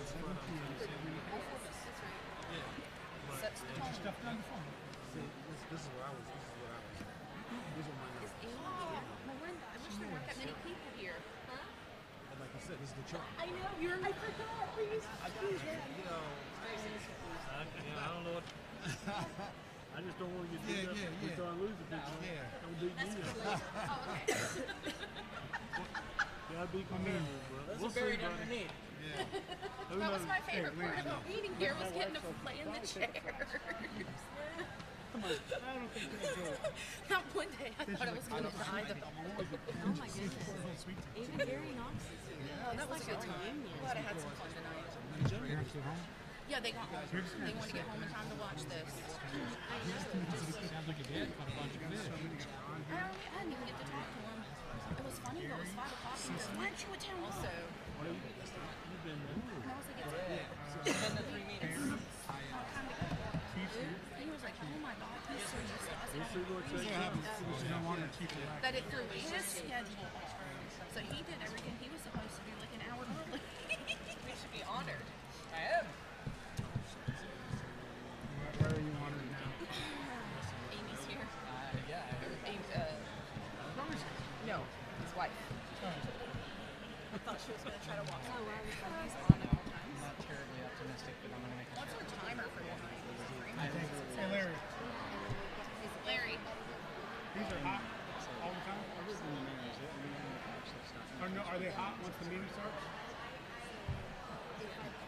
Sets the tone. Stuff done before. This is what I was. These are my notes. Melinda, I wish there weren't that many people here. Huh? And like you said, this is the chart. I know, I forgot. Please. I got you. You know. I don't know what. I just don't want to get beat up. We start losing people. Don't beat me up. Oh, okay. Gotta be competitive, bro. Those We'll are buried see, buddy. underneath. Who That was knows? my favorite part of the meeting here was getting to play in the chairs. I don't think that's good. Not one day I thought I was going to die. Oh my goodness. Even Gary Knox is here. Oh, that was a good time. Glad I had some fun tonight. You're actually home? Yeah, they got home. They want to get home in time to watch this. Sounds like your dad caught a bunch of fish. I didn't even get to talk to him. It was funny though. It was 5 o'clock. He goes, "Why aren't you at town hall?" Also, You've been there. and I was like, "It's Been to 3 meetings. He was like, "Oh my God, he's so used to us We'll see having what free takes stuff." place. You don't want to keep it back. That it threw his schedule off. So he did everything he was supposed to do like an hour early. We should be honored. I am. Where are you honored now? Amy's here. Yeah. Amy, no, his wife. I thought she was going to try to walk over there. He's on at all times. I'm not terribly optimistic, but I'm going to make a What's our timer for tonight? Hey, Larry. Larry. These are hot all the time? Or no, are they hot once the meeting starts?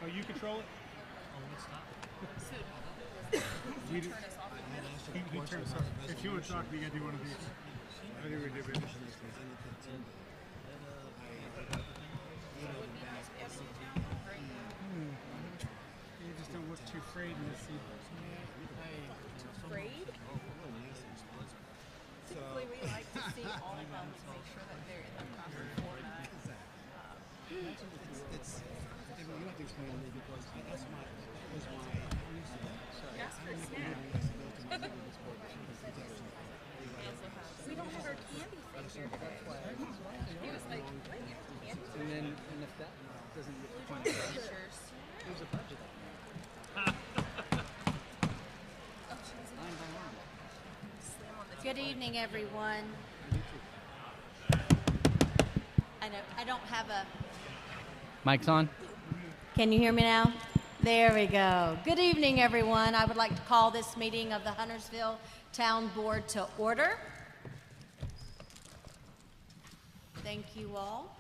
Oh, you control it? He turn us off. He turns us off. If you want to talk, we got to do one of these. I think we do it. You just don't look too afraid in this seat. Afraid? Typically, we like to see all of them to make sure that they're in the proper format. It's. You have to explain to me because that's my. Ask for a snack. We don't have our candy thing here today. He was like, "What, you have candy?" And if that doesn't get the point, Pictures. there's a budget. Slam on the Good evening, everyone. I don't have a. Mic's on. Can you hear me now? There we go. Good evening, everyone. I would like to call this meeting of the Huntersville Town Board to order. Thank you all.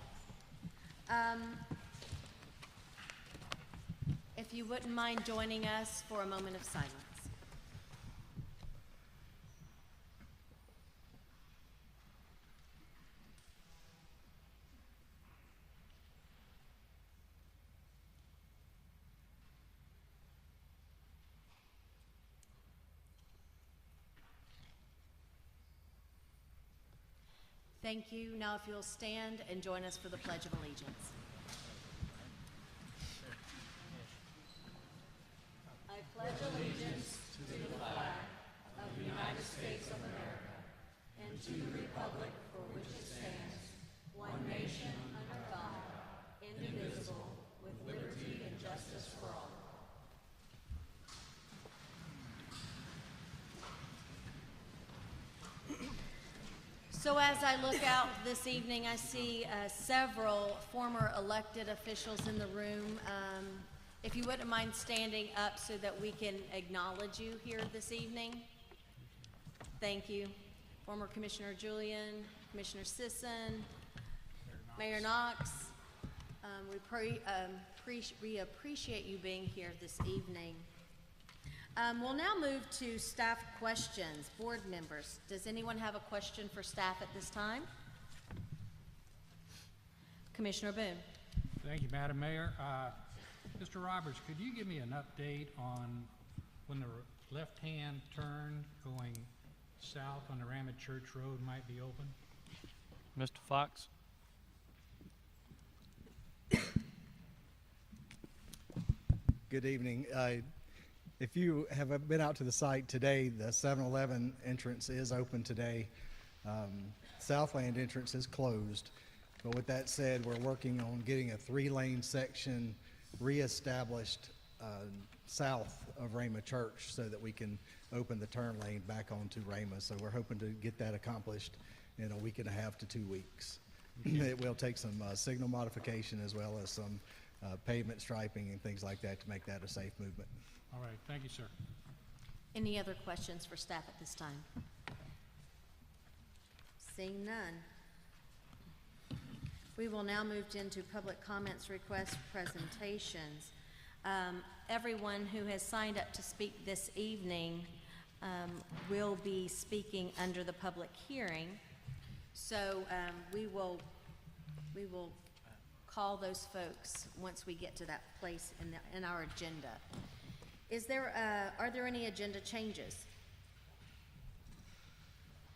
If you wouldn't mind joining us for a moment of silence. Thank you. Now if you'll stand and join us for the Pledge of Allegiance. I pledge allegiance to the flag of the United States of America and to the republic for which it stands, one nation under God, indivisible, with liberty and justice for all. So as I look out this evening, I see several former elected officials in the room. If you wouldn't mind standing up so that we can acknowledge you here this evening. Thank you. Former Commissioner Julian, Commissioner Sisson, Mayor Knox. We appreciate you being here this evening. We'll now move to staff questions. Board members, does anyone have a question for staff at this time? Commissioner Boone. Thank you, Madam Mayor. Mr. Roberts, could you give me an update on when the left-hand turn going south on the Ramage Church Road might be open? Mr. Fox? Good evening. If you have been out to the site today, the 7-Eleven entrance is open today. Southland entrance is closed. But with that said, we're working on getting a 3-lane section reestablished south of Rhema Church so that we can open the turn lane back onto Rhema. So we're hoping to get that accomplished in a week and a half to 2 weeks. It will take some signal modification as well as some pavement striping and things like that to make that a safe movement. All right, thank you, sir. Any other questions for staff at this time? Seeing none. We will now move into public comments, requests, presentations. Everyone who has signed up to speak this evening will be speaking under the public hearing. So we will call those folks once we get to that place in our agenda. Are there any agenda changes?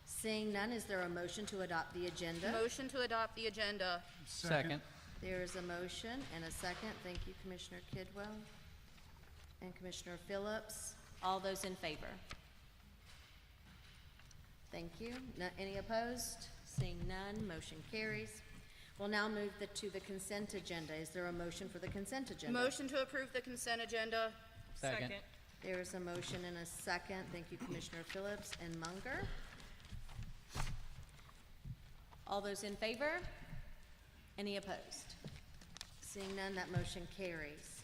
Seeing none, is there a motion to adopt the agenda? Motion to adopt the agenda. Second. There is a motion and a second. Thank you, Commissioner Kidwell and Commissioner Phillips. All those in favor? Thank you. Any opposed? Seeing none, motion carries. We'll now move to the consent agenda. Is there a motion for the consent agenda? Motion to approve the consent agenda. Second. There is a motion and a second. Thank you, Commissioner Phillips and Munger. All those in favor? Any opposed? Seeing none, that motion carries.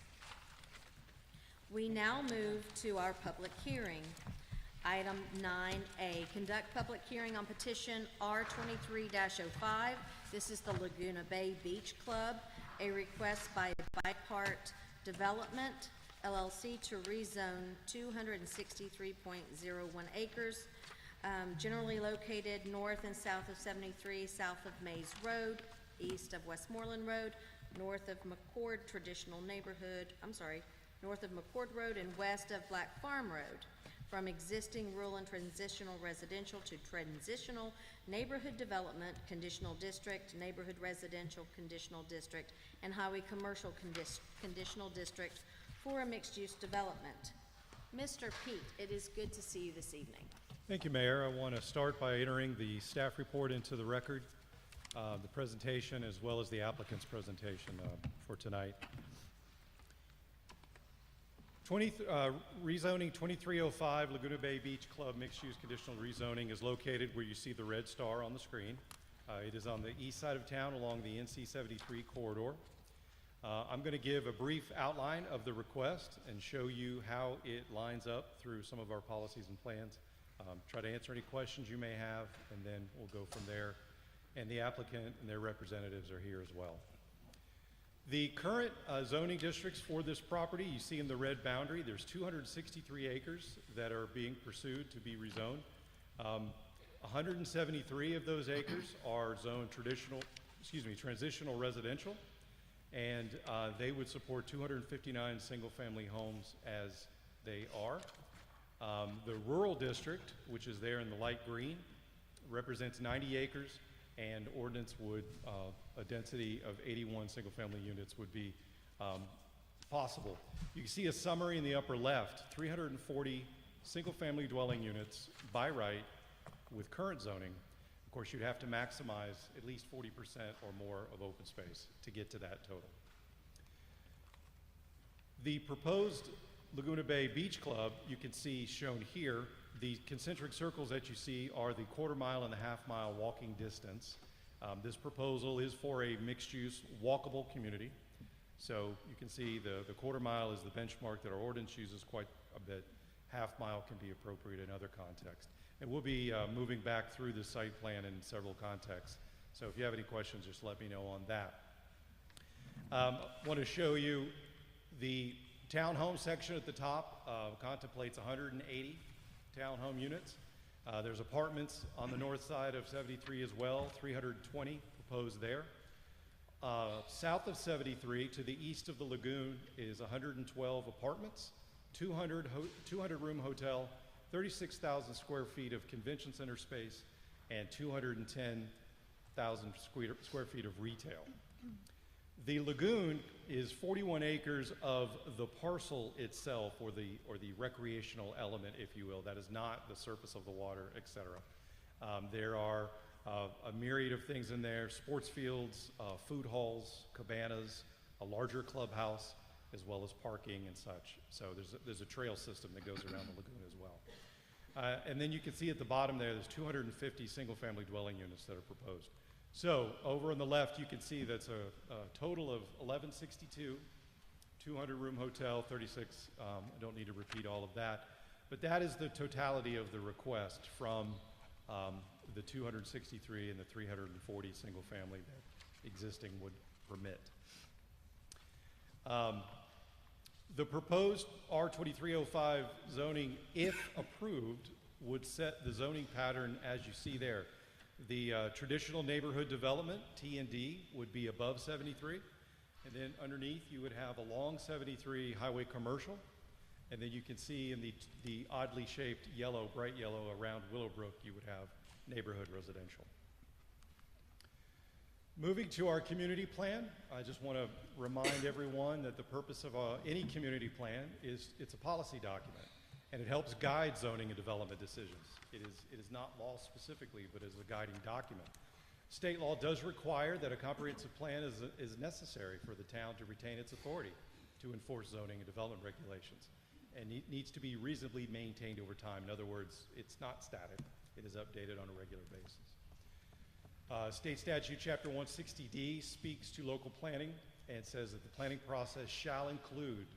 We now move to our public hearing. Item 9A, conduct public hearing on petition R23-05. This is the Laguna Bay Beach Club, a request by Bipart Development, LLC, to rezone 263.01 acres, generally located north and south of 73, south of Mays Road, east of Westmoreland Road, north of McCord Road, and west of Black Farm Road, from existing rural and transitional residential to transitional neighborhood development, conditional district, neighborhood residential conditional district, and highway commercial conditional district for a mixed-use development. Mr. Pete, it is good to see you this evening. Thank you, Mayor. I want to start by entering the staff report into the record, the presentation as well as the applicant's presentation for tonight. Rezoning 2305 Laguna Bay Beach Club mixed-use conditional rezoning is located where you see the red star on the screen. It is on the east side of town along the NC 73 corridor. I'm going to give a brief outline of the request and show you how it lines up through some of our policies and plans. Try to answer any questions you may have, and then we'll go from there. And the applicant and their representatives are here as well. The current zoning districts for this property, you see in the red boundary, there's 263 acres that are being pursued to be rezoned. 173 of those acres are zoned transitional residential, and they would support 259 single-family homes as they are. The rural district, which is there in the light green, represents 90 acres, and ordinance would, a density of 81 single-family units would be possible. You can see a summary in the upper left, 340 single-family dwelling units by right with current zoning. Of course, you'd have to maximize at least 40% or more of open space to get to that total. The proposed Laguna Bay Beach Club, you can see shown here. The concentric circles that you see are the quarter-mile and the half-mile walking distance. This proposal is for a mixed-use walkable community. So you can see the quarter-mile is the benchmark that our ordinance uses quite a bit. Half-mile can be appropriate in other contexts. And we'll be moving back through the site plan in several contexts. So if you have any questions, just let me know on that. I want to show you the townhome section at the top. Contemplates 180 townhome units. There's apartments on the north side of 73 as well, 320 proposed there. South of 73 to the east of the lagoon is 112 apartments, 200 room hotel, 36,000 square feet of convention center space, and 210,000 square feet of retail. The lagoon is 41 acres of the parcel itself, or the recreational element, if you will. That is not the surface of the water, etc. There are a myriad of things in there: sports fields, food halls, cabanas, a larger clubhouse, as well as parking and such. So there's a trail system that goes around the lagoon as well. And then you can see at the bottom there's 250 single-family dwelling units that are proposed. So over on the left, you can see that's a total of 1162, 200-room hotel, 36. I don't need to repeat all of that. But that is the totality of the request from the 263 and the 340 single-family that existing would permit. The proposed R2305 zoning, if approved, would set the zoning pattern as you see there. The traditional neighborhood development, T&D, would be above 73. And then underneath, you would have along 73 highway commercial. And then you can see in the oddly shaped yellow, bright yellow around Willowbrook, you would have neighborhood residential. Moving to our community plan, I just want to remind everyone that the purpose of any community plan is it's a policy document, and it helps guide zoning and development decisions. It is not law specifically, but is a guiding document. State law does require that a comprehensive plan is necessary for the town to retain its authority to enforce zoning and development regulations, and it needs to be reasonably maintained over time. In other words, it's not static. It is updated on a regular basis. State Statute Chapter 160D speaks to local planning and says that the planning process shall include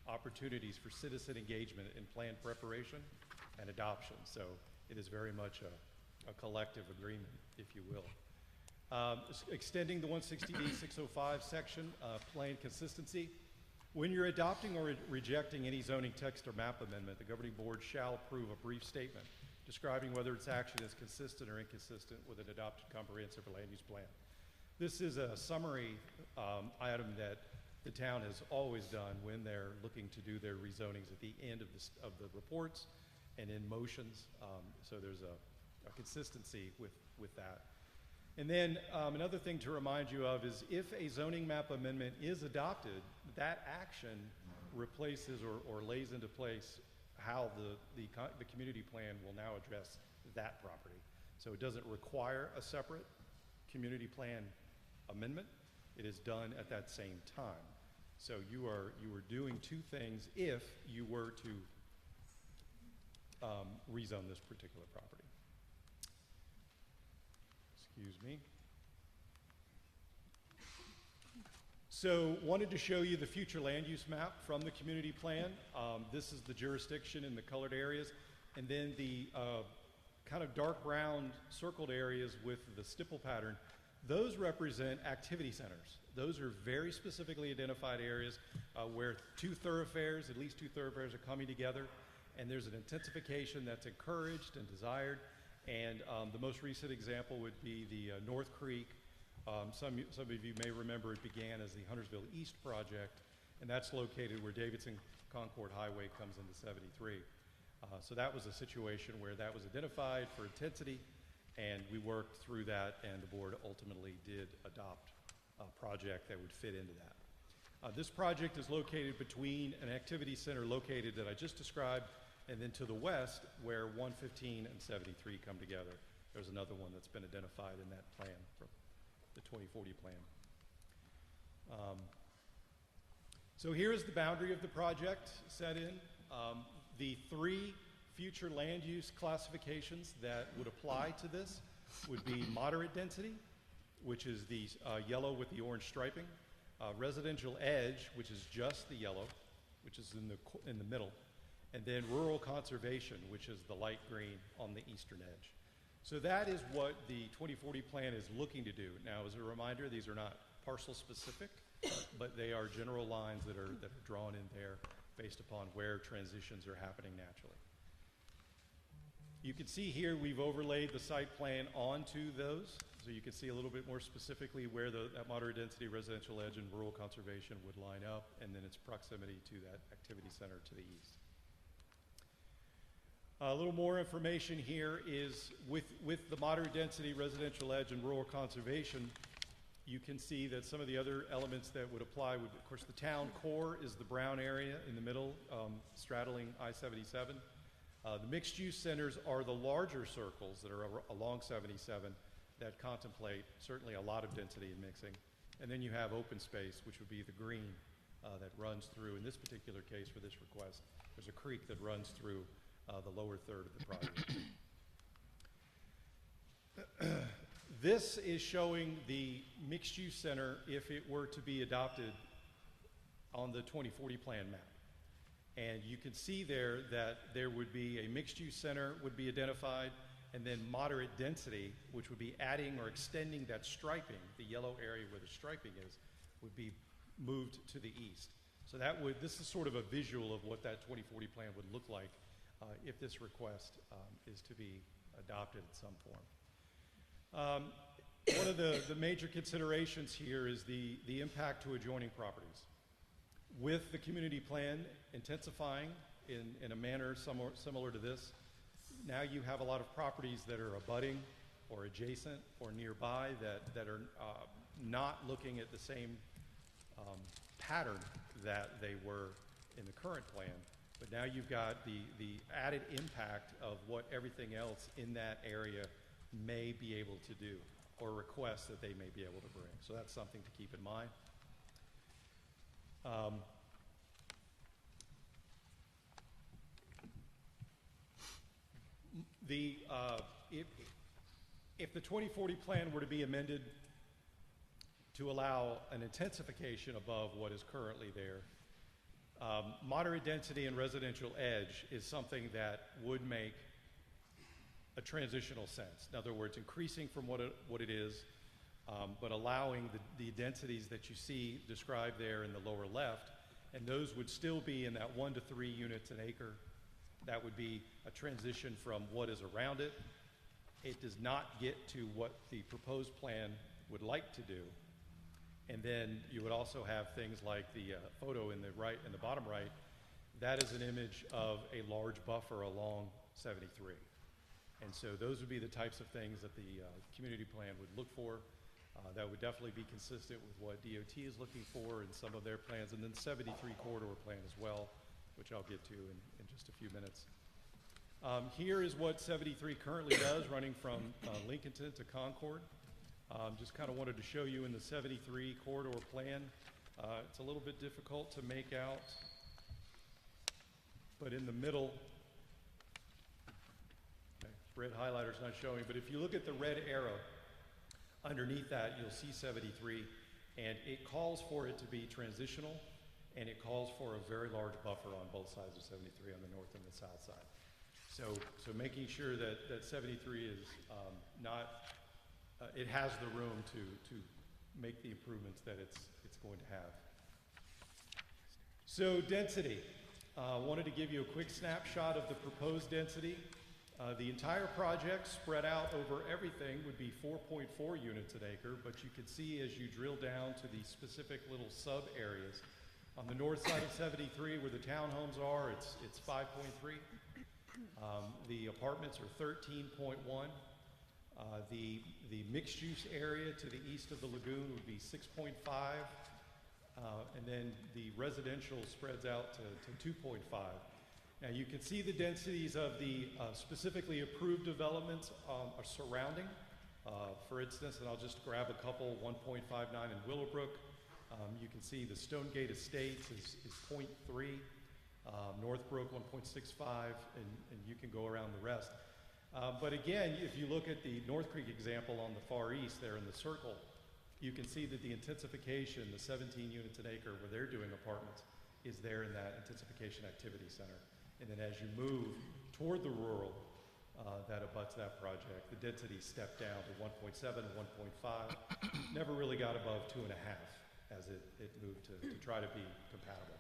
opportunities for citizen engagement in plan preparation and adoption. So it is very much a collective agreement, if you will. Extending the 160D 605 section, plan consistency. When you're adopting or rejecting any zoning text or map amendment, the governing board shall approve a brief statement describing whether its action is consistent or inconsistent with an adopted comprehensive land use plan. This is a summary item that the town has always done when they're looking to do their rezonings at the end of the reports and in motions. So there's a consistency with that. And then another thing to remind you of is if a zoning map amendment is adopted, that action replaces or lays into place how the community plan will now address that property. So it doesn't require a separate community plan amendment. It is done at that same time. So you are doing two things if you were to rezone this particular property. Excuse me. So wanted to show you the future land use map from the community plan. This is the jurisdiction in the colored areas. And then the kind of dark brown circled areas with the stipple pattern, those represent activity centers. Those are very specifically identified areas where at least two thoroughfares are coming together. And there's an intensification that's encouraged and desired. And the most recent example would be the North Creek. Some of you may remember it began as the Huntersville East project, and that's located where Davidson Concord Highway comes into 73. So that was a situation where that was identified for intensity, and we worked through that, and the board ultimately did adopt a project that would fit into that. This project is located between an activity center located that I just described, and then to the west, where 115 and 73 come together. There's another one that's been identified in that plan from the 2040 plan. So here's the boundary of the project set in. The three future land use classifications that would apply to this would be moderate density, which is the yellow with the orange striping, residential edge, which is just the yellow, which is in the middle, and then rural conservation, which is the light green on the eastern edge. So that is what the 2040 plan is looking to do. Now, as a reminder, these are not parcel specific, but they are general lines that are drawn in there based upon where transitions are happening naturally. You can see here we've overlaid the site plan onto those, so you can see a little bit more specifically where that moderate density residential edge and rural conservation would line up, and then its proximity to that activity center to the east. A little more information here is with the moderate density residential edge and rural conservation, you can see that some of the other elements that would apply would, of course, the town core is the brown area in the middle, straddling I-77. The mixed use centers are the larger circles that are along 77 that contemplate certainly a lot of density and mixing. And then you have open space, which would be the green that runs through, in this particular case for this request, there's a creek that runs through the lower third of the project. This is showing the mixed-use center if it were to be adopted on the 2040 plan map. And you can see there that there would be a mixed-use center would be identified, and then moderate density, which would be adding or extending that striping, the yellow area where the striping is, would be moved to the east. So this is sort of a visual of what that 2040 plan would look like if this request is to be adopted in some form. One of the major considerations here is the impact to adjoining properties. With the community plan intensifying in a manner similar to this, now you have a lot of properties that are abutting or adjacent or nearby that are not looking at the same pattern that they were in the current plan. But now you've got the added impact of what everything else in that area may be able to do or request that they may be able to bring. So that's something to keep in mind. If the 2040 plan were to be amended to allow an intensification above what is currently there, moderate density and residential edge is something that would make a transitional sense. In other words, increasing from what it is, but allowing the densities that you see described there in the lower left, and those would still be in that 1 to 3 units an acre. That would be a transition from what is around it. It does not get to what the proposed plan would like to do. And then you would also have things like the photo in the bottom right. That is an image of a large buffer along 73. And so those would be the types of things that the community plan would look for. That would definitely be consistent with what DOT is looking for in some of their plans, and then 73 corridor plan as well, which I'll get to in just a few minutes. Here is what 73 currently does, running from Lincolnton to Concord. Just kind of wanted to show you in the 73 corridor plan. It's a little bit difficult to make out, but in the middle, okay, red highlighter's not showing, but if you look at the red arrow, underneath that you'll see 73, and it calls for it to be transitional, and it calls for a very large buffer on both sides of 73 on the north and the south side. So making sure that 73 is it has the room to make the improvements that it's going to have. So density. Wanted to give you a quick snapshot of the proposed density. The entire project spread out over everything would be 4.4 units an acre, but you can see as you drill down to the specific little sub areas. On the north side of 73, where the townhomes are, it's 5.3. The apartments are 13.1. The mixed-use area to the east of the lagoon would be 6.5, and then the residential spreads out to 2.5. Now you can see the densities of the specifically approved developments are surrounding. For instance, and I'll just grab a couple, 1.59 in Willowbrook. You can see the Stonegate Estates is 0.3, Northbrook 1.65, and you can go around the rest. But again, if you look at the North Creek example on the far east there in the circle, you can see that the intensification, the 17 units an acre where they're doing apartments, is there in that intensification activity center. And then as you move toward the rural that abuts that project, the density stepped down to 1.7, 1.5, never really got above 2.5 as it moved to try to be compatible.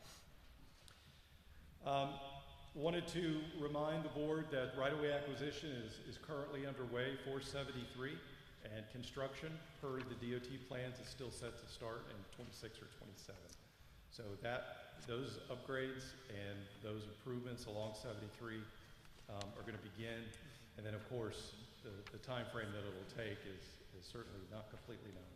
Wanted to remind the board that right-of-way acquisition is currently underway for 73, and construction per the DOT plans is still set to start in 26 or 27. So those upgrades and those improvements along 73 are going to begin, and then of course the time frame that it will take is certainly not completely known.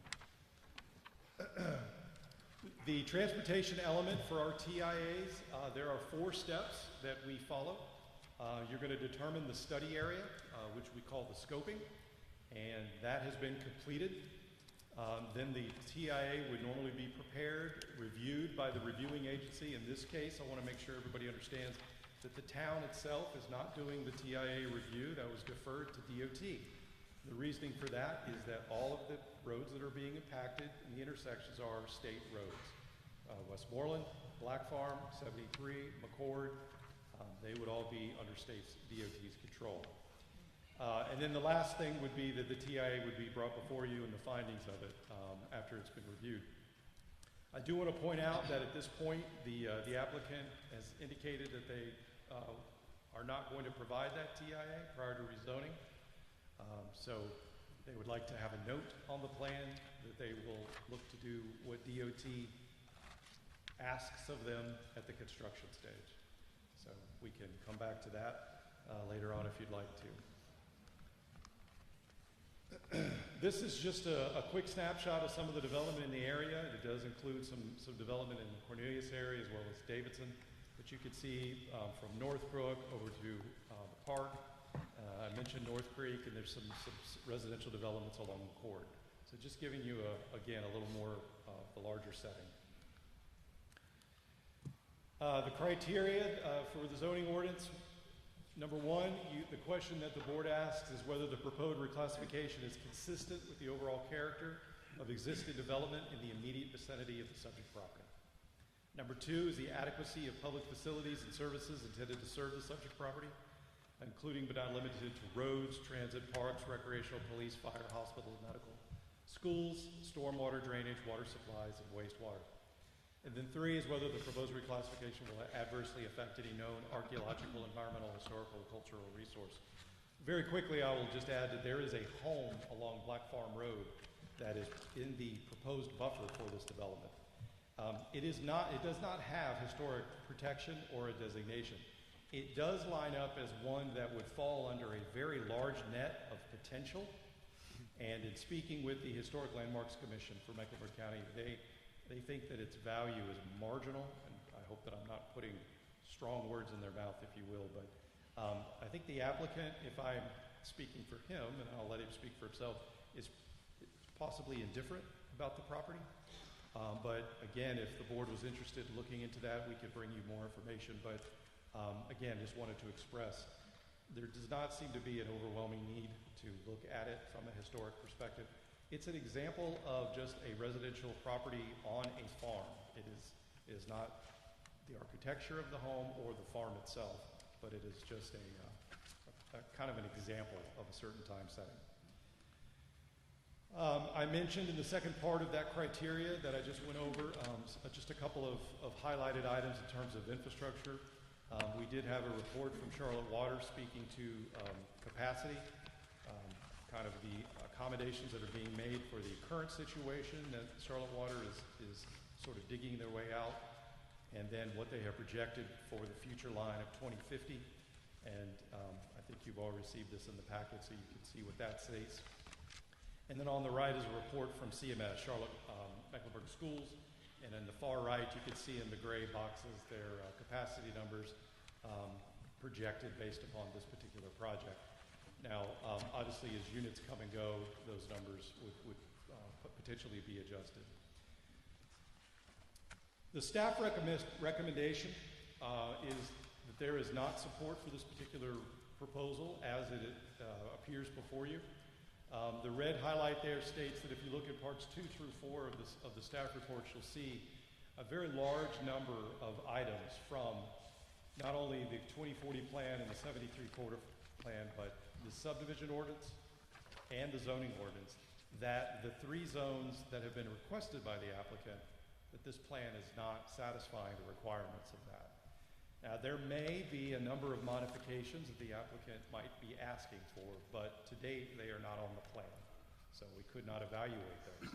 The transportation element for our TIAs, there are 4 steps that we follow. You're going to determine the study area, which we call the scoping, and that has been completed. Then the TIA would normally be prepared, reviewed by the reviewing agency. In this case, I want to make sure everybody understands that the town itself is not doing the TIA review. That was deferred to DOT. The reasoning for that is that all of the roads that are being impacted in the intersections are state roads. Westmoreland, Black Farm, 73, McCord, they would all be under state's DOT's control. And then the last thing would be that the TIA would be brought before you and the findings of it after it's been reviewed. I do want to point out that at this point, the applicant has indicated that they are not going to provide that TIA prior to rezoning. So they would like to have a note on the plan that they will look to do what DOT asks of them at the construction stage. So we can come back to that later on if you'd like to. This is just a quick snapshot of some of the development in the area. It does include some development in the Cornelius area as well as Davidson. But you can see from Northbrook over to the park. I mentioned North Creek, and there's some residential developments along McCord. So just giving you, again, a little more the larger setting. The criteria for the zoning ordinance. Number one, the question that the board asks is whether the proposed reclassification is consistent with the overall character of existing development in the immediate vicinity of the subject property. Number two is the adequacy of public facilities and services intended to serve the subject property, including but not limited to roads, transit, parks, recreational, police, fire, hospital, medical, schools, stormwater, drainage, water supplies, and wastewater. And then three is whether the proposed reclassification will adversely affect any known archaeological, environmental, historical, cultural resource. Very quickly, I will just add that there is a home along Black Farm Road that is in the proposed buffer for this development. It does not have historic protection or a designation. It does line up as one that would fall under a very large net of potential. And in speaking with the Historic Landmarks Commission for Mecklenburg County, they think that its value is marginal, and I hope that I'm not putting strong words in their mouth, if you will, but I think the applicant, if I'm speaking for him, and I'll let him speak for himself, is possibly indifferent about the property. But again, if the board was interested in looking into that, we could bring you more information. But again, just wanted to express, there does not seem to be an overwhelming need to look at it from a historic perspective. It's an example of just a residential property on a farm. It is not the architecture of the home or the farm itself, but it is just a kind of an example of a certain time setting. I mentioned in the second part of that criteria that I just went over just a couple of highlighted items in terms of infrastructure. We did have a report from Charlotte Water speaking to capacity, kind of the accommodations that are being made for the current situation that Charlotte Water is sort of digging their way out, and then what they have projected for the future line of 2050. And I think you've all received this in the packet, so you can see what that states. And then on the right is a report from CMS, Charlotte Mecklenburg Schools, and in the far right you can see in the gray boxes their capacity numbers projected based upon this particular project. Now, obviously, as units come and go, those numbers would potentially be adjusted. The staff recommendation is that there is not support for this particular proposal as it appears before you. The red highlight there states that if you look at parts 2 through 4 of the staff report, you'll see a very large number of items from not only the 2040 plan and the 73 quarter plan, but the subdivision ordinance and the zoning ordinance, that the 3 zones that have been requested by the applicant, that this plan is not satisfying the requirements of that. Now, there may be a number of modifications that the applicant might be asking for, but to date, they are not on the plan, so we could not evaluate those.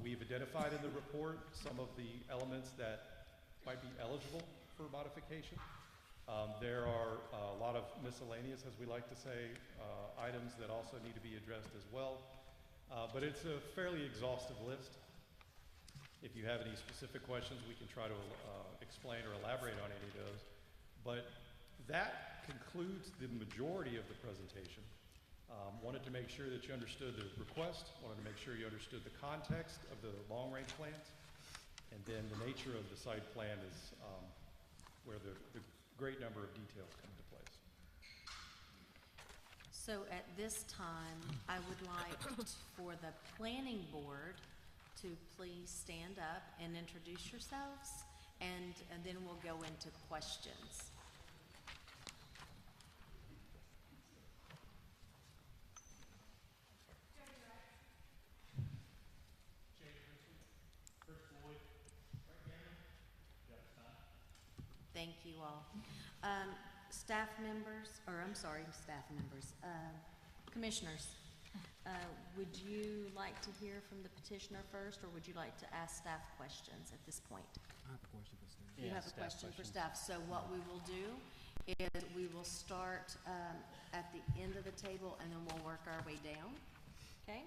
We've identified in the report some of the elements that might be eligible for modification. There are a lot of miscellaneous, as we like to say, items that also need to be addressed as well. But it's a fairly exhaustive list. If you have any specific questions, we can try to explain or elaborate on any of those. But that concludes the majority of the presentation. Wanted to make sure that you understood the request, wanted to make sure you understood the context of the long-range plans, and then the nature of the site plan is where the great number of details come into place. So at this time, I would like for the planning board to please stand up and introduce yourselves, and then we'll go into questions. Thank you all. Staff members, commissioners, would you like to hear from the petitioner first, or would you like to ask staff questions at this point? I have a question for Steve. You Yeah, have a staff question for questions. staff. So what we will do is we will start at the end of the table, and then we'll work our way down. Okay?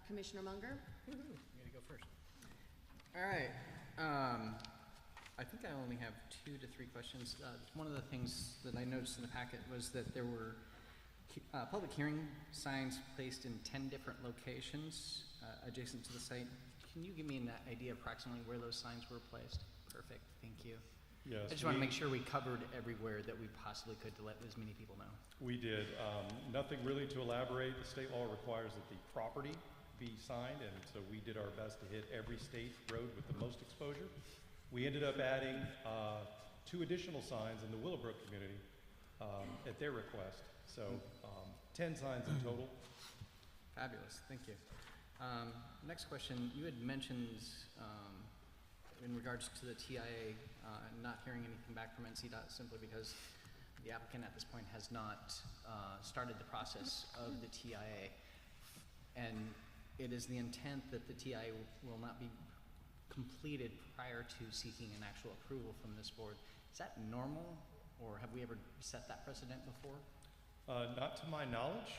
Commissioner Munger? I'm gonna go first. All right. I think I only have 2 to 3 questions. One of the things that I noticed in the packet was that there were public hearing signs placed in 10 different locations adjacent to the site. Can you give me an idea approximately where those signs were placed? Perfect, thank you. Yes, I just want to make sure we covered everywhere that we possibly could to let as many people know. we did. Nothing really to elaborate. The state law requires that the property be signed, and so we did our best to hit every state road with the most exposure. We ended up adding 2 additional signs in the Willowbrook community at their request. So 10 signs in total. Fabulous, thank you. Next question, you had mentioned in regards to the TIA, not hearing anything back from NCDOT simply because the applicant at this point has not started the process of the TIA. And it is the intent that the TIA will not be completed prior to seeking an actual approval from this board. Is that normal, or have we ever set that precedent before? Not to my knowledge.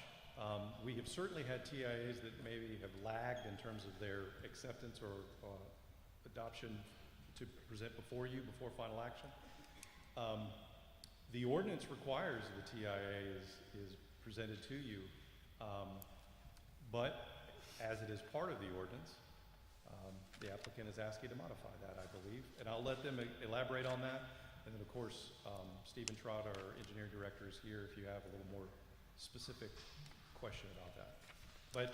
We have certainly had TIAs that maybe have lagged in terms of their acceptance or adoption to present before you, before final action. The ordinance requires the TIA is presented to you, but as it is part of the ordinance, the applicant is asking to modify that, I believe, and I'll let them elaborate on that. And then, of course, Stephen Trott, our engineering director, is here if you have a little more specific question about that. But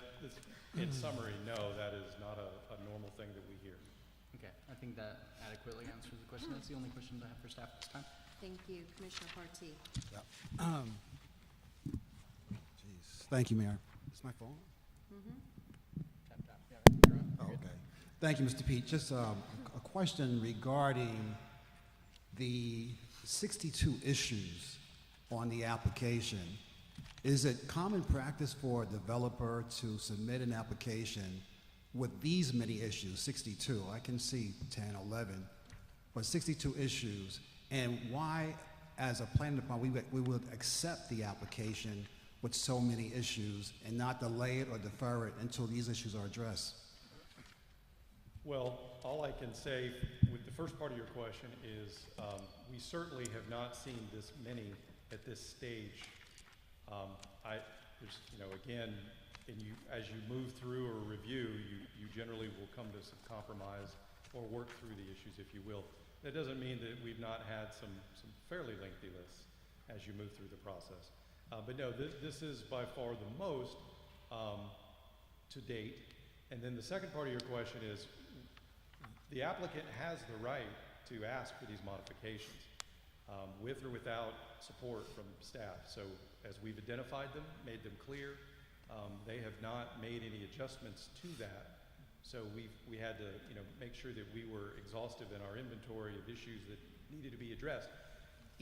in summary, no, that is not a normal thing that we hear. Okay, I think that adequately answers the question. That's the only questions I have for staff this time. Thank you. Commissioner Partee. Jeez. Thank you, Mayor. Is my phone? Tap, tap. Yeah, I think you're on. Oh, okay. Thank you, Mr. Pete. Just a question regarding the 62 issues on the application. Is it common practice for a developer to submit an application with these many issues, 62? I can see 10, 11, but 62 issues. And why, as a planning department, we would accept the application with so many issues and not delay it or defer it until these issues are addressed? Well, all I can say with the first part of your question is we certainly have not seen this many at this stage. There's, again, as you move through or review, you generally will come to some compromise or work through the issues, if you will. That doesn't mean that we've not had some fairly lengthy lists as you move through the process. But no, this is by far the most to date. And then the second part of your question is, the applicant has the right to ask for these modifications with or without support from staff. So as we've identified them, made them clear, they have not made any adjustments to that. So we had to make sure that we were exhaustive in our inventory of issues that needed to be addressed,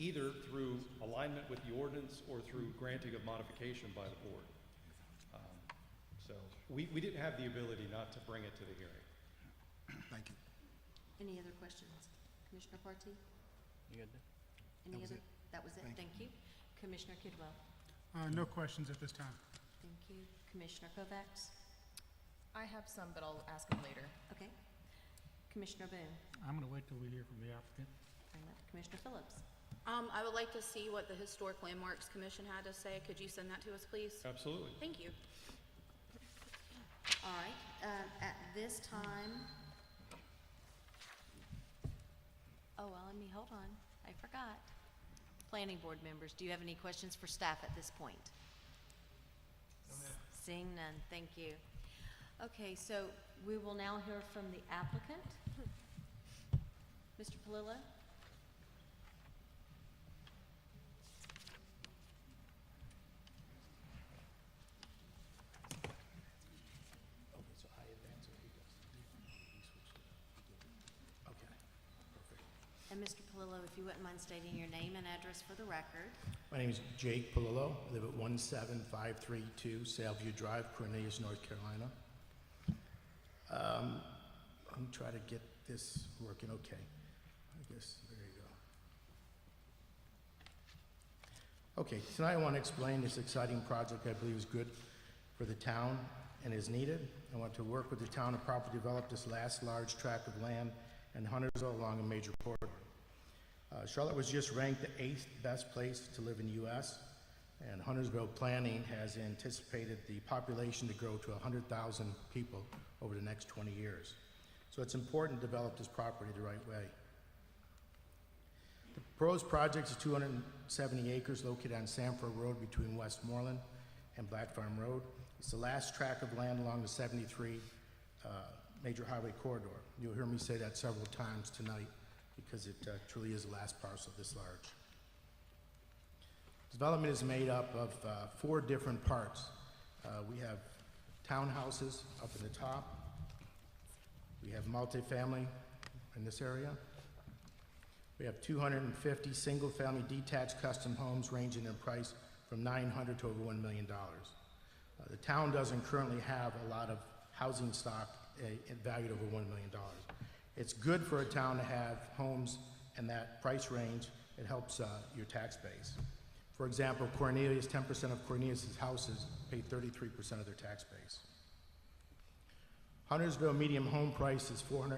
either through alignment with the ordinance or through granting of modification by the board. So we didn't have the ability not to bring it to the hearing. Thank you. Any other questions? Commissioner Partee? You good? Any That was other? it. That was it? Thank you. Commissioner Kidwell? No questions at this time. Thank you. Commissioner Kovacs? I have some, but I'll ask them later. Okay. Commissioner Boone? I'm gonna wait till we hear from the applicant. Very much. Commissioner Phillips? I would like to see what the Historic Landmarks Commission had to say. Could you send that to us, please? Absolutely. Thank you. All right, at this time, oh, well, hold on, I forgot. Planning board members, do you have any questions for staff at this point? Seeing none, thank you. Okay, so we will now hear from the applicant. Mr. Palillo? And Mr. Palillo, if you wouldn't mind stating your name and address for the record. My name is Jake Palillo. I live at 17532 Saleview Drive, Cornelius, North Carolina. I'm trying to get this working okay. I guess, there you go. Okay, tonight I want to explain this exciting project I believe is good for the town and is needed. I want to work with the town to properly develop this last large tract of land in Huntersville along a major corridor. Charlotte was just ranked the 8th best place to live in the U.S., and Huntersville planning has anticipated the population to grow to 100,000 people over the next 20 years. So it's important to develop this property the right way. The proposed project is 270 acres located on Sanford Road between Westmoreland and Black Farm Road. It's the last tract of land along the 73 major highway corridor. You'll hear me say that several times tonight because it truly is the last parcel this large. Development is made up of 4 different parts. We have townhouses up in the top. We have multifamily in this area. We have 250 single-family detached custom homes ranging in price from $900,000 to over $1 million. The town doesn't currently have a lot of housing stock valued over $1 million. It's good for a town to have homes in that price range. It helps your tax base. For example, Cornelius, 10% of Cornelius' houses pay 33% of their tax base. Huntersville medium home price is $495,000.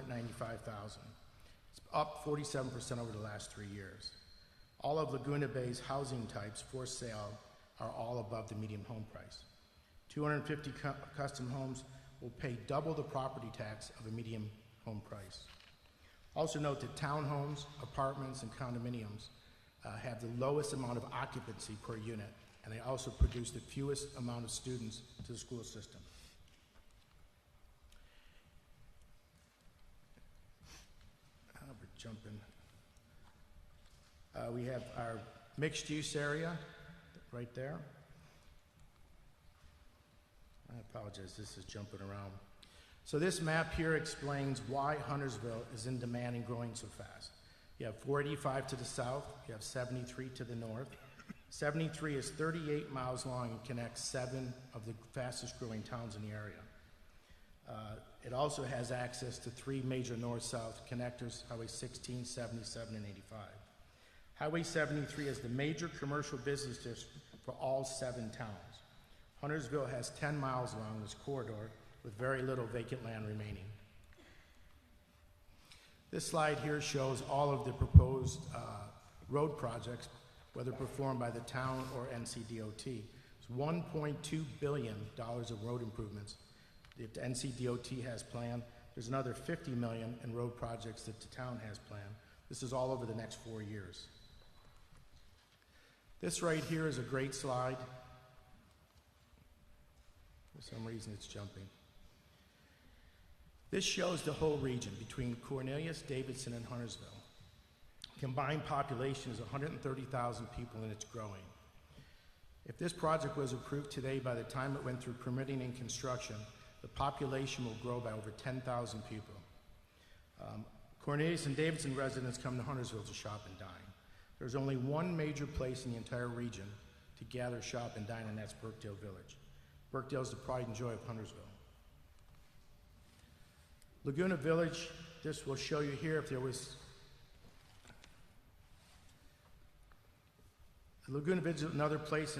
It's up 47% over the last 3 years. All of Laguna Bay's housing types for sale are all above the median home price. 250 custom homes will pay double the property tax of a median home price. Also note that townhomes, apartments, and condominiums have the lowest amount of occupancy per unit, and they also produce the fewest amount of students to the school system. We're jumping. We have our mixed-use area right there. I apologize, this is jumping around. So this map here explains why Huntersville is in demand and growing so fast. You have 485 to the south, you have 73 to the north. 73 is 38 miles long and connects 7 of the fastest growing towns in the area. It also has access to 3 major north-south connectors, Highway 16, 77, and 85. Highway 73 is the major commercial business district for all 7 towns. Huntersville has 10 miles along this corridor with very little vacant land remaining. This slide here shows all of the proposed road projects, whether performed by the town or NCDOT. It's $1.2 billion of road improvements that the NCDOT has planned. There's another $50 million in road projects that the town has planned. This is all over the next 4 years. This right here is a great slide. For some reason it's jumping. This shows the whole region between Cornelius, Davidson, and Huntersville. Combined population is 130,000 people and it's growing. If this project was approved today, by the time it went through permitting and construction, the population will grow by over 10,000 people. Cornelius and Davidson residents come to Huntersville to shop and dine. There's only one major place in the entire region to gather, shop, and dine, and that's Birkdale Village. Birkdale is the pride and joy of Huntersville. Laguna Village, this will show you here if there was... Laguna Village is another place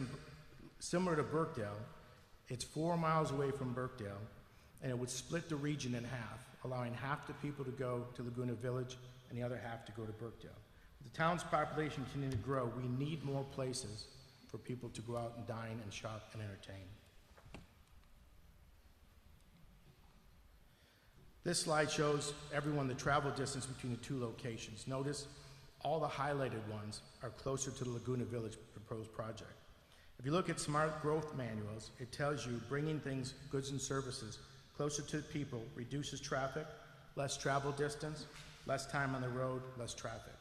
similar to Birkdale. It's 4 miles away from Birkdale, and it would split the region in half, allowing half the people to go to Laguna Village and the other half to go to Birkdale. With the town's population continuing to grow, we need more places for people to go out and dine and shop and entertain. This slide shows everyone the travel distance between the two locations. Notice all the highlighted ones are closer to the Laguna Village proposed project. If you look at smart growth manuals, it tells you bringing things, goods and services closer to people reduces traffic, less travel distance, less time on the road, less traffic.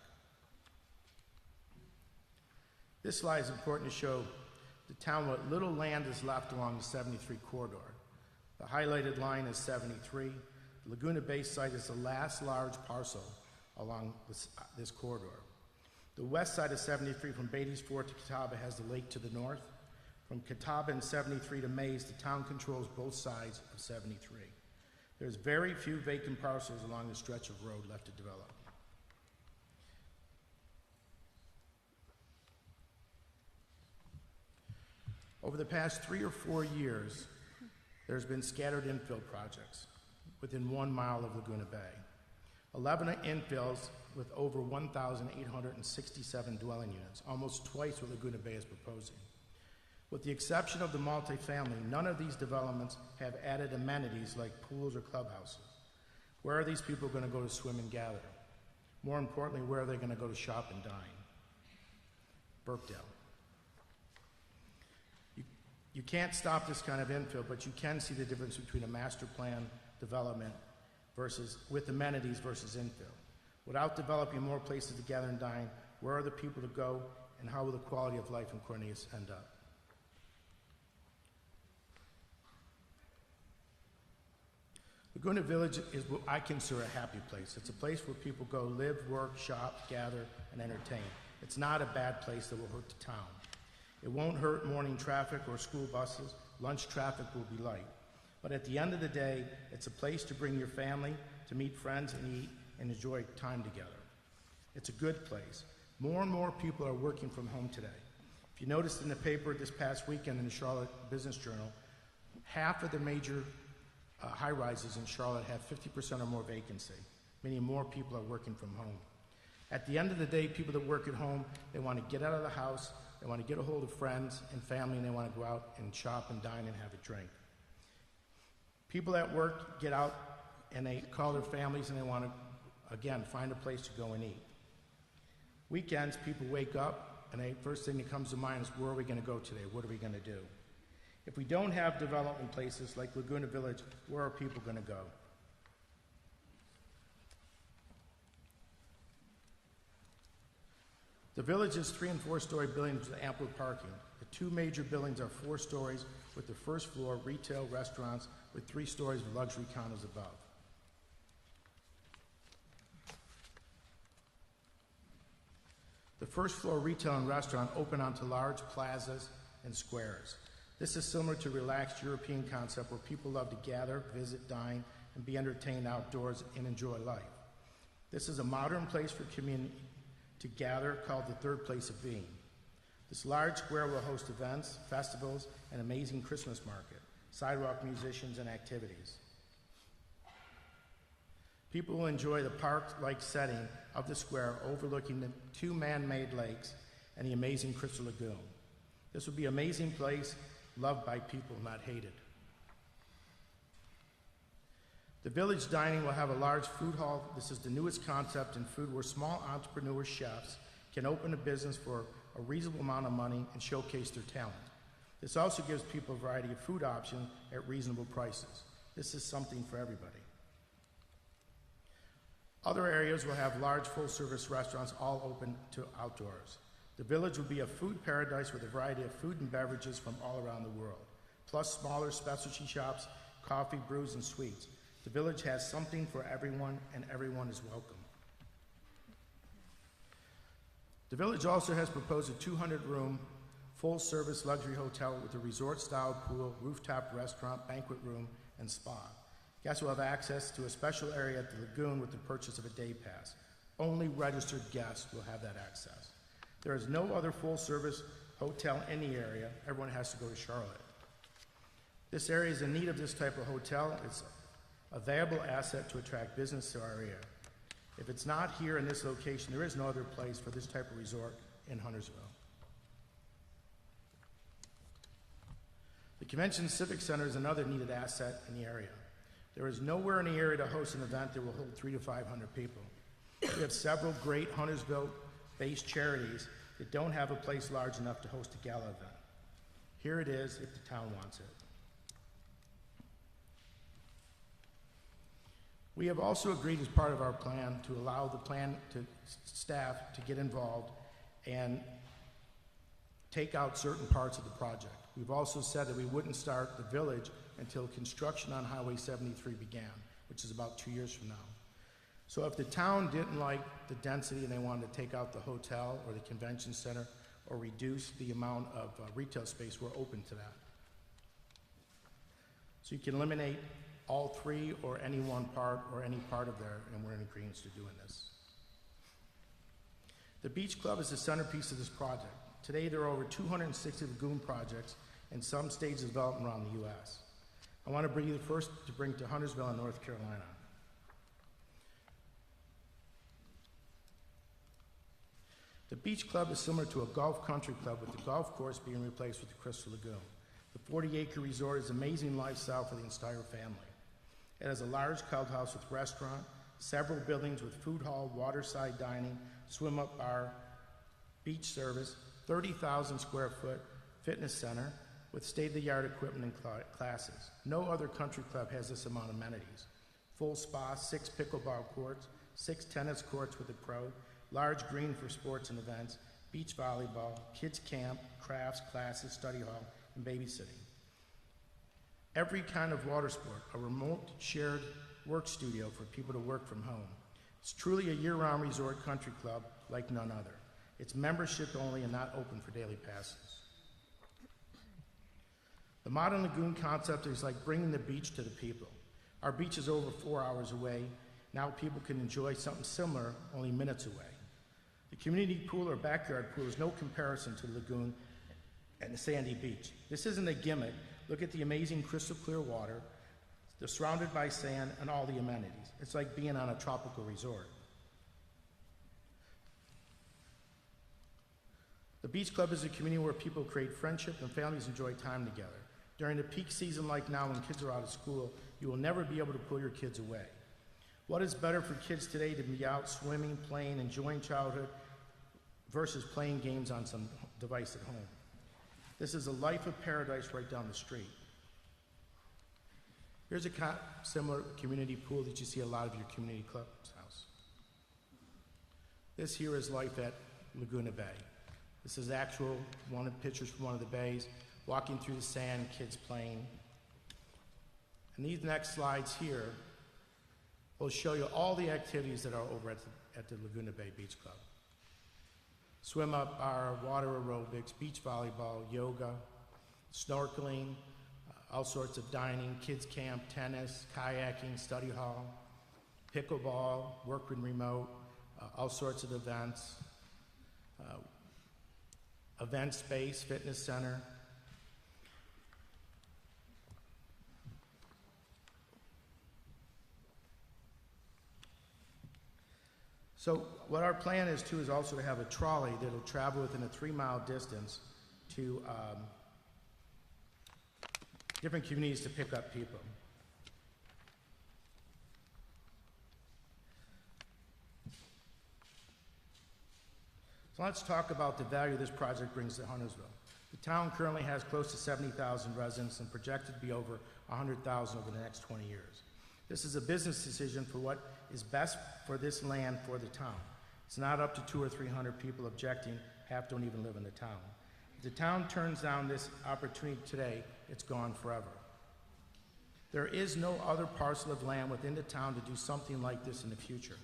This slide is important to show the town what little land is left along the 73 corridor. The highlighted line is 73. The Laguna Bay site is the last large parcel along this corridor. The west side of 73 from Beatty's Ford to Catawba has the lake to the north. From Catawba and 73 to Mays, the town controls both sides of 73. There's very few vacant parcels along the stretch of road left to develop. Over the past 3 or 4 years, there's been scattered infill projects within 1 mile of Laguna Bay. 11 infills with over 1,867 dwelling units, almost twice what Laguna Bay is proposing. With the exception of the multifamily, none of these developments have added amenities like pools or clubhouses. Where are these people going to go to swim and gather? More importantly, where are they going to go to shop and dine? Burkdale. You can't stop this kind of infill, but you can see the difference between a master plan development versus with amenities versus infill. Without developing more places to gather and dine, where are the people to go, and how will the quality of life in Cornelius end up? Laguna Village is what I consider a happy place. It's a place where people go live, work, shop, gather, and entertain. It's not a bad place that will hurt the town. It won't hurt morning traffic or school buses. Lunch traffic will be light. But at the end of the day, it's a place to bring your family, to meet friends and eat and enjoy time together. It's a good place. More and more people are working from home today. If you noticed in the paper this past weekend in the Charlotte Business Journal, half of the major high-rises in Charlotte have 50% or more vacancy, meaning more people are working from home. At the end of the day, people that work at home, they want to get out of the house, they want to get a hold of friends and family, and they want to go out and shop and dine and have a drink. People at work get out and they call their families and they want to, again, find a place to go and eat. Weekends, people wake up and the first thing that comes to mind is, where are we going to go today? What are we going to do? If we don't have development places like Laguna Village, where are people going to go? The village is 3- and 4-story buildings with ample parking. The 2 major buildings are 4 stories with the first floor retail restaurants with 3 stories of luxury condos above. The first floor retail and restaurant open onto large plazas and squares. This is similar to a relaxed European concept where people love to gather, visit, dine, and be entertained outdoors and enjoy life. This is a modern place for community to gather called the Third Place of Being. This large square will host events, festivals, and amazing Christmas market, sidewalk musicians, and activities. People will enjoy the park-like setting of the square overlooking the 2 man-made lakes and the amazing Crystal Lagoon. This will be an amazing place, loved by people, not hated. The village dining will have a large food hall. This is the newest concept in food where small entrepreneur chefs can open a business for a reasonable amount of money and showcase their talent. This also gives people a variety of food options at reasonable prices. This is something for everybody. Other areas will have large full-service restaurants all open to outdoors. The village will be a food paradise with a variety of food and beverages from all around the world, plus smaller specialty shops, coffee, brews, and sweets. The village has something for everyone, and everyone is welcome. The village also has proposed a 200-room, full-service luxury hotel with a resort-style pool, rooftop restaurant, banquet room, and spa. Guests will have access to a special area at the lagoon with the purchase of a day pass. Only registered guests will have that access. There is no other full-service hotel in the area. Everyone has to go to Charlotte. This area is in need of this type of hotel. It's a valuable asset to attract business to our area. If it's not here in this location, there is no other place for this type of resort in Huntersville. The Convention Civic Center is another needed asset in the area. There is nowhere in the area to host an event that will hold 300 to 500 people. We have several great Huntersville-based charities that don't have a place large enough to host a gala event. Here it is if the town wants it. We have also agreed as part of our plan to allow the staff to get involved and take out certain parts of the project. We've also said that we wouldn't start the village until construction on Highway 73 began, which is about 2 years from now. So if the town didn't like the density and they wanted to take out the hotel or the convention center or reduce the amount of retail space, we're open to that. So you can eliminate all three or any one part or any part of there, and we're in agreement to doing this. The Beach Club is the centerpiece of this project. Today there are over 260 lagoon projects in some stages of development around the U.S. I want to bring you the first to bring to Huntersville in North Carolina. The Beach Club is similar to a golf country club, with the golf course being replaced with the Crystal Lagoon. The 40-acre resort is an amazing lifestyle for the entire family. It has a large clubhouse with restaurant, several buildings with food hall, waterside dining, swim-up bar, beach service, 30,000 square foot fitness center with state-of-the-art equipment and classes. No other country club has this amount of amenities. Full spa, 6 pickleball courts, 6 tennis courts with a pro, large green for sports and events, beach volleyball, kids camp, crafts, classes, study hall, and babysitting. Every kind of water sport, a remote shared work studio for people to work from home. It's truly a year-round resort country club like none other. It's membership only and not open for daily passes. The modern lagoon concept is like bringing the beach to the people. Our beach is over 4 hours away. Now people can enjoy something similar only minutes away. The community pool or backyard pool is no comparison to the lagoon and the sandy beach. This isn't a gimmick. Look at the amazing crystal clear water. They're surrounded by sand and all the amenities. It's like being on a tropical resort. The Beach Club is a community where people create friendship and families enjoy time together. During the peak season like now when kids are out of school, you will never be able to pull your kids away. What is better for kids today than be out swimming, playing, enjoying childhood versus playing games on some device at home? This is a life of paradise right down the street. Here's a similar community pool that you see a lot of your community clubs house. This here is life at Laguna Bay. This is actual one of the pictures from one of the bays, walking through the sand, kids playing. And these next slides here will show you all the activities that are over at the Laguna Bay Beach Club. Swim up bar, water aerobics, beach volleyball, yoga, snorkeling, all sorts of dining, kids camp, tennis, kayaking, study hall, pickleball, work and remote, all sorts of events, event space, fitness center. So what our plan is too is also to have a trolley that'll travel within a 3-mile distance to different communities to pick up people. So let's talk about the value this project brings to Huntersville. The town currently has close to 70,000 residents and projected to be over 100,000 over the next 20 years. This is a business decision for what is best for this land for the town. It's not up to 200 or 300 people objecting, half don't even live in the town. If the town turns down this opportunity today, it's gone forever. There is no other parcel of land within the town to do something like this in the future.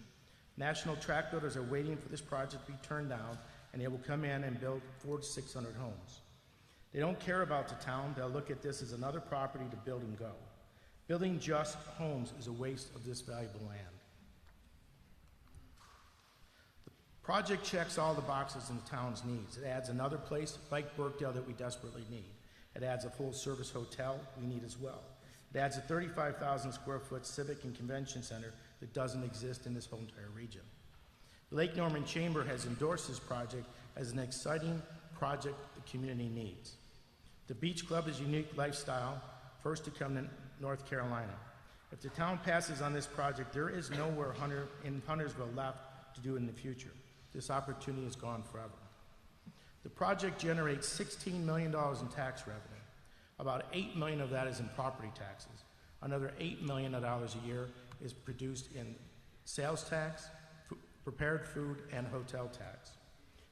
National tract builders are waiting for this project to be turned down, and they will come in and build 400 to 600 homes. They don't care about the town. They'll look at this as another property to build and go. Building just homes is a waste of this valuable land. The project checks all the boxes in the town's needs. It adds another place like Birkdale that we desperately need. It adds a full-service hotel we need as well. It adds a 35,000 square foot civic and convention center that doesn't exist in this whole entire region. The Lake Norman Chamber has endorsed this project as an exciting project the community needs. The Beach Club is a unique lifestyle, first to come to North Carolina. If the town passes on this project, there is nowhere in Huntersville left to do in the future. This opportunity is gone forever. The project generates $16 million in tax revenue. About $8 million of that is in property taxes. Another $8 million a year is produced in sales tax, prepared food, and hotel tax.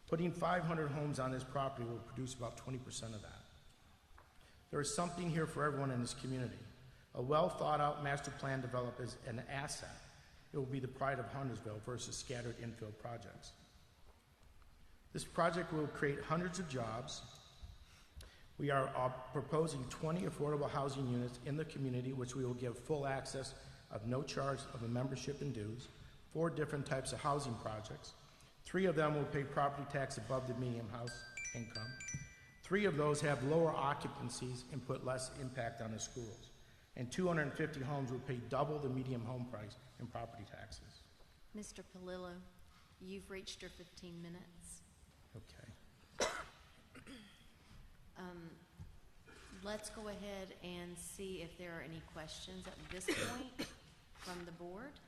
Putting 500 homes on this property will produce about 20% of that. There is something here for everyone in this community. A well-thought-out master plan developed as an asset. It will be the pride of Huntersville versus scattered infill projects. This project will create hundreds of jobs. We are proposing 20 affordable housing units in the community, which we will give full access of no charge of a membership and dues, 4 different types of housing projects. 3 of them will pay property tax above the median house income. 3 of those have lower occupancies and put less impact on the schools. And 250 homes will pay double the median home price in property taxes. Mr. Palillo, you've reached your 15 minutes. Okay. Let's go ahead and see if there are any questions at this point from the board.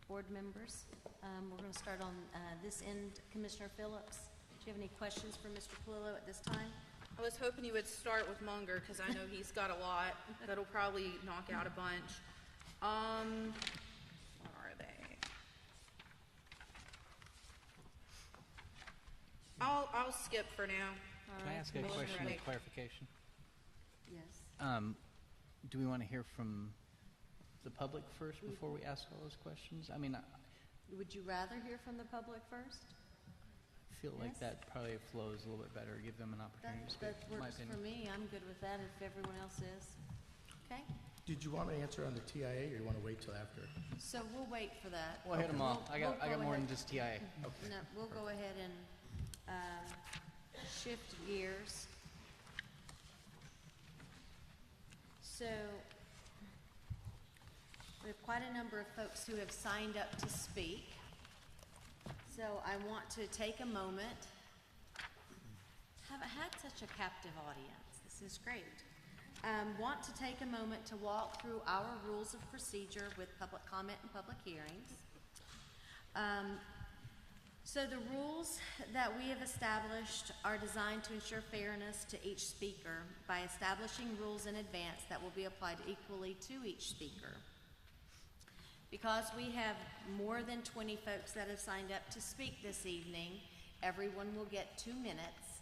Board members, we're going to start on this end. Commissioner Phillips, do you have any questions for Mr. Palillo at this time? I was hoping you would start with Munger because I know he's got a lot that'll probably knock out a bunch. What are they? I'll skip for now. All Can I right, ask a Commissioner question of Rick. clarification? Yes. Do we want to hear from the public first before we ask all those questions? I mean, I Would you rather hear from the public first? feel like Yes. that probably flows a little bit better, give them an opportunity to speak, That in my works for opinion. me. I'm good with that if everyone else is. Okay? Did you want me to answer on the TIA, or you want to wait till after? So we'll wait for that. Well, hit them all. I got We'll go more than ahead. just TIA. No, we'll go ahead and shift gears. So we have quite a number of folks who have signed up to speak. So I want to take a moment. Haven't had such a captive audience. This is great. Want to take a moment to walk through our rules of procedure with public comment and public hearings. So the rules that we have established are designed to ensure fairness to each speaker by establishing rules in advance that will be applied equally to each speaker. Because we have more than 20 folks that have signed up to speak this evening, everyone will get 2 minutes.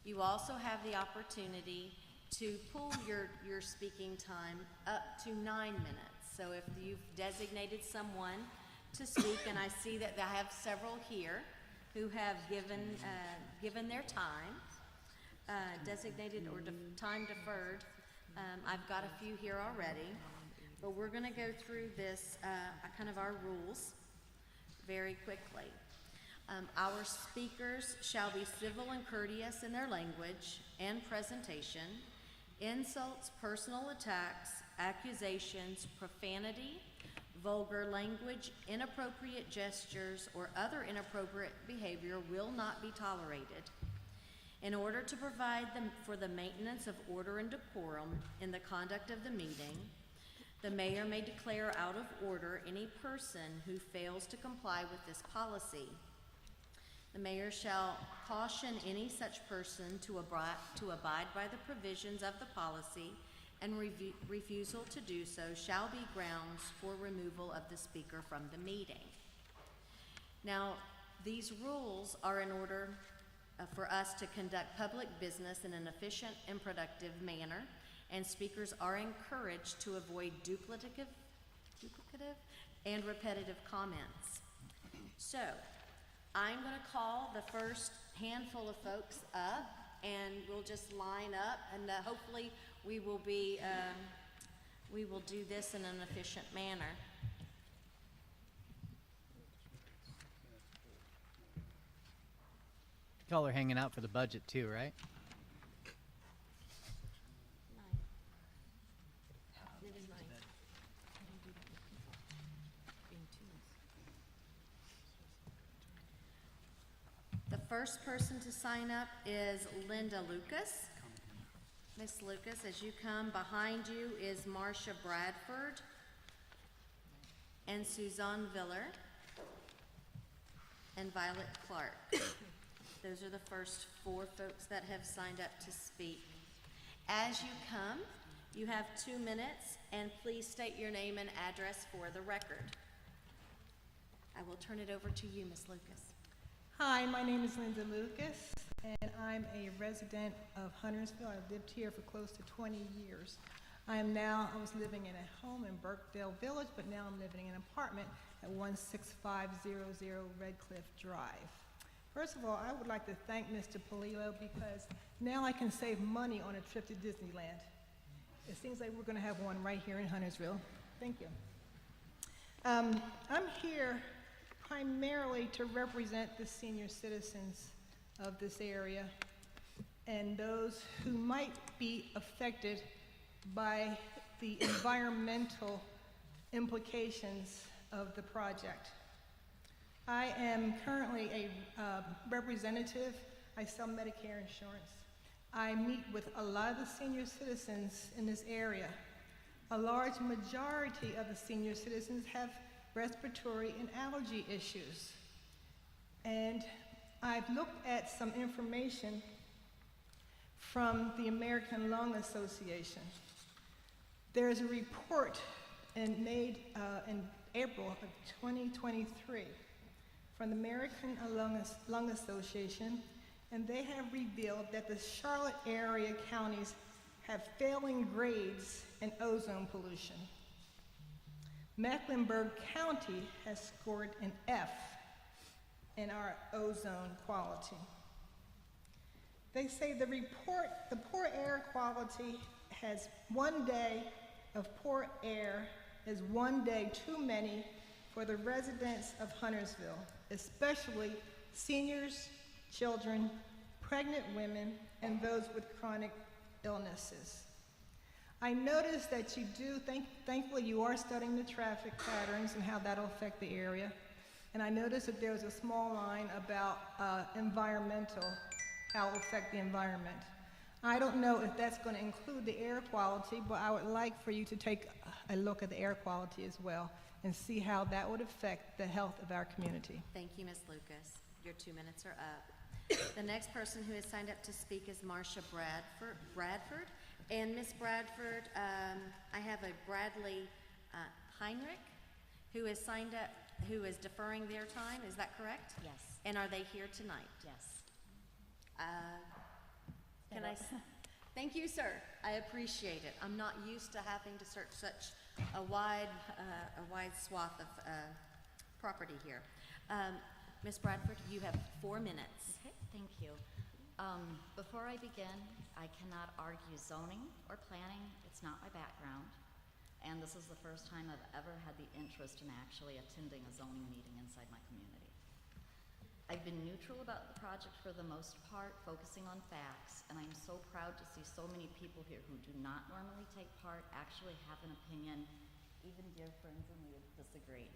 You also have the opportunity to pull your speaking time up to 9 minutes. So if you've designated someone to speak, and I see that I have several here who have given their time, designated or time deferred. I've got a few here already, but we're going to go through this, kind of our rules very quickly. Our speakers shall be civil and courteous in their language and presentation. Insults, personal attacks, accusations, profanity, vulgar language, inappropriate gestures, or other inappropriate behavior will not be tolerated. In order to provide for the maintenance of order and decorum in the conduct of the meeting, the mayor may declare out of order any person who fails to comply with this policy. The mayor shall caution any such person to abide by the provisions of the policy, and refusal to do so shall be grounds for removal of the speaker from the meeting. Now, these rules are in order for us to conduct public business in an efficient and productive manner, and speakers are encouraged to avoid duplicative and repetitive comments. So, I'm going to call the first handful of folks up, and we'll just line up, and hopefully we will do this in an efficient manner. Y'all are hanging out for the budget too, right? first person to sign up is Linda Lucas. Miss Lucas, as you come, behind you is Marcia Bradford and Suzanne Viller and Violet Clark. Those are the first 4 folks that have signed up to speak. As you come, you have 2 minutes, and please state your name and address for the record. I will turn it over to you, Miss Lucas. Hi, my name is Linda Lucas, and I'm a resident of Huntersville. I've lived here for close to 20 years. I was living in a home in Burkdale Village, but now I'm living in an apartment at 16500 Red Cliff Drive. First of all, I would like to thank Mr. Polillo because now I can save money on a trip to Disneyland. It seems like we're going to have one right here in Huntersville. Thank you. I'm here primarily to represent the senior citizens of this area and those who might be affected by the environmental implications of the project. I am currently a representative. I sell Medicare insurance. I meet with a lot of the senior citizens in this area. A large majority of the senior citizens have respiratory and allergy issues. And I've looked at some information from the American Lung Association. There's a report made in April of 2023 from the American Lung Association, and they have revealed that the Charlotte area counties have failing grades in ozone pollution. Mecklenburg County has scored an F in our ozone quality. They say the poor air quality has 1 day of poor air is 1 day too many for the residents of Huntersville, especially seniors, children, pregnant women, and those with chronic illnesses. I noticed that you do, thankfully you are studying the traffic patterns and how that'll affect the area. And I noticed that there's a small line about how it will affect the environment. I don't know if that's going to include the air quality, but I would like for you to take a look at the air quality as well and see how that would affect the health of our community. Thank you, Ms. Lucas. Your 2 minutes are up. The next person who has signed up to speak is Marcia Bradford. And Ms. Bradford, I have a Bradley Heinrich who has signed up, who is deferring their time. Is that correct? Yes. And are they here tonight? Yes. Thank you, sir. I appreciate it. I'm not used to having to search such a wide swath of property here. Ms. Bradford, you have 4 minutes. Okay, thank you. Before I begin, I cannot argue zoning or planning. It's not my background. And this is the first time I've ever had the interest in actually attending a zoning meeting inside my community. I've been neutral about the project for the most part, focusing on facts, and I'm so proud to see so many people here who do not normally take part actually have an opinion, even dear friends and me have disagreed.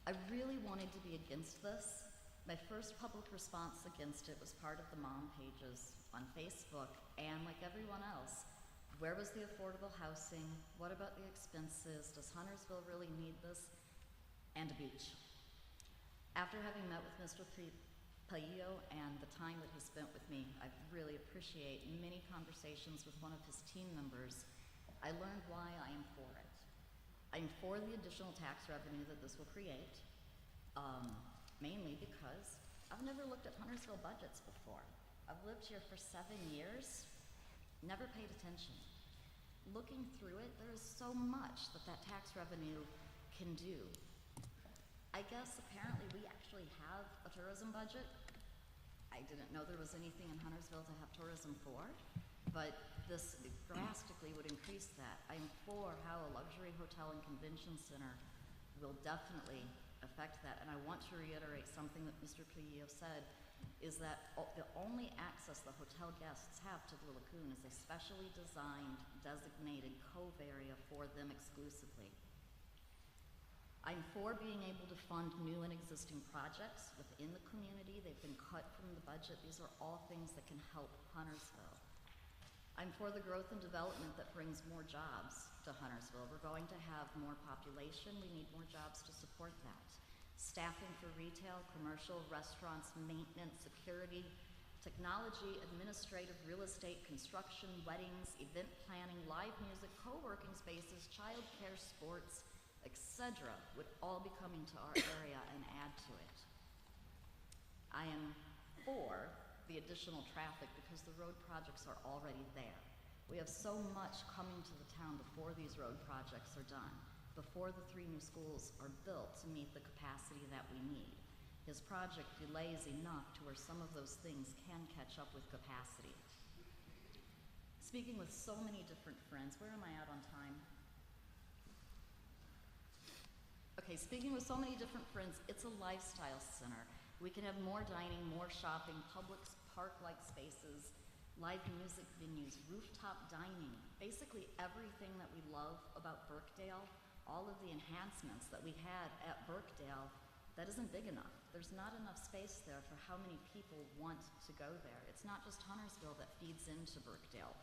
I really wanted to be against this. My first public response against it was part of the mom pages on Facebook, and like everyone else, where was the affordable housing? What about the expenses? Does Huntersville really need this? And a beach. After having met with Mr. Polillo and the time that he spent with me, I really appreciate many conversations with one of his team members. I learned why I am for it. I'm for the additional tax revenue that this will create, mainly because I've never looked at Huntersville budgets before. I've lived here for 7 years, never paid attention. Looking through it, there is so much that tax revenue can do. I guess apparently we actually have a tourism budget. I didn't know there was anything in Huntersville to have tourism for, but this drastically would increase that. I'm for how a luxury hotel and convention center will definitely affect that. And I want to reiterate something that Mr. Polillo said, is that the only access the hotel guests have to the lagoon is a specially designed, designated cove area for them exclusively. I'm for being able to fund new and existing projects within the community. They've been cut from the budget. These are all things that can help Huntersville. I'm for the growth and development that brings more jobs to Huntersville. We're going to have more population. We need more jobs to support that. Staffing for retail, commercial, restaurants, maintenance, security, technology, administrative, real estate, construction, weddings, event planning, live music, co-working spaces, childcare, sports, etc. would all be coming to our area and add to it. I am for the additional traffic because the road projects are already there. We have so much coming to the town before these road projects are done, before the 3 new schools are built to meet the capacity that we need. His project delays enough to where some of those things can catch up with capacity. Speaking with so many different friends, where am I at on time? Okay, speaking with so many different friends, it's a lifestyle center. We can have more dining, more shopping, public park-like spaces, live music venues, rooftop dining, basically everything that we love about Birkdale, all of the enhancements that we had at Birkdale, that isn't big enough. There's not enough space there for how many people want to go there. It's not just Huntersville that feeds into Birkdale.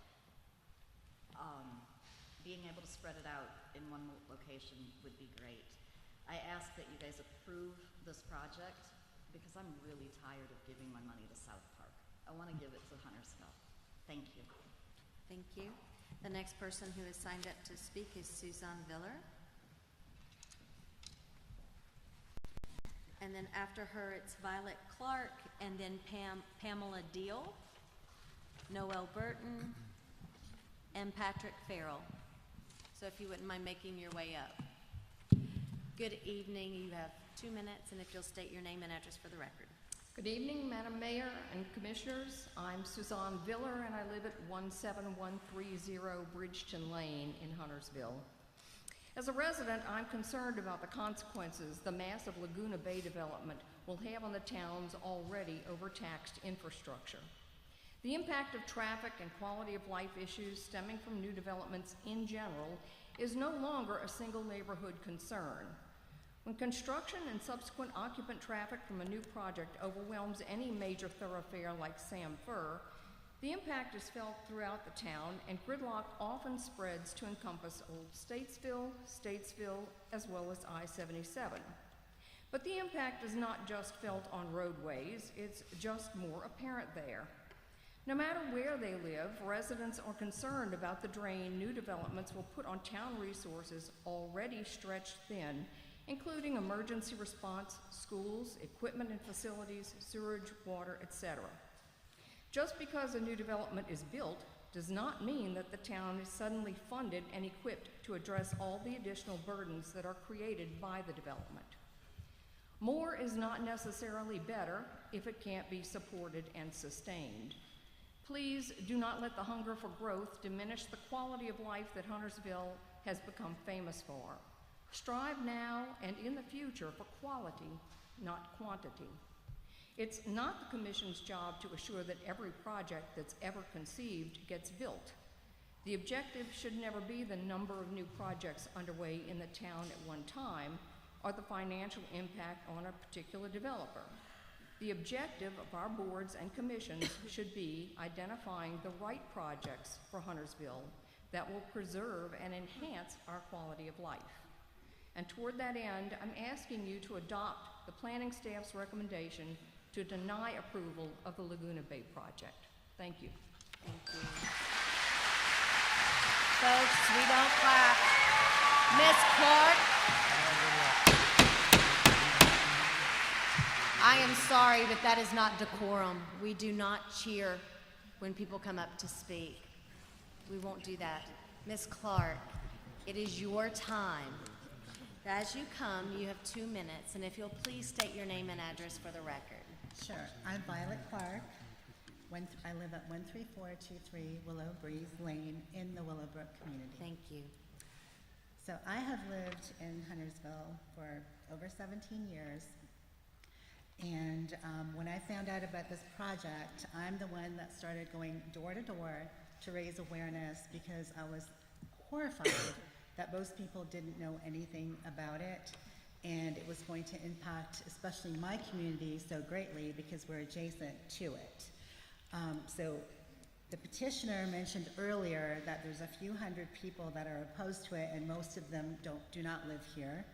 Being able to spread it out in one location would be great. I ask that you guys approve this project because I'm really tired of giving my money to South Park. I want to give it to Huntersville. Thank you. Thank you. The next person who has signed up to speak is Suzanne Viller. And then after her, it's Violet Clark, and then Pamela Deal, Noel Burton, and Patrick Farrell. So if you wouldn't mind making your way up. Good evening. You have 2 minutes, and if you'll state your name and address for the record. Good evening, Madam Mayor and Commissioners. I'm Suzanne Viller, and I live at 17130 Bridgeton Lane in Huntersville. As a resident, I'm concerned about the consequences the massive Laguna Bay development will have on the town's already overtaxed infrastructure. The impact of traffic and quality of life issues stemming from new developments in general is no longer a single neighborhood concern. When construction and subsequent occupant traffic from a new project overwhelms any major thoroughfare like Sam Fur, the impact is felt throughout the town, and gridlock often spreads to encompass Old Statesville, as well as I-77. But the impact is not just felt on roadways, it's just more apparent there. No matter where they live, residents are concerned about the drain new developments will put on town resources already stretched thin, including emergency response, schools, equipment and facilities, sewage, water, etc. Just because a new development is built does not mean that the town is suddenly funded and equipped to address all the additional burdens that are created by the development. More is not necessarily better if it can't be supported and sustained. Please do not let the hunger for growth diminish the quality of life that Huntersville has become famous for. Strive now and in the future for quality, not quantity. It's not the Commission's job to assure that every project that's ever conceived gets built. The objective should never be the number of new projects underway in the town at one time or the financial impact on a particular developer. The objective of our boards and commissions should be identifying the right projects for Huntersville that will preserve and enhance our quality of life. And toward that end, I'm asking you to adopt the planning staff's recommendation to deny approval of the Laguna Bay project. Thank you. Thank you. Folks, we don't clap. Ms. Clark. I am sorry, but that is not decorum. We do not cheer when people come up to speak. We won't do that. Ms. Clark, it is your time. As you come, you have 2 minutes, and if you'll please state your name and address for the record. Sure. I'm Violet Clark. I live at 13423 Willow Breeze Lane in the Willowbrook community. Thank you. So I have lived in Huntersville for over 17 years. And when I found out about this project, I'm the one that started going door to door to raise awareness because I was horrified that most people didn't know anything about it. and it was going to impact especially my community so greatly because we're adjacent to it. So the petitioner mentioned earlier that there's a few hundred people that are opposed to it, and most of them do not live here.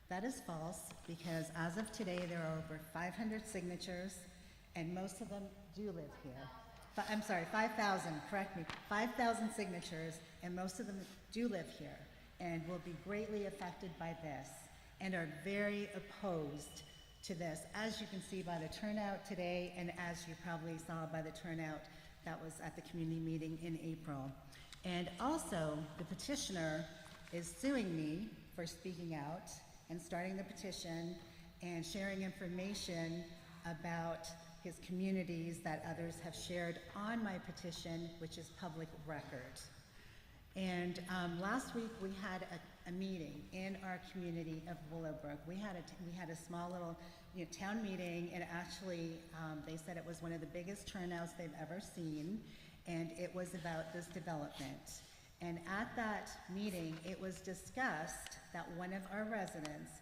That is false, because as of today, there are over 500 signatures, and most of them do live here. I'm sorry, 5,000, correct me, 5,000 signatures, and most of them do live here, and will be greatly affected by this, and are very opposed to this, as you can see by the turnout today, and as you probably saw by the turnout that was at the community meeting in April. And also, the petitioner is suing me for speaking out and starting the petition and sharing information about his communities that others have shared on my petition, which is public record. And last week we had a meeting in our community of Willowbrook. We had a small little town meeting, and actually they said it was one of the biggest turnouts they've ever seen, and it was about this development. And at that meeting, it was discussed that one of our residents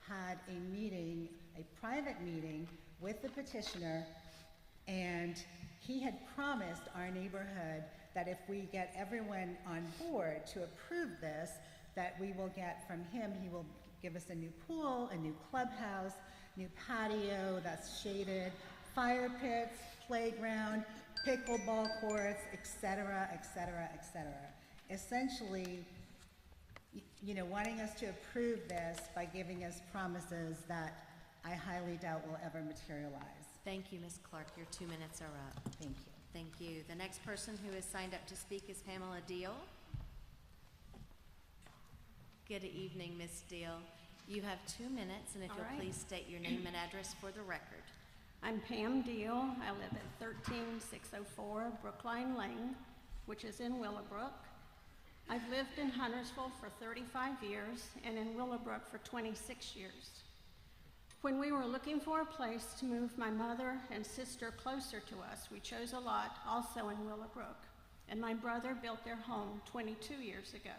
had a meeting, a private meeting with the petitioner, and he had promised our neighborhood that if we get everyone on board to approve this, that we will get from him, he will give us a new pool, a new clubhouse, new patio that's shaded, fire pits, playground, pickleball courts, et cetera, et cetera, et cetera. Essentially, wanting us to approve this by giving us promises that I highly doubt will ever materialize. Thank you, Ms. Clark. Your 2 minutes are up. Thank you. Thank you. The next person who is signed up to speak is Pamela Deal. Good evening, Ms. Deal. You have 2 minutes, and if you'll please state your name and address for the record. I'm Pam Deal. I live at 13604 Brookline Lane, which is in Willowbrook. I've lived in Huntersville for 35 years and in Willowbrook for 26 years. When we were looking for a place to move my mother and sister closer to us, we chose a lot also in Willowbrook, and my brother built their home 22 years ago.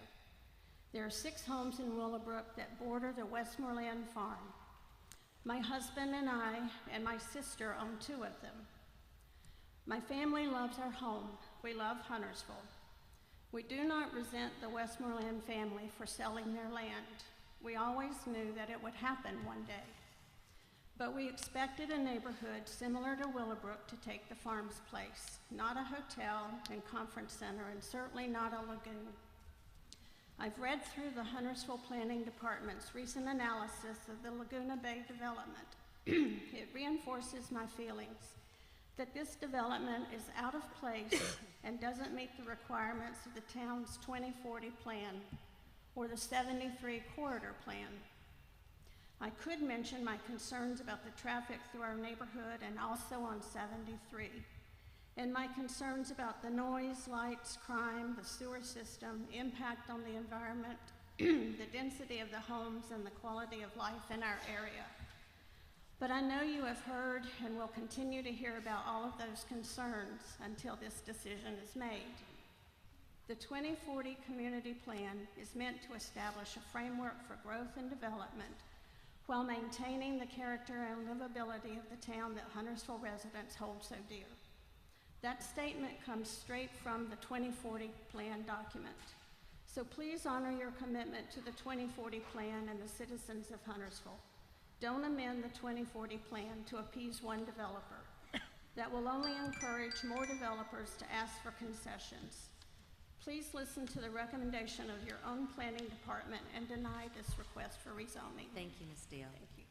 There are 6 homes in Willowbrook that border the Westmoreland farm. My husband and I and my sister own 2 of them. My family loves our home. We love Huntersville. We do not resent the Westmoreland family for selling their land. We always knew that it would happen one day. But we expected a neighborhood similar to Willowbrook to take the farm's place, not a hotel and conference center, and certainly not a lagoon. I've read through the Huntersville Planning Department's recent analysis of the Laguna Bay development. It reinforces my feelings that this development is out of place and doesn't meet the requirements of the town's 2040 plan or the 73 corridor plan. I could mention my concerns about the traffic through our neighborhood and also on 73, and my concerns about the noise, lights, crime, the sewer system, impact on the environment, the density of the homes, and the quality of life in our area. But I know you have heard and will continue to hear about all of those concerns until this decision is made. The 2040 Community Plan is meant to establish a framework for growth and development while maintaining the character and livability of the town that Huntersville residents hold so dear. That statement comes straight from the 2040 Plan document. So please honor your commitment to the 2040 Plan and the citizens of Huntersville. Don't amend the 2040 Plan to appease one developer. That will only encourage more developers to ask for concessions. Please listen to the recommendation of your own planning department and deny this request for rezoning. Thank you, Ms. Deal. Thank you.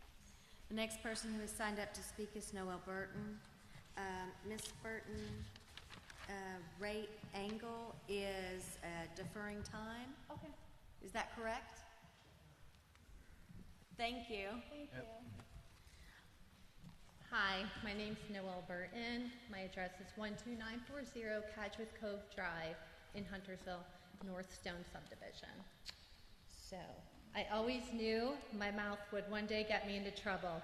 The next person who is signed up to speak is Noel Burton. Ms. Burton, Ray Angle is deferring time. Okay. Is that correct? Thank you. Thank you. Hi, my name's Noelle Burton. My address is 12940 Cadgwith Cove Drive in Huntersville, North Stone Subdivision. So, I always knew my mouth would one day get me into trouble,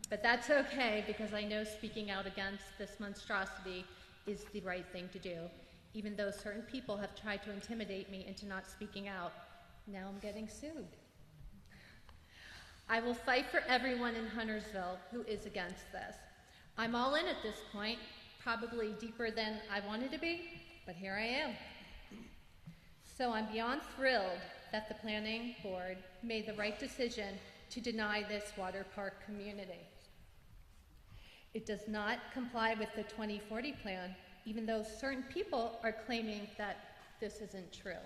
but that's okay because I know speaking out against this monstrosity is the right thing to do. Even though certain people have tried to intimidate me into not speaking out, now I'm getting sued. I will fight for everyone in Huntersville who is against this. I'm all in at this point, probably deeper than I wanted to be, but here I am. So I'm beyond thrilled that the planning board made the right decision to deny this water park community. It does not comply with the 2040 plan, even though certain people are claiming that this isn't true.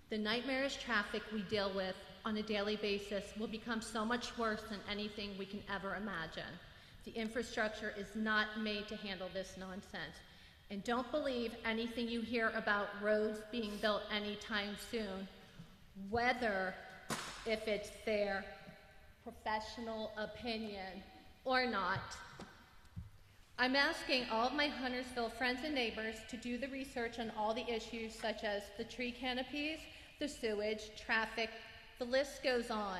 The nightmarish traffic we deal with on a daily basis will become so much worse than anything we can ever imagine. The infrastructure is not made to handle this nonsense. And don't believe anything you hear about roads being built anytime soon, whether if it's their professional opinion or not. I'm asking all of my Huntersville friends and neighbors to do the research on all the issues such as the tree canopies, the sewage, traffic, the list goes on.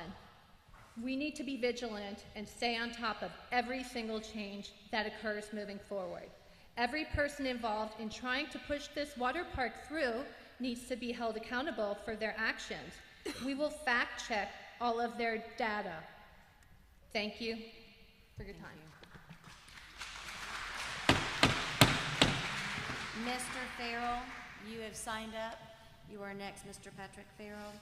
We need to be vigilant and stay on top of every single change that occurs moving forward. Every person involved in trying to push this water park through needs to be held accountable for their actions. We will fact check all of their data. Thank you for your time. Mr. Farrell, you have signed up. You are next, Mr. Patrick Farrell.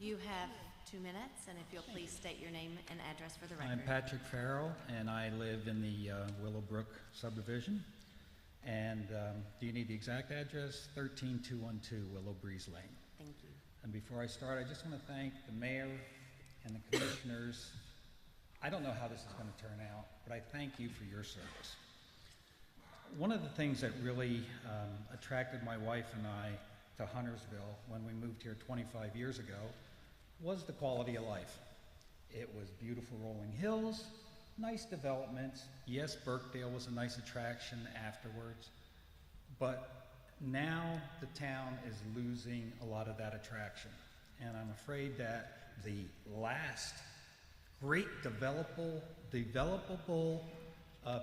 You have 2 minutes, and if you'll please state your name and address for the record. I'm Patrick Farrell, and I live in the Willowbrook subdivision. And do you need the exact address? 13212 Willow Breeze Lane. Thank you. And before I start, I just want to thank the mayor and the commissioners. I don't know how this is going to turn out, but I thank you for your service. One of the things that really attracted my wife and I to Huntersville when we moved here 25 years ago was the quality of life. It was beautiful rolling hills, nice developments. Yes, Burkdale was a nice attraction afterwards, but now the town is losing a lot of that attraction. And I'm afraid that the last great developable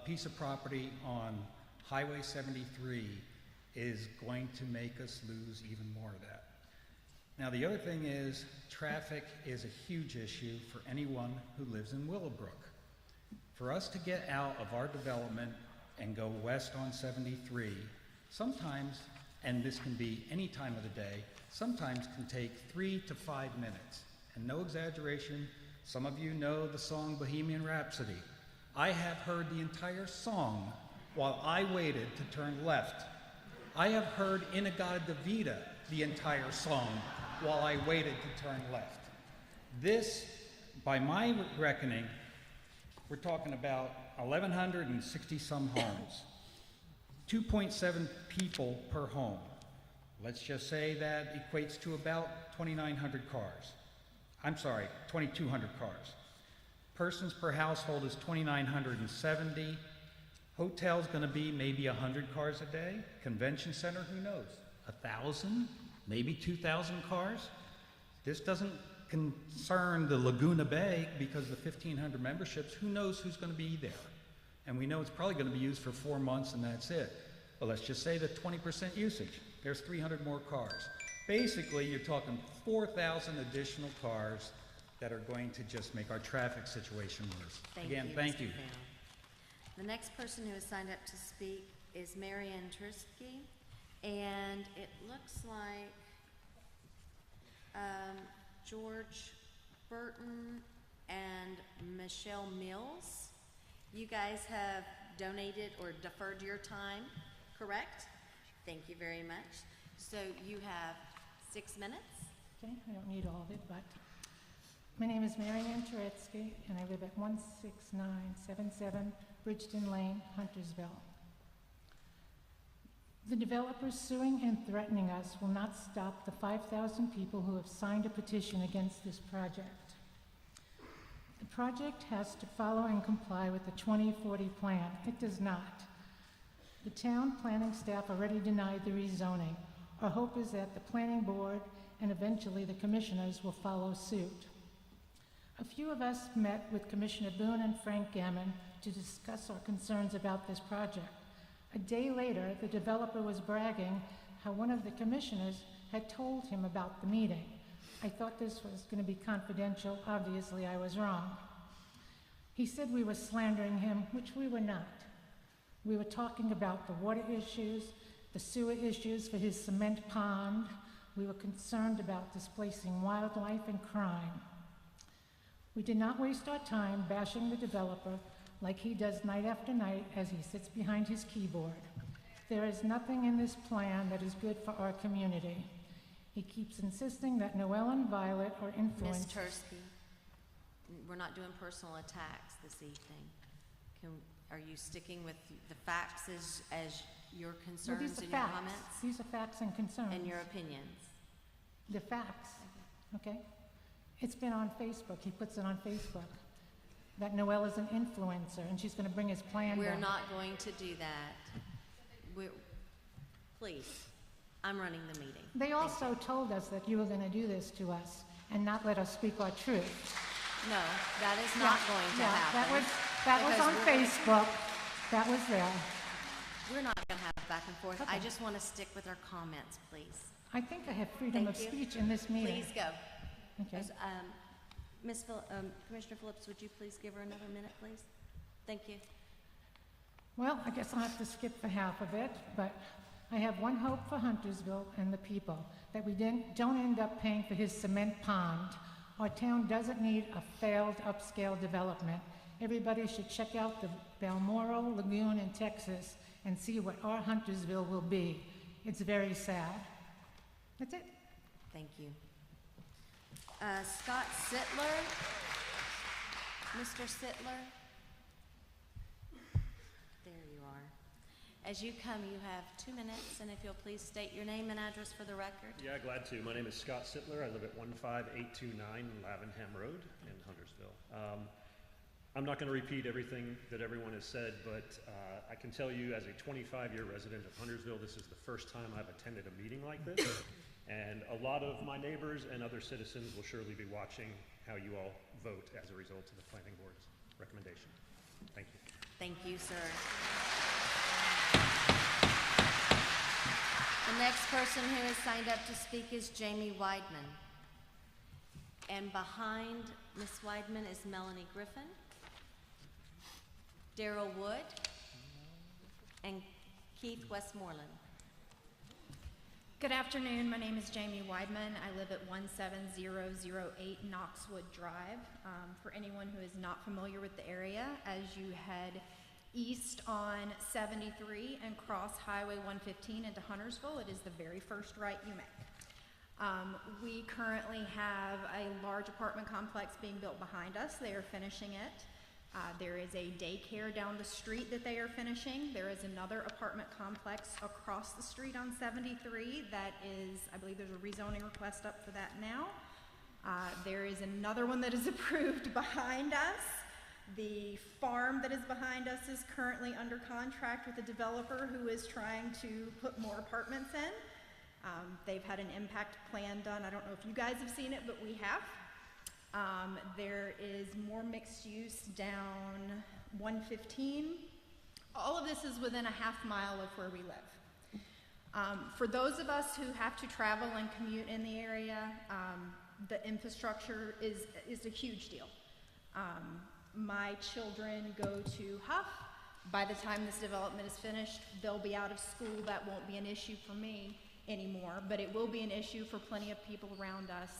piece of property on Highway 73 is going to make us lose even more of that. Now, the other thing is traffic is a huge issue for anyone who lives in Willowbrook. For us to get out of our development and go west on 73, sometimes, and this can be any time of the day, sometimes can take 3 to 5 minutes. And no exaggeration, some of you know the song Bohemian Rhapsody. I have heard the entire song while I waited to turn left. I have heard In-A-Gadda-Da-Vida the entire song while I waited to turn left. This, by my reckoning, we're talking about 1,160 some homes, 2.7 people per home. Let's just say that equates to about 2,900 cars. I'm sorry, 2,200 cars. Persons per household is 2,970. Hotel's gonna be maybe 100 cars a day. Convention center, who knows? 1,000, maybe 2,000 cars. This doesn't concern the Laguna Bay because the 1,500 memberships, who knows who's gonna be there? And we know it's probably gonna be used for 4 months and that's it. But let's just say that 20% usage, there's 300 more cars. Basically, you're talking 4,000 additional cars that are going to just make our traffic situation worse. Again, thank you. The next person who has signed up to speak is Marianne Trisky, and it looks like George Burton and Michelle Mills. You guys have donated or deferred your time, correct? Thank you very much. So you have 6 minutes. Okay, I don't need all of it, but my name is Marianne Turetsky, and I live at 16977 Bridgeton Lane, Huntersville. The developers suing and threatening us will not stop the 5,000 people who have signed a petition against this project. The project has to follow and comply with the 2040 plan. It does not. The town planning staff already denied the rezoning. Our hope is that the planning board and eventually the commissioners will follow suit. A few of us met with Commissioner Boone and Frank Gammon to discuss our concerns about this project. A day later, the developer was bragging how one of the commissioners had told him about the meeting. I thought this was going to be confidential. Obviously, I was wrong. He said we were slandering him, which we were not. We were talking about the water issues, the sewer issues for his cement pond. We were concerned about displacing wildlife and crime. We did not waste our time bashing the developer like he does night after night as he sits behind his keyboard. There is nothing in this plan that is good for our community. He keeps insisting that Noel and Violet are Ms. influenced. Tursky, we're not doing personal attacks this evening. Are you sticking with the facts as your Well, concerns these are and your facts. comments? These are facts and concerns. And your opinions? The facts, okay? It's been on Facebook. He puts it on Facebook. That Noel is an influencer and she's going to bring his plan We're down. not going to do that. Please, I'm running the meeting. They also told us that you were going to do this to us and not let us speak our truth. No, that is not going to happen. That was because on we're gonna- Facebook. That was there. We're not going to have back and forth. I just want to stick with our comments, please. I think I have freedom of Thank you. speech in this meeting. Please go. Okay. Commissioner Phillips, would you please give her another minute, please? Thank you. Well, I guess I'll have to skip for half of it, but I have one hope for Huntersville and the people, that we don't end up paying for his cement pond. Our town doesn't need a failed upscale development. Everybody should check out the Balmoral Lagoon in Texas and see what our Huntersville will be. It's very sad. That's it. Thank you. Scott Sittler. Mr. Sittler. There you are. As you come, you have 2 minutes, and if you'll please state your name and address for the record. Yeah, glad to. My name is Scott Sittler. I live at 15829 Lavenham Road in Huntersville. I'm not going to repeat everything that everyone has said, but I can tell you as a 25-year resident of Huntersville, this is the first time I've attended a meeting like this. And a lot of my neighbors and other citizens will surely be watching how you all vote as a result of the planning board's recommendation. Thank you. Thank you, sir. The next person who is signed up to speak is Jamie Weidman. And behind Ms. Weidman is Melanie Griffin, Daryl Wood, and Keith Westmoreland. Good afternoon. My name is Jamie Weidman. I live at 17008 Knoxwood Drive. For anyone who is not familiar with the area, as you head east on 73 and cross Highway 115 into Huntersville, it is the very first right you make. We currently have a large apartment complex being built behind us. They are finishing it. There is a daycare down the street that they are finishing. There is another apartment complex across the street on 73 that is, I believe there's a rezoning request up for that now. There is another one that is approved behind us. The farm that is behind us is currently under contract with a developer who is trying to put more apartments in. They've had an impact plan done. I don't know if you guys have seen it, but we have. There is more mixed use down 115. All of this is within a half mile of where we live. For those of us who have to travel and commute in the area, the infrastructure is a huge deal. My children go to Huff. By the time this development is finished, they'll be out of school. That won't be an issue for me anymore, but it will be an issue for plenty of people around us.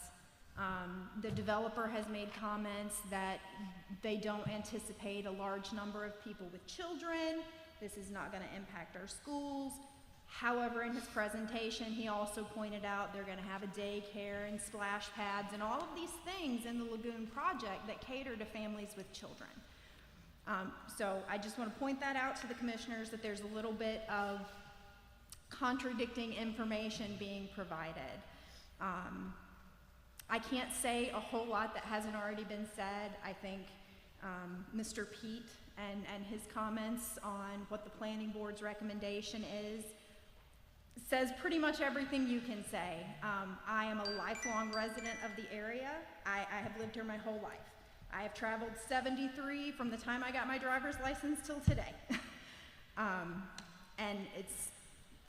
The developer has made comments that they don't anticipate a large number of people with children. This is not going to impact our schools. However, in his presentation, he also pointed out they're going to have a daycare and splash pads and all of these things in the Lagoon project that cater to families with children. So I just want to point that out to the commissioners, that there's a little bit of contradicting information being provided. I can't say a whole lot that hasn't already been said. I think Mr. Pete and his comments on what the planning board's recommendation is says pretty much everything you can say. I am a lifelong resident of the area. I have lived here my whole life. I have traveled 73 from the time I got my driver's license till today. And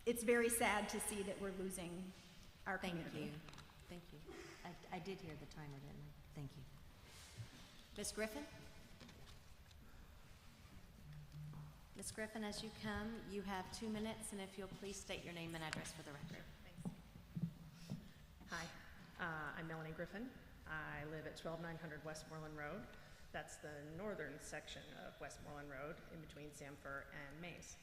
it's very sad to see that we're losing our community. Thank you. Thank you. I did hear the timer, didn't I? Thank you. Ms. Griffin? Ms. Griffin, as you come, you have 2 minutes, and if you'll please state your name and address for the record. Hi, I'm Melanie Griffin. I live at 12900 Westmoreland Road. That's the northern section of Westmoreland Road in between Samford and Mays.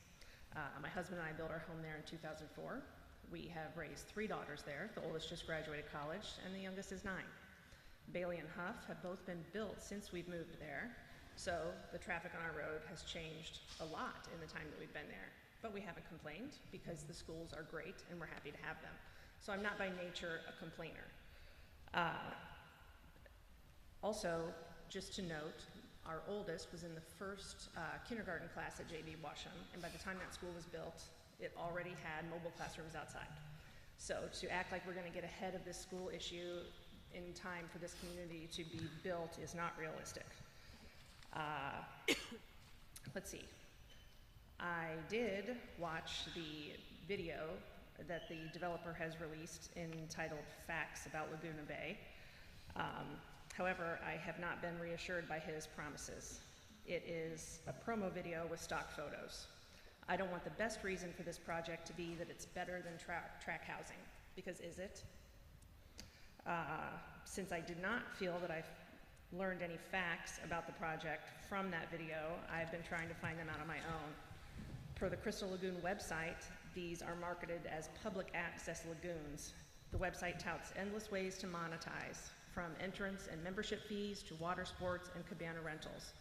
My husband and I built our home there in 2004. We have raised 3 daughters there. The oldest just graduated college, and the youngest is 9. Bailey and Huff have both been built since we've moved there. So the traffic on our road has changed a lot in the time that we've been there. But we haven't complained because the schools are great and we're happy to have them. So I'm not by nature a complainer. Also, just to note, our oldest was in the first kindergarten class at J.B. Washam, and by the time that school was built, it already had mobile classrooms outside. So to act like we're going to get ahead of this school issue in time for this community to be built is not realistic. Let's see. I did watch the video that the developer has released entitled Facts About Laguna Bay. However, I have not been reassured by his promises. It is a promo video with stock photos. I don't want the best reason for this project to be that it's better than track housing, because is it? Since I did not feel that I've learned any facts about the project from that video, I've been trying to find them out on my own. Per the Crystal Lagoon website, these are marketed as public access lagoons. The website touts endless ways to monetize, from entrance and membership fees to water sports and cabana rentals.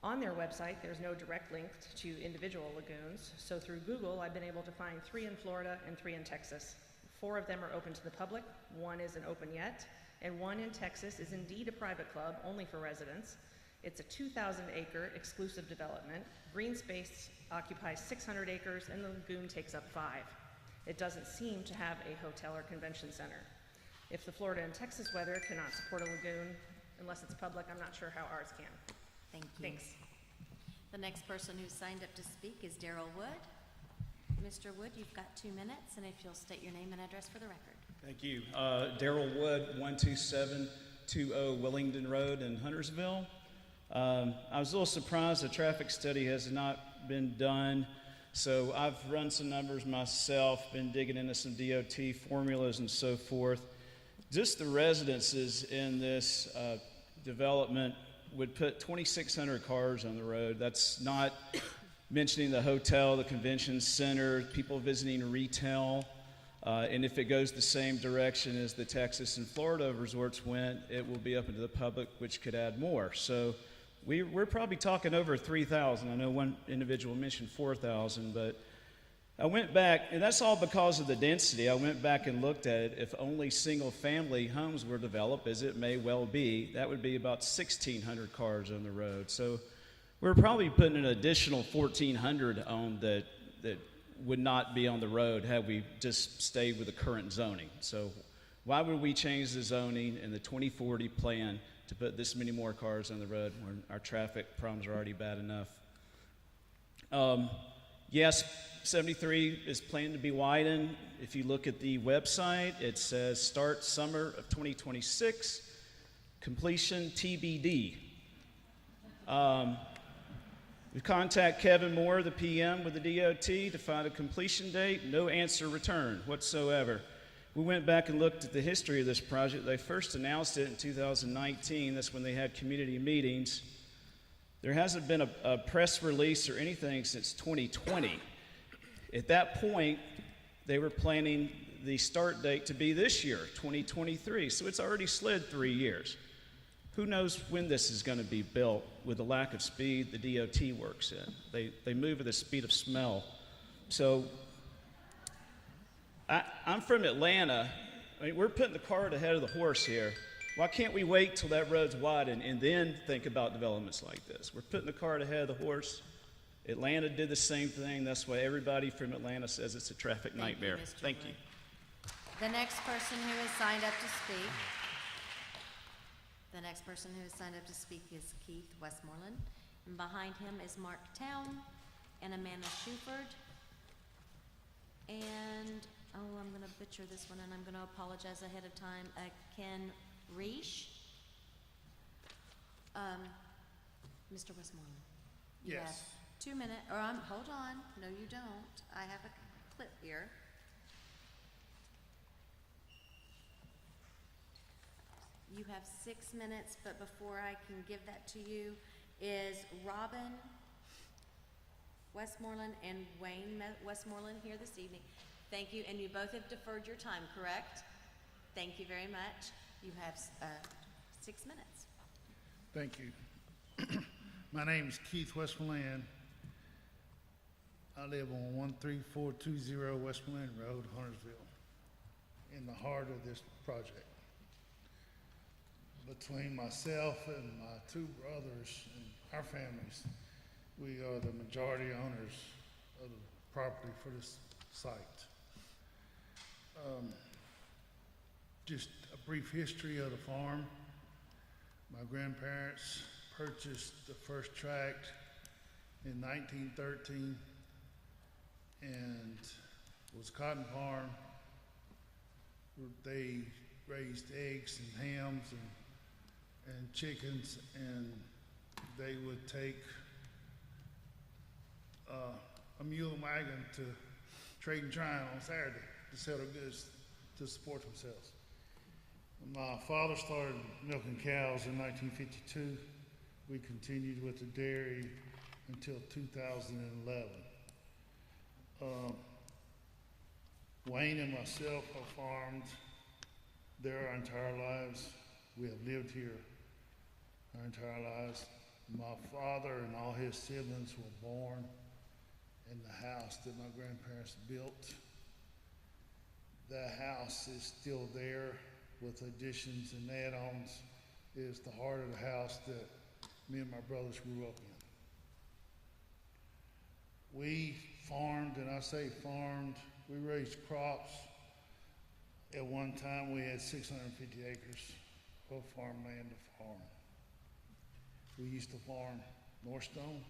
On their website, there's no direct link to individual lagoons, so through Google, I've been able to find 3 in Florida and 3 in Texas. 4 of them are open to the public, 1 isn't open yet, and 1 in Texas is indeed a private club, only for residents. It's a 2,000-acre exclusive development. Green space occupies 600 acres, and the lagoon takes up 5. It doesn't seem to have a hotel or convention center. If the Florida and Texas weather cannot support a lagoon, unless it's public, I'm not sure how ours can. Thank you. Thanks. The next person who signed up to speak is Daryl Wood. Mr. Wood, you've got 2 minutes, and if you'll state your name and address for the record. Thank you. Daryl Wood, 12720 Willingdon Road in Huntersville. I was a little surprised the traffic study has not been done, so I've run some numbers myself, been digging into some DOT formulas and so forth. Just the residences in this development would put 2,600 cars on the road. That's not mentioning the hotel, the convention center, people visiting retail. And if it goes the same direction as the Texas and Florida resorts went, it will be open to the public, which could add more. So we're probably talking over 3,000. I know one individual mentioned 4,000, but I went back, and that's all because of the density. I went back and looked at it. If only single-family homes were developed, as it may well be, that would be about 1,600 cars on the road. So we're probably putting an additional 1,400 on that would not be on the road had we just stayed with the current zoning. So why would we change the zoning in the 2040 plan to put this many more cars on the road when our traffic problems are already bad enough? Yes, 73 is planned to be widened. If you look at the website, it says start summer of 2026, completion TBD. We contact Kevin Moore, the PM with the DOT, to find a completion date. No answer returned whatsoever. We went back and looked at the history of this project. They first announced it in 2019. That's when they had community meetings. There hasn't been a press release or anything since 2020. At that point, they were planning the start date to be this year, 2023. So it's already slid 3 years. Who knows when this is going to be built with the lack of speed the DOT works in. They move at the speed of smell. So I'm from Atlanta. I mean, we're putting the cart ahead of the horse here. Why can't we wait till that road's widened and then think about developments like this? We're putting the cart ahead of the horse. Atlanta did the same thing. That's why everybody from Atlanta says it's a traffic nightmare. Thank you. The next person who has signed up to speak. The next person who has signed up to speak is Keith Westmoreland. And behind him is Mark Town and Amanda Shuford. And oh, I'm gonna butcher this one, and I'm gonna apologize ahead of time, Ken Reish. Mr. Westmoreland? You have Yes. 2 minutes, or hold on, no you don't, I have a clip here. You have 6 minutes, but before I can give that to you, is Robin Westmoreland and Wayne Westmoreland here this evening? Thank you, and you both have deferred your time, correct? Thank you very much. You have 6 minutes. Thank you. My name is Keith Westmoreland. I live on 13420 Westmoreland Road, Huntersville, in the heart of this project. Between myself and my 2 brothers and our families, we are the majority owners of the property for this site. Just a brief history of the farm. My grandparents purchased the first tract in 1913, and it was a cotton farm. They raised eggs and hams and chickens, and they would take a mule and wagon to Trade and Trine on Saturday to sell their goods to support themselves. My father started milking cows in 1952. We continued with the dairy until 2011. Wayne and myself have farmed there our entire lives. We have lived here our entire lives. My father and all his siblings were born in the house that my grandparents built. The house is still there with additions and add-ons. It is the heart of the house that me and my brothers grew up in. We farmed, and I say farmed, we raised crops. At one time, we had 650 acres of farmland to farm. We used to farm Northstone,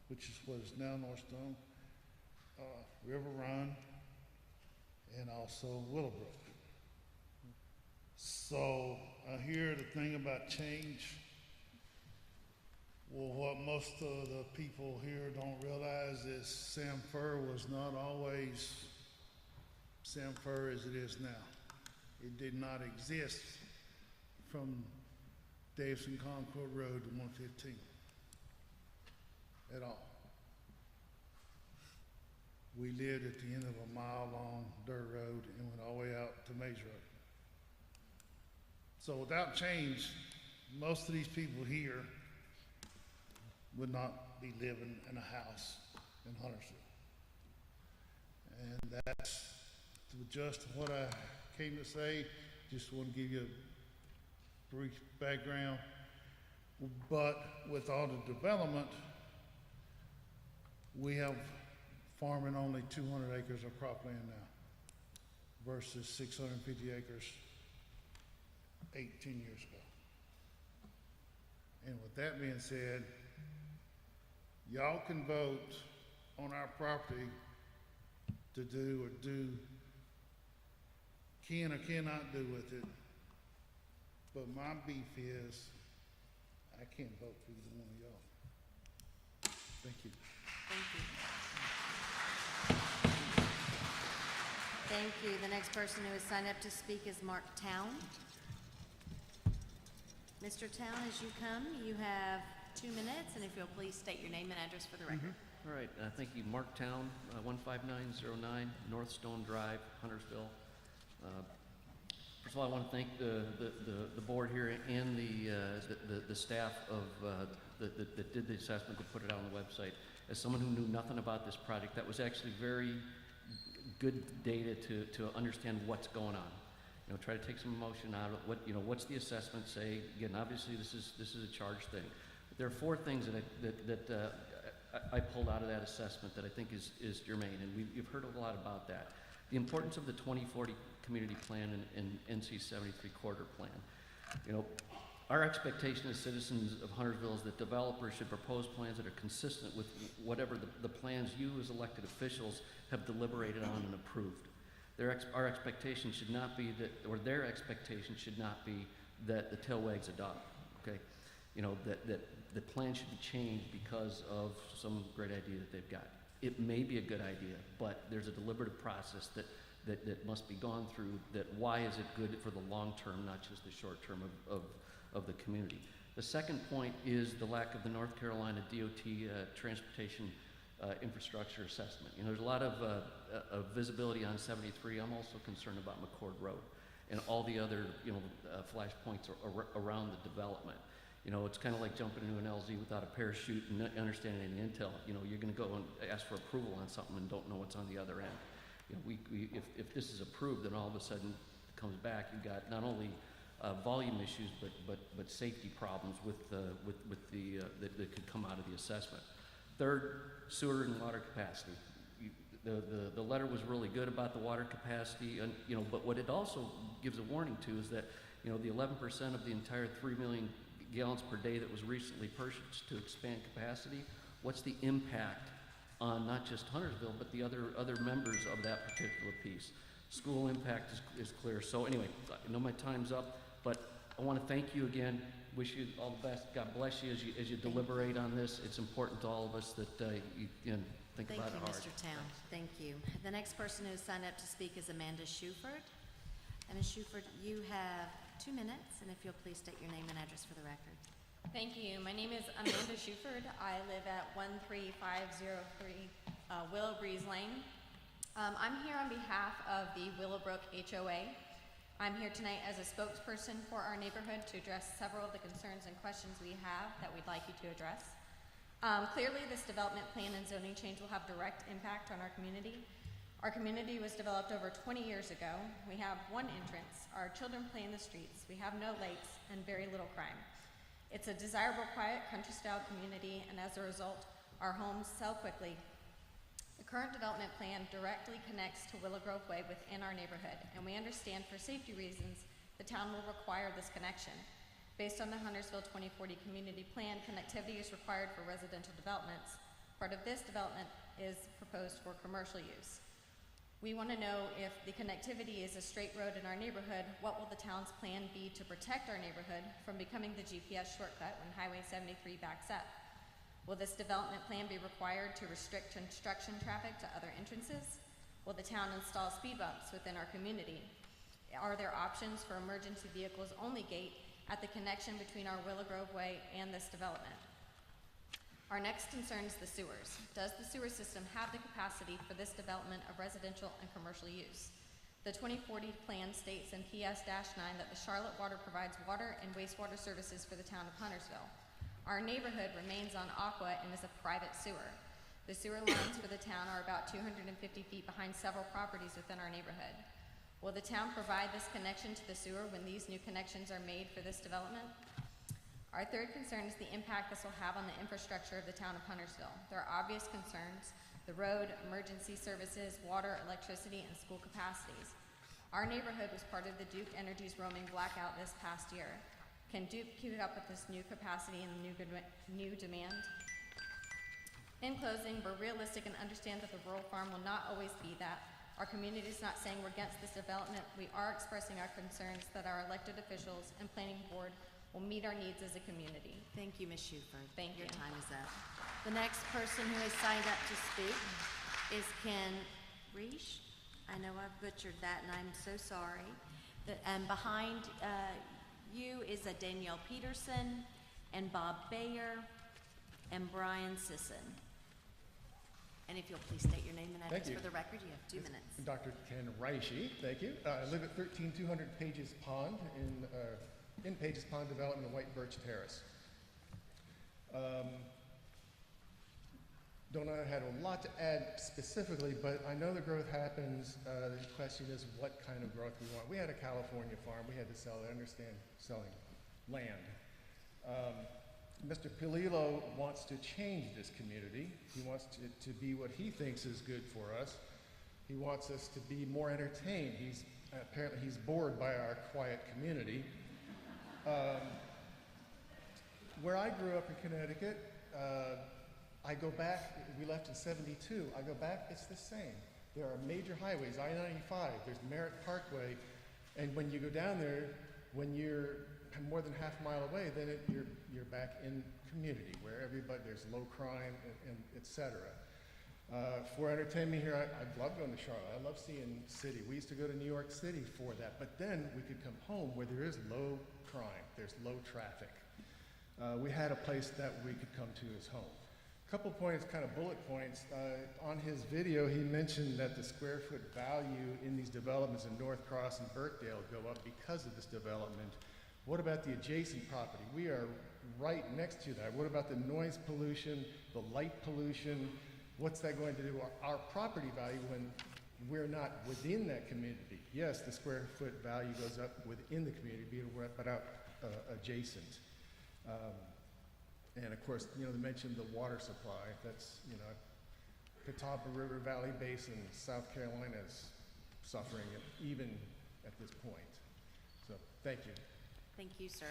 which is what is now Northstone, River Run, and also Willowbrook. So I hear the thing about change. Well, what most of the people here don't realize is Sam Fur was not always Sam Fur as it is now. It did not exist from Davison Concord Road to 115 at all. We lived at the end of a mile-long dirt road and went all the way out to Maze Road. So without change, most of these people here would not be living in a house in Huntersville. And that's just what I came to say. Just want to give you a brief background. But with all the development, we have farming only 200 acres of cropland now versus 650 acres 18 years ago. And with that being said, y'all can vote on our property to do or can or cannot do with it. But my beef is, I can't vote for either one of y'all. Thank you. Thank you. Thank you. The next person who has signed up to speak is Mark Town. Mr. Town, as you come, you have 2 minutes, and if you'll please state your name and address for the record. All right, thank you. Mark Town, 15909 North Stone Drive, Huntersville. First of all, I want to thank the board here and the staff of that did the assessment, to put it out on the website. As someone who knew nothing about this project, that was actually very good data to understand what's going on. You know, try to take some emotion out of what, you know, what's the assessment say. Again, obviously this is a charged thing. But there are 4 things that I pulled out of that assessment that I think is germane, and you've heard a lot about that. The importance of the 2040 community plan and NC 73 corridor plan. You know, our expectation as citizens of Huntersville is that developers should propose plans that are consistent with whatever the plans you as elected officials have deliberated on and approved. Our expectation should not be that, or their expectation should not be that the tail wags a dog, okay? You know, that the plan should be changed because of some great idea that they've got. It may be a good idea, but there's a deliberative process that must be gone through, that why is it good for the long term, not just the short term of the community. The second point is the lack of the North Carolina DOT transportation infrastructure assessment. You know, there's a lot of visibility on 73. I'm also concerned about McCord Road and all the other, you know, flashpoints around the development. You know, it's kind of like jumping into an LZ without a parachute and not understanding any intel. You know, you're going to go and ask for approval on something and don't know what's on the other end. You know, if this is approved, then all of a sudden it comes back. You've got not only volume issues, but safety problems with that could come out of the assessment. Third, sewer and water capacity. The letter was really good about the water capacity, and you know, but what it also gives a warning to is that, you know, the 11% of the entire 3 million gallons per day that was recently purchased to expand capacity, what's the impact on not just Huntersville, but the other members of that particular piece? School impact is clear. So anyway, I know my time's up, but I want to thank you again. Wish you all the best. God bless you as you deliberate on this. It's important to all of us that you think about it hard. Thank you, Mr. Town. Thank you. The next person who signed up to speak is Amanda Shuford. And Ms. Shuford, you have 2 minutes, and if you'll please state your name and address for the record. Thank you. My name is Amanda Shuford. I live at 13503 Willow Breeze Lane. I'm here on behalf of the Willowbrook HOA. I'm here tonight as a spokesperson for our neighborhood to address several of the concerns and questions we have that we'd like you to address. Clearly, this development plan and zoning change will have direct impact on our community. Our community was developed over 20 years ago. We have one entrance. Our children play in the streets. We have no lakes and very little crime. It's a desirable, quiet, country-style community, and as a result, our homes sell quickly. The current development plan directly connects to Willow Grove Way within our neighborhood, and we understand for safety reasons, the town will require this connection. Based on the Huntersville 2040 Community Plan, connectivity is required for residential developments. Part of this development is proposed for commercial use. We want to know if the connectivity is a straight road in our neighborhood, what will the town's plan be to protect our neighborhood from becoming the GPS shortcut when Highway 73 backs up? Will this development plan be required to restrict construction traffic to other entrances? Will the town install speed bumps within our community? Are there options for emergency vehicles only gate at the connection between our Willow Grove Way and this development? Our next concern is the sewers. Does the sewer system have the capacity for this development of residential and commercial use? The 2040 plan states in PS-9 that the Charlotte Water provides water and wastewater services for the town of Huntersville. Our neighborhood remains on Aqua and is a private sewer. The sewer lines for the town are about 250 feet behind several properties within our neighborhood. Will the town provide this connection to the sewer when these new connections are made for this development? Our third concern is the impact this will have on the infrastructure of the town of Huntersville. There are obvious concerns: the road, emergency services, water, electricity, and school capacities. Our neighborhood was part of the Duke Energy's roaming blackout this past year. Can Duke keep up with this new capacity and new demand? In closing, we're realistic and understand that the rural farm will not always be that. Our community is not saying we're against this development. We are expressing our concerns that our elected officials and planning board will meet our needs as a community. Thank you, Ms. Shuford. Thank you. Your time is up. The next person who has signed up to speak is Ken Reish. I know I've butchered that, and I'm so sorry. And behind you is a Danielle Peterson, and Bob Bayer, and Brian Sisson. And if you'll please state your name and address for the record, you have 2 minutes. Dr. Ken Reishi, thank you. I live at 13200 Pages Pond in Pages Pond Development in White Birch Terrace. Don't know I had a lot to add specifically, but I know the growth happens. The question is what kind of growth we want. We had a California farm. We had to sell it. I understand selling land. Mr. Pilillo wants to change this community. He wants to be what he thinks is good for us. He wants us to be more entertained. Apparently he's bored by our quiet community. Where I grew up in Connecticut, I go back, we left in '72, I go back, it's the same. There are major highways, I-95, there's Merritt Parkway, and when you go down there, when you're more than half a mile away, then you're back in community where there's low crime and et cetera. For entertainment here, I love going to Charlotte. I love seeing city. We used to go to New York City for that, but then we could come home where there is low crime, there's low traffic. We had a place that we could come to as home. A couple points, kind of bullet points. On his video, he mentioned that the square foot value in these developments in North Cross and Burkdale go up because of this development. What about the adjacent property? We are right next to that. What about the noise pollution, the light pollution? What's that going to do to our property value when we're not within that community? Yes, the square foot value goes up within the community, but out adjacent. And of course, they mentioned the water supply. That's, Catawba River Valley Basin, South Carolina is suffering it even at this point. So, thank you. Thank you, sir.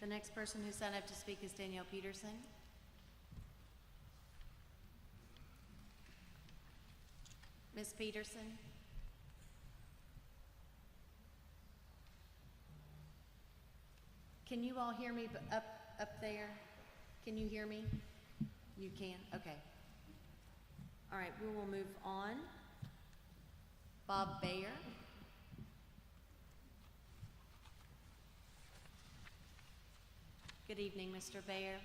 The next person who signed up to speak is Danielle Peterson. Ms. Peterson? Can you all hear me up there? Can you hear me? You can? Okay. All right, we will move on. Bob Bayer. Good evening, Mr. Bayer.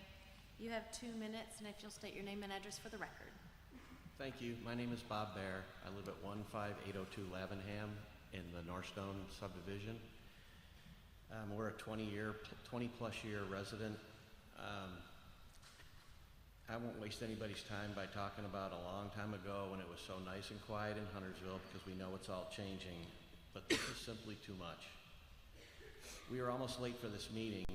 You have 2 minutes, and if you'll state your name and address for the record. Thank you. My name is Bob Baer. I live at 15802 Lavenham in the Northstone subdivision. We're a 20-plus year resident. I won't waste anybody's time by talking about a long time ago when it was so nice and quiet in Huntersville, because we know it's all changing, but this is simply too much. We are almost late for this meeting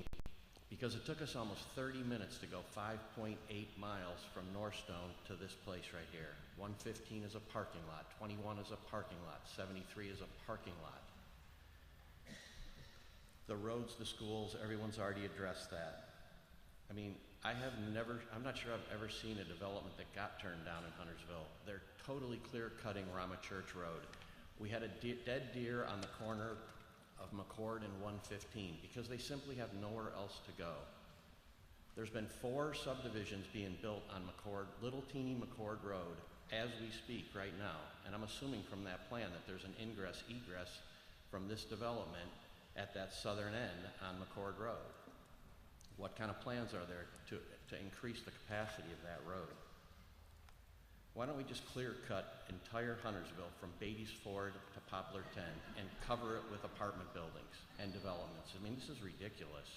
because it took us almost 30 minutes to go 5.8 miles from Northstone to this place right here. 115 is a parking lot, 21 is a parking lot, 73 is a parking lot. The roads, the schools, everyone's already addressed that. I mean, I'm not sure I've ever seen a development that got turned down in Huntersville. They're totally clear-cutting Rama Church Road. We had a dead deer on the corner of McCord and 115 because they simply have nowhere else to go. There's been 4 subdivisions being built on McCord, little teeny McCord Road as we speak right now. And I'm assuming from that plan that there's an ingress, egress from this development at that southern end on McCord Road. What kind of plans are there to increase the capacity of that road? Why don't we just clear cut entire Huntersville from Beatty's Ford to Poplar 10 and cover it with apartment buildings and developments? I mean, this is ridiculous.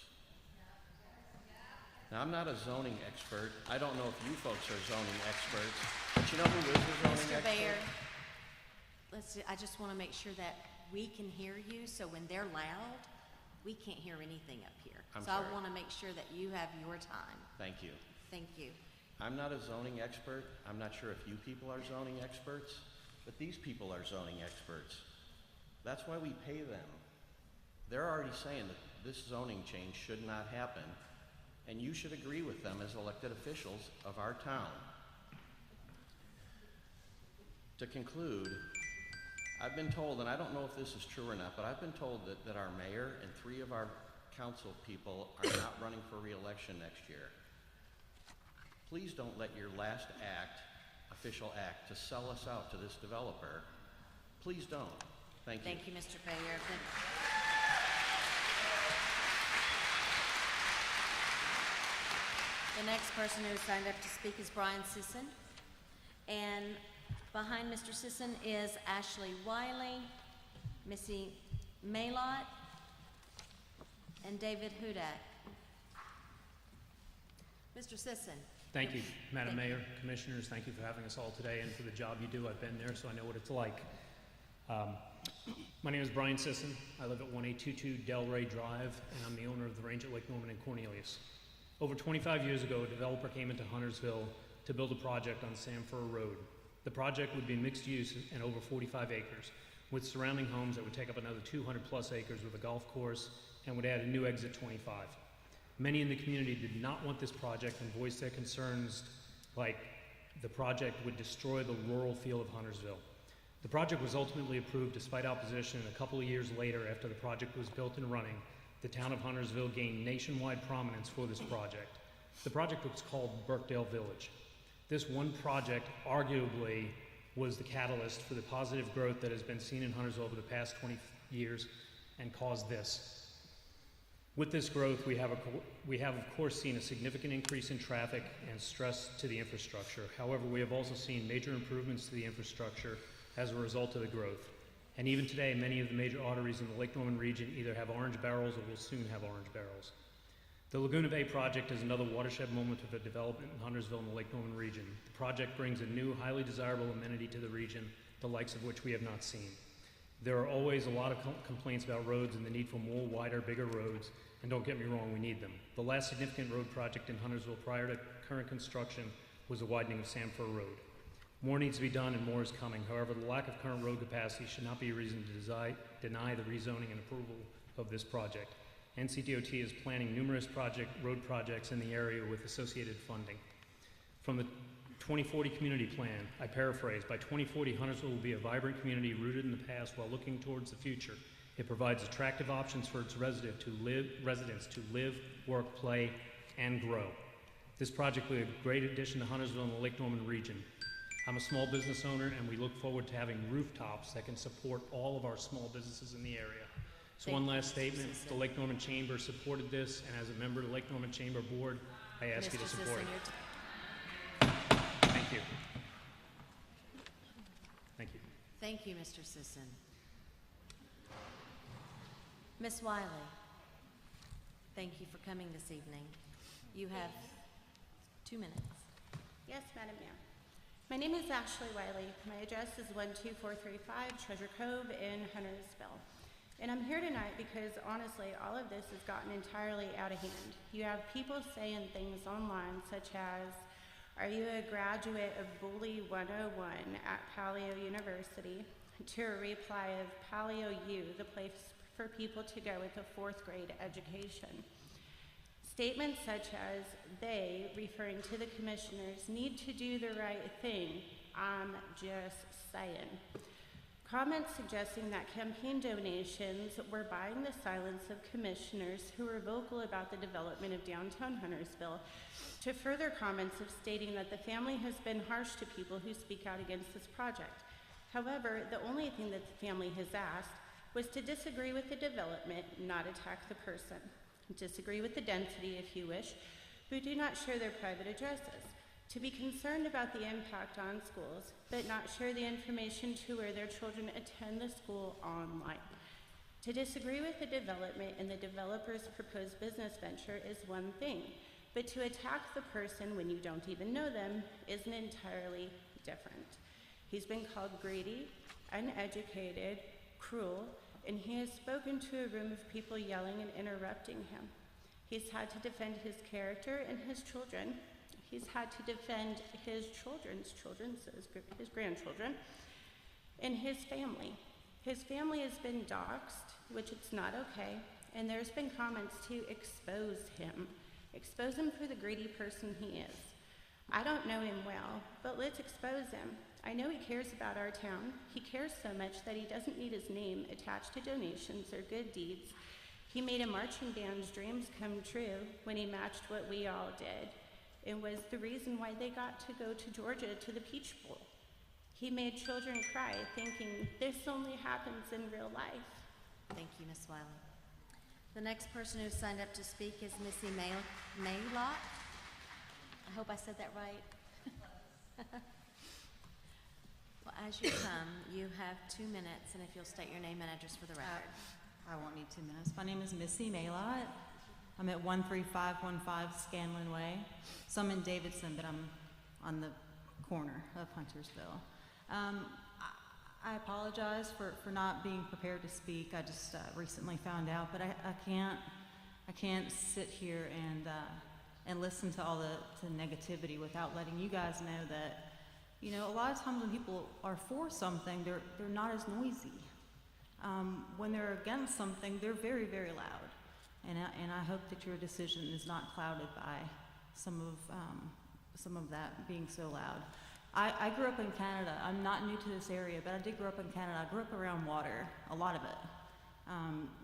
Now, I'm not a zoning expert. I don't know if you folks are zoning experts, but you know who is a zoning Mr. expert? Bayer, I just want to make sure that we can hear you, so when they're loud, we can't hear anything up here. I'm so sorry. I want to make sure that you have your time. Thank you. Thank you. I'm not a zoning expert. I'm not sure if you people are zoning experts, but these people are zoning experts. That's why we pay them. They're already saying that this zoning change should not happen, and you should agree with them as elected officials of our town. To conclude, I've been told, and I don't know if this is true or not, but I've been told that our mayor and 3 of our council people are not running for re-election next year. Please don't let your last official act to sell us out to this developer. Please don't. Thank you. Thank you, Mr. Bayer. The next person who signed up to speak is Brian Sisson. And behind Mr. Sisson is Ashley Wiley, Missy Maylott, and David Hudak. Mr. Sisson. Thank you, Madam Mayor, Commissioners. Thank you for having us all today and for the job you do. I've been there, so I know what it's like. My name is Brian Sisson. I live at 1822 Delray Drive, and I'm the owner of the range at Lake Norman and Cornelius. Over 25 years ago, a developer came into Huntersville to build a project on Samfur Road. The project would be mixed use and over 45 acres, with surrounding homes that would take up another 200 plus acres with a golf course and would add a new exit 25. Many in the community did not want this project and voiced their concerns like the project would destroy the rural feel of Huntersville. The project was ultimately approved despite opposition, and a couple of years later, after the project was built and running, the town of Huntersville gained nationwide prominence for this project. The project was called Burkdale Village. This one project arguably was the catalyst for the positive growth that has been seen in Huntersville over the past 20 years and caused this. With this growth, we have of course seen a significant increase in traffic and stress to the infrastructure. However, we have also seen major improvements to the infrastructure as a result of the growth. And even today, many of the major arteries in the Lake Norman region either have orange barrels or will soon have orange barrels. The Laguna Bay project is another watershed moment of a development in Huntersville and the Lake Norman region. The project brings a new, highly desirable amenity to the region, the likes of which we have not seen. There are always a lot of complaints about roads and the need for more, wider, bigger roads, and don't get me wrong, we need them. The last significant road project in Huntersville prior to current construction was the widening of Sanford Road. More needs to be done and more is coming. However, the lack of current road capacity should not be a reason to deny the rezoning and approval of this project. NCDOT is planning numerous road projects in the area with associated funding. From the 2040 community plan, I paraphrase, by 2040, Huntersville will be a vibrant community rooted in the past while looking towards the future. It provides attractive options for its residents to live, work, play, and grow. This project will be a great addition to Huntersville and the Lake Norman region. I'm a small business owner, and we look forward to having rooftops that can support all of our small businesses in the area. So one last statement, the Lake Norman Chamber supported this, and as a member of the Lake Norman Chamber Board, I ask you to support it. Thank you. Thank you. Thank you, Mr. Sisson. Ms. Wiley, thank you for coming this evening. You have 2 minutes. Yes, Madam Mayor. My name is Ashley Wiley. My address is 12435 Treasure Cove in Huntersville. And I'm here tonight because, honestly, all of this has gotten entirely out of hand. You have people saying things online such as, are you a graduate of Bully 101 at Paleo University? To a reply of Paleo U, the place for people to go with a 4th grade education. Statements such as, they, referring to the commissioners, need to do the right thing. I'm just saying. Comments suggesting that campaign donations were buying the silence of commissioners who were vocal about the development of downtown Huntersville, to further comments of stating that the family has been harsh to people who speak out against this project. However, the only thing that the family has asked was to disagree with the development, not attack the person. Disagree with the density, if you wish, but do not share their private addresses. To be concerned about the impact on schools, but not share the information to where their children attend the school online. To disagree with the development and the developer's proposed business venture is one thing, but to attack the person when you don't even know them is entirely different. He's been called greedy, uneducated, cruel, and he has spoken to a room of people yelling and interrupting him. He's had to defend his character and his children. He's had to defend his children's children, so his grandchildren, and his family. His family has been doxxed, which it's not okay, and there's been comments to expose him for the greedy person he is. I don't know him well, but let's expose him. I know he cares about our town. He cares so much that he doesn't need his name attached to donations or good deeds. He made a marching band's dreams come true when he matched what we all did. It was the reason why they got to go to Georgia to the Peach Bowl. He made children cry thinking this only happens in real life. Thank you, Ms. Wiley. The next person who signed up to speak is Missy Maylott. I hope I said that right. Well, as you come, you have 2 minutes, and if you'll state your name and address for the record. I won't need 2 minutes. My name is Missy Maylott. I'm at 13515 Scanlon Way. So I'm in Davidson, but I'm on the corner of Huntersville. I apologize for not being prepared to speak. I just recently found out, but I can't sit here and listen to all the negativity without letting you guys know that, you know, a lot of times when people are for something, they're not as noisy. When they're against something, they're very, very loud. And I hope that your decision is not clouded by some of that being so loud. I grew up in Canada. I'm not new to this area, but I did grow up in Canada. I grew up around water, a lot of it.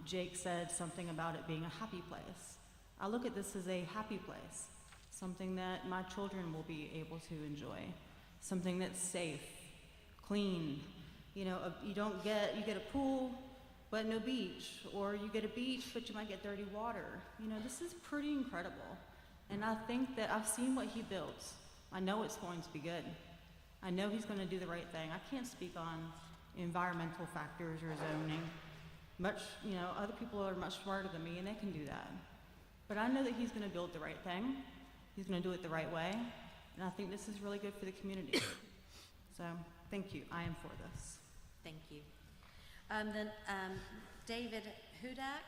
Jake said something about it being a happy place. I look at this as a happy place, something that my children will be able to enjoy, something that's safe, clean. You know, you get a pool, but no beach, or you get a beach, but you might get dirty water. You know, this is pretty incredible. And I think that I've seen what he built. I know it's going to be good. I know he's going to do the right thing. I can't speak on environmental factors or zoning. Other people are much smarter than me and they can do that. But I know that he's going to build the right thing. He's going to do it the right way. And I think this is really good for the community. So, thank you. I am for this. Thank you. David Hudak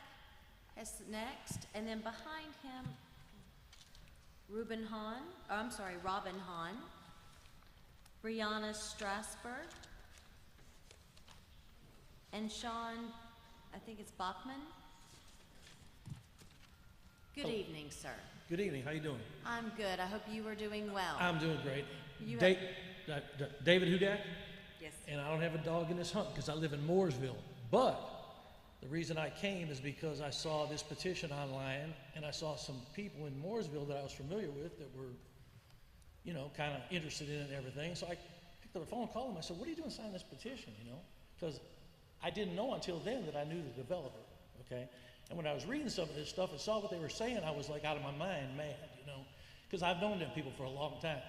is next, and then behind him, Robin Hahn, Brianna Strasberg, and Sean, I think it's Bachman. Good evening, sir. Good evening. How you doing? I'm good. I hope you are doing well. I'm doing great. You David Hudak? Yes. And I don't have a dog in this hunt because I live in Mooresville. But the reason I came is because I saw this petition online and I saw some people in Mooresville that I was familiar with that were, kind of interested in it and everything. So I picked up the phone and called them. I said, what are you doing signing this petition, Because I didn't know until then that I knew the developer, okay? And when I was reading some of this stuff and saw what they were saying, I was like out of my mind mad, because I've known them people for a long time.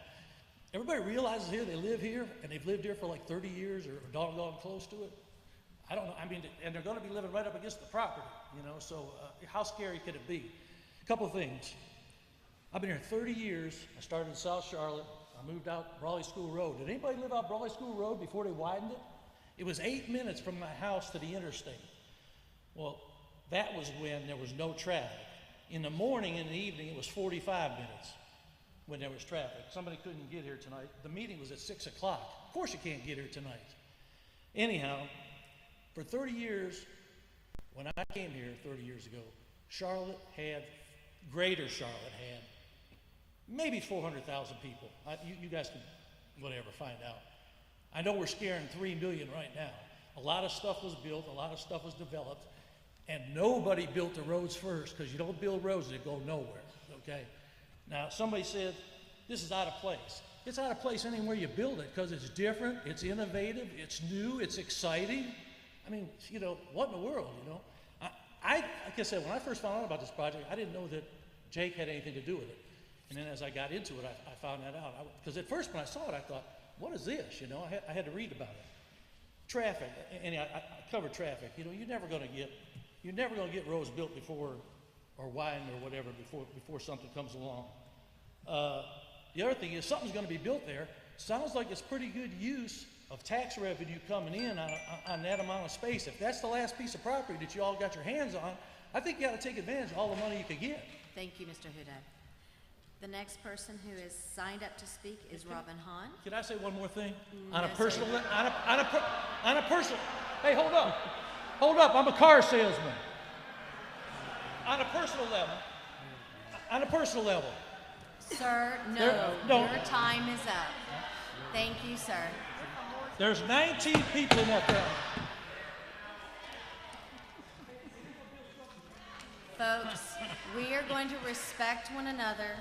Everybody realizes here they live here, and they've lived here for like 30 years or doggone close to it. I don't know, and they're going to be living right up against the property, so how scary could it be? A couple of things. I've been here 30 years. I started in South Charlotte. I moved out Brawley School Road. Did anybody live out Brawley School Road before they widened it? It was 8 minutes from my house to the interstate. Well, that was when there was no traffic. In the morning and the evening, it was 45 minutes when there was traffic. Somebody couldn't get here tonight. The meeting was at 6 o'clock. Of course you can't get here tonight. Anyhow, for 30 years, when I came here 30 years ago, Greater Charlotte had maybe 400,000 people. You guys can, find out. I know we're scaring 3 million right now. A lot of stuff was built, a lot of stuff was developed, and nobody built the roads first, because you don't build roads that go nowhere, okay? Now, somebody said, this is out of place. It's out of place anywhere you build it, because it's different, it's innovative, it's new, it's exciting. What in the world, like I said, when I first found out about this project, I didn't know that Jake had anything to do with it. And then as I got into it, I found that out. Because at first when I saw it, I thought, what is this? I had to read about it. Traffic, and I covered traffic. You're never going to get roads built before, or widened or whatever, before something comes along. The other thing is, something's going to be built there. Sounds like it's pretty good use of tax revenue coming in on that amount of space. If that's the last piece of property that you all got your hands on, I think you got to take advantage of all the money you could get. Thank you, Mr. Hudak. The next person who is signed up to speak is Robin Hahn. Can I say one more thing? No, On a personal, sir. hey, hold up, I'm a car salesman. On a personal level. Sir, no, your time is up. Thank you, sir. There's 19 people in that family. Folks, we are going to respect one another.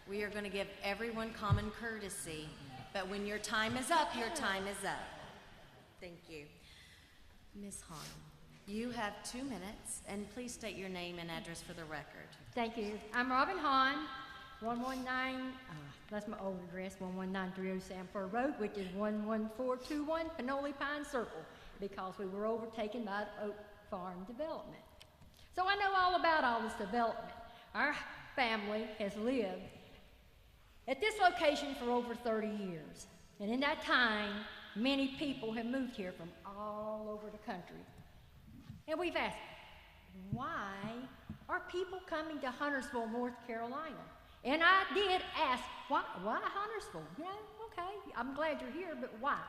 We are going to give everyone common courtesy. But when your time is up, your time is up. Thank you. Ms. Hahn, you have 2 minutes, and please state your name and address for the record. Thank you. I'm Robin Hahn, 119, that's my old address, 1193 Sanford Road, which is 11421 Pinole Pine Circle, because we were overtaken by the Oak Farm development. So I know all about all this development. Our family has lived at this location for over 30 years. And in that time, many people have moved here from all over the country. And we've asked, why are people coming to Huntersville, North Carolina? And I did ask, why Huntersville? Okay, I'm glad you're here, but why?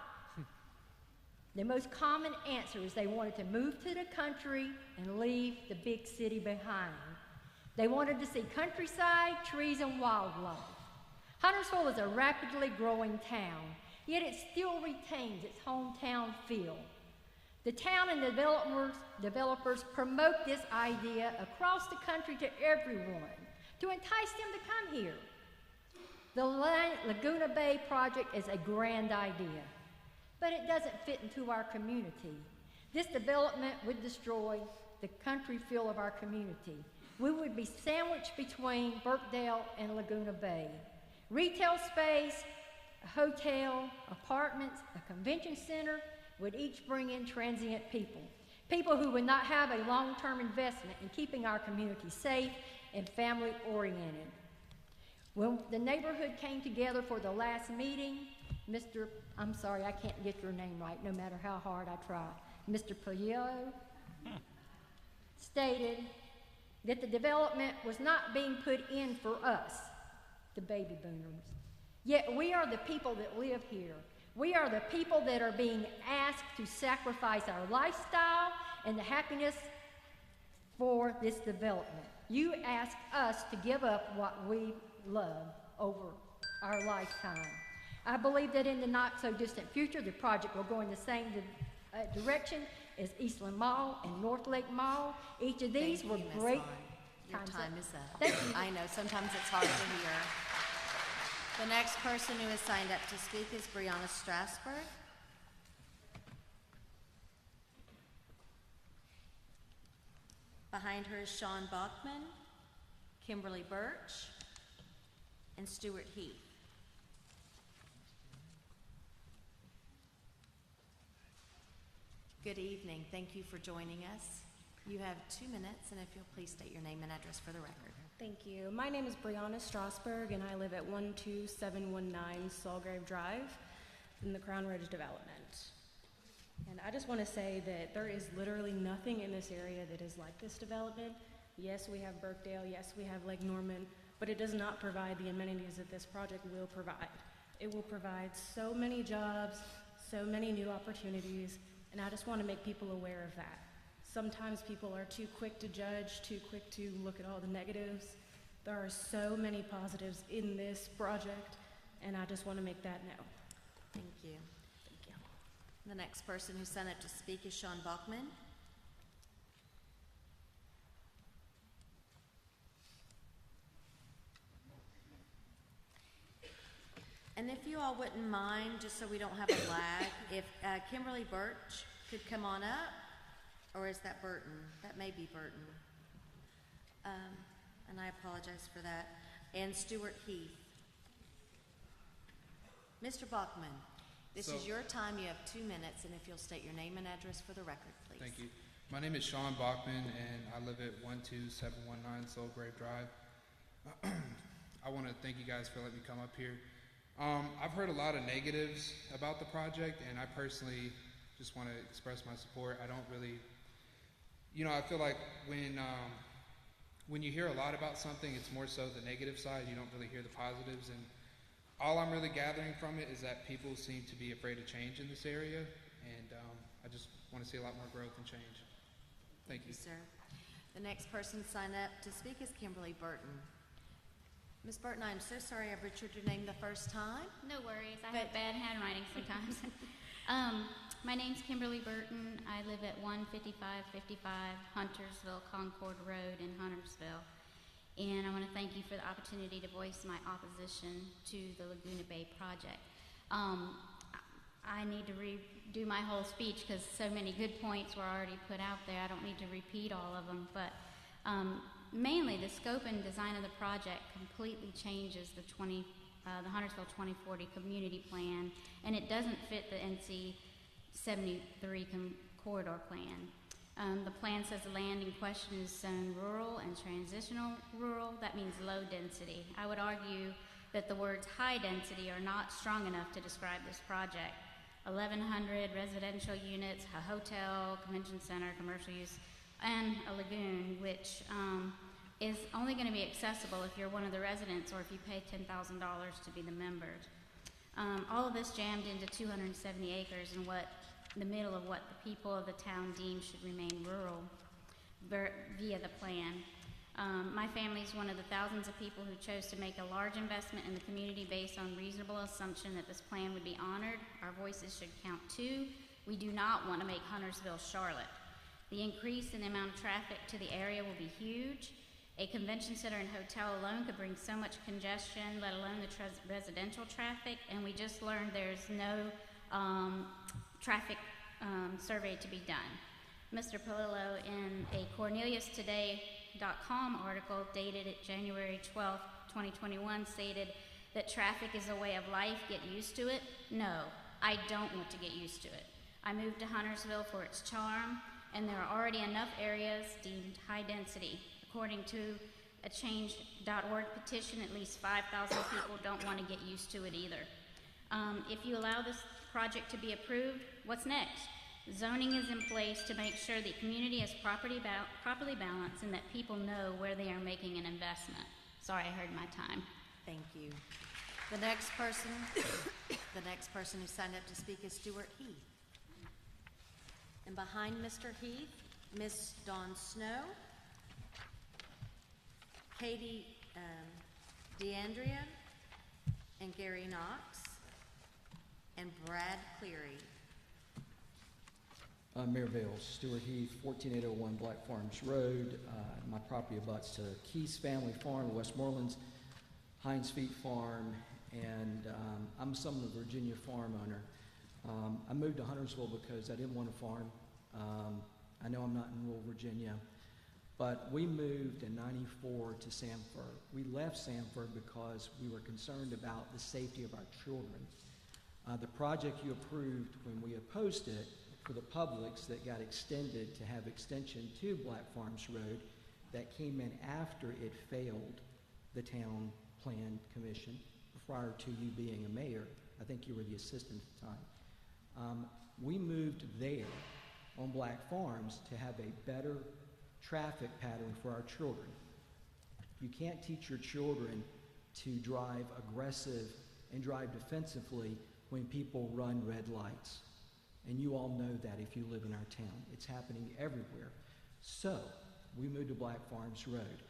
The most common answer is they wanted to move to the country and leave the big city behind. They wanted to see countryside, trees, and wildlife. Huntersville is a rapidly growing town, yet it still retains its hometown feel. The town and developers promote this idea across the country to everyone to entice them to come here. The Laguna Bay project is a grand idea, but it doesn't fit into our community. This development would destroy the country feel of our community. We would be sandwiched between Burkdale and Laguna Bay. Retail space, a hotel, apartments, a convention center would each bring in transient people, people who would not have a long-term investment in keeping our community safe and family-oriented. When the neighborhood came together for the last meeting, I'm sorry, I can't get your name right, no matter how hard I try. Mr. Pagliello stated that the development was not being put in for us, the baby boomers. Yet we are the people that live here. We are the people that are being asked to sacrifice our lifestyle and the happiness for this development. You ask us to give up what we love over our lifetime. I believe that in the not so distant future, the project will go in the same direction as Eastland Mall and North Lake Mall. Each of these were great. Your time is up. Thank you. I know, sometimes it's hard to hear. The next person who has signed up to speak is Brianna Strasberg. Behind her is Sean Bachman, Kimberly Birch, and Stuart Heath. Good evening. Thank you for joining us. You have 2 minutes, and if you'll please state your name and address for the record. Thank you. My name is Brianna Strasberg, and I live at 12719 Sawgrave Drive in the Crown Ridge development. And I just want to say that there is literally nothing in this area that is like this development. Yes, we have Burkdale. Yes, we have Lake Norman, but it does not provide the amenities that this project will provide. It will provide so many jobs, so many new opportunities, and I just want to make people aware of that. Sometimes people are too quick to judge, too quick to look at all the negatives. There are so many positives in this project, and I just want to make that known. Thank you. Thank you. The next person who signed up to speak is Sean Bachman. And if you all wouldn't mind, just so we don't have a lag, if Kimberly Birch could come on up, or is that Burton? That may be Burton. And I apologize for that. And Stuart Heath. Mr. Bachman, this is your time. You have 2 minutes, and if you'll state your name and address for the record, please. Thank you. My name is Sean Bachman, and I live at 12719 Soulgrave Drive. I want to thank you guys for letting me come up here. I've heard a lot of negatives about the project, and I personally just want to express my support. I don't really, I feel like when you hear a lot about something, it's more so the negative side. You don't really hear the positives, and all I'm really gathering from it is that people seem to be afraid of change in this area, and I just want to see a lot more growth and change. Thank you. Sir. The next person signed up to speak is Kimberly Burton. Ms. Burton, I'm so sorry I butchered your name the first time. No worries. I have bad handwriting sometimes. My name's Kimberly Burton. I live at 15555 Huntersville Concord Road in Huntersville. And I want to thank you for the opportunity to voice my opposition to the Laguna Bay project. I need to redo my whole speech because so many good points were already put out there. I don't need to repeat all of them, but mainly the scope and design of the project completely changes the Huntersville 2040 community plan, and it doesn't fit the NC 73 corridor plan. The plan says the land in question is zone rural and transitional rural. That means low density. I would argue that the words high density are not strong enough to describe this project. 1,100 residential units, a hotel, convention center, commercial use, and a lagoon, which is only going to be accessible if you're one of the residents or if you pay $10,000 to be the member. All of this jammed into 270 acres in the middle of what the people of the town deem should remain rural via the plan. My family is one of the thousands of people who chose to make a large investment in the community based on reasonable assumption that this plan would be honored. Our voices should count too. We do not want to make Huntersville Charlotte. The increase in the amount of traffic to the area will be huge. A convention center and hotel alone could bring so much congestion, let alone the residential traffic, and we just learned there's no traffic survey to be done. Mr. Polillo, in a CorneliusToday.com article dated January 12, 2021, stated that traffic is a way of life, get used to it. No, I don't want to get used to it. I moved to Huntersville for its charm, and there are already enough areas deemed high density. According to a Change.org petition, at least 5,000 people don't want to get used to it either. If you allow this project to be approved, what's next? Zoning is in place to make sure the community is properly balanced and that people know where they are making an investment. Sorry, I heard my time. Thank you. The next person who signed up to speak is Stuart Heath. And behind Mr. Heath, Miss Dawn Snow, Katie DeAndrea, and Gary Knox, and Brad Cleary. Mayor Bales, Stuart Heath, 14801 Black Farms Road. My property abuts to Keith's Family Farm, Westmoreland's, Heinz Feet Farm, and I'm some of the Virginia farm owner. I moved to Huntersville because I didn't want to farm. I know I'm not in rural Virginia, but we moved in '94 to Sanford. We left Sanford because we were concerned about the safety of our children. The project you approved when we opposed it for the Publix that got extended to have extension to Black Farms Road that came in after it failed the town plan commission prior to you being a mayor. I think you were the assistant at the time. We moved there on Black Farms to have a better traffic pattern for our children. You can't teach your children to drive aggressive and drive defensively when people run red lights. And you all know that if you live in our town. It's happening everywhere. So, we moved to Black Farms Road.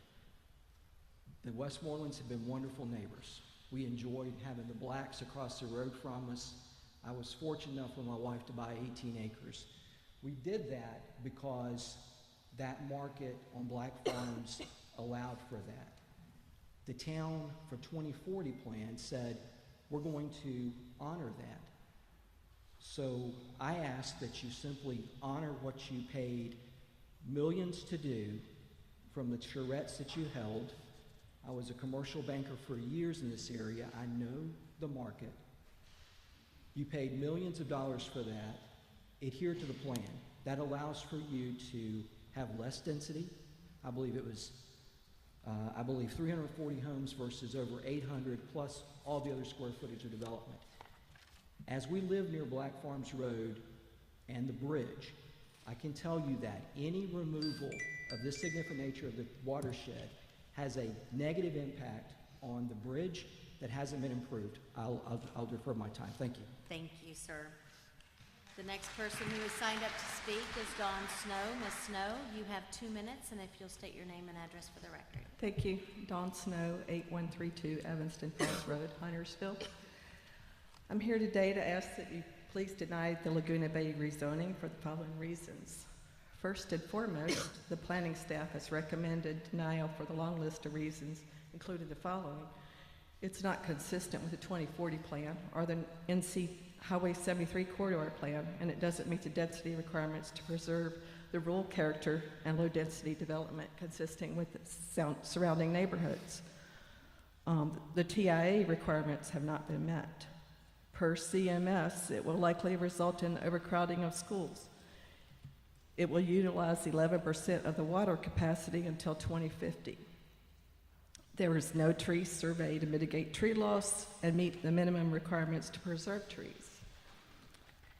The Westmorelands have been wonderful neighbors. We enjoyed having the blacks across the road from us. I was fortunate enough with my wife to buy 18 acres. We did that because that market on Black Farms allowed for that. The town for 2040 plan said, we're going to honor that. So I ask that you simply honor what you paid millions to do from the charrettes that you held. I was a commercial banker for years in this area. I know the market. You paid millions of dollars for that. Adhere to the plan. That allows for you to have less density. I believe it was, 340 homes versus over 800 plus all the other square footage of development. As we live near Black Farms Road and the bridge, I can tell you that any removal of this significant nature of the watershed has a negative impact on the bridge that hasn't been improved. I'll defer my time. Thank you. Thank you, sir. The next person who has signed up to speak is Dawn Snow. Ms. Snow, you have 2 minutes, and if you'll state your name and address for the record. Thank you. Dawn Snow, 8132 Evanston Falls Road, Huntersville. I'm here today to ask that you please deny the Laguna Bay rezoning for the following reasons. First and foremost, the planning staff has recommended denial for the long list of reasons, including the following. It's not consistent with the 2040 plan or the NC Highway 73 corridor plan, and it doesn't meet the density requirements to preserve the rural character and low density development consistent with the surrounding neighborhoods. The TIA requirements have not been met. Per CMS, it will likely result in overcrowding of schools. It will utilize 11% of the water capacity until 2050. There is no tree survey to mitigate tree loss and meet the minimum requirements to preserve trees.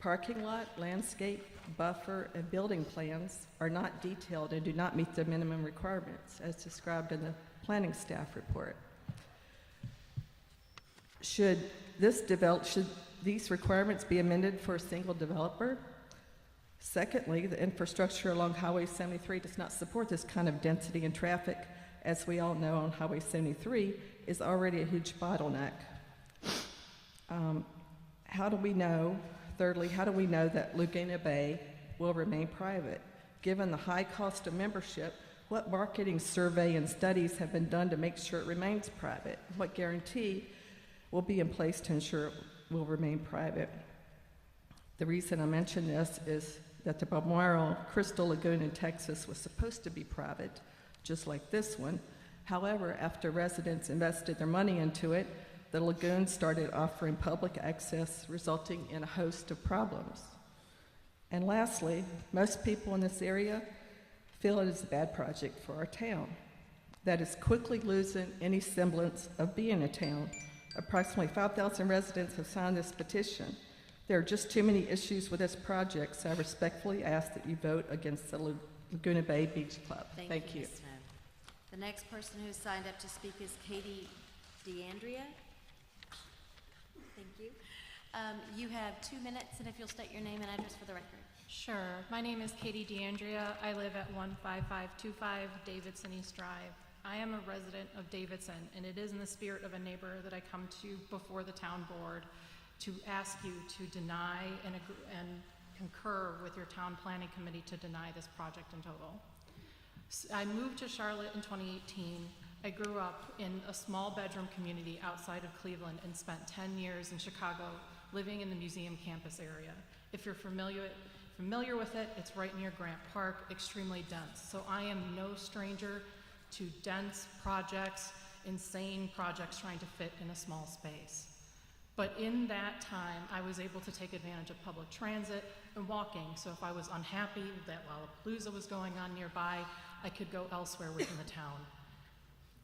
Parking lot, landscape, buffer, and building plans are not detailed and do not meet the minimum requirements as described in the planning staff report. Should these requirements be amended for a single developer? Secondly, the infrastructure along Highway 73 does not support this kind of density and traffic as we all know, on Highway 73 is already a huge bottleneck. How do we know, thirdly, how do we know that Laguna Bay will remain private? Given the high cost of membership, what marketing survey and studies have been done to make sure it remains private? What guarantee will be in place to ensure it will remain private? The reason I mention this is that the Balmoral Crystal Lagoon in Texas was supposed to be private, just like this one. However, after residents invested their money into it, the lagoon started offering public access, resulting in a host of problems. And lastly, most people in this area feel it is a bad project for our town that is quickly losing any semblance of being a town. Approximately 5,000 residents have signed this petition. There are just too many issues with this project, so I respectfully ask that you vote against the Laguna Bay Beach Club. Thank you. Ms. Snow. The next person who signed up to speak is Katie DeAndrea. Thank you. You have 2 minutes, and if you'll state your name and address for the record. Sure. My name is Katie DeAndrea. I live at 15525 Davidson East Drive. I am a resident of Davidson, and it is in the spirit of a neighbor that I come to before the town board to ask you to deny and concur with your town planning committee to deny this project in total. I moved to Charlotte in 2018. I grew up in a small bedroom community outside of Cleveland and spent 10 years in Chicago living in the museum campus area. If you're familiar with it, it's right near Grant Park, extremely dense. So I am no stranger to dense projects, insane projects trying to fit in a small space. But in that time, I was able to take advantage of public transit and walking. So if I was unhappy that Lollapalooza was going on nearby, I could go elsewhere within the town.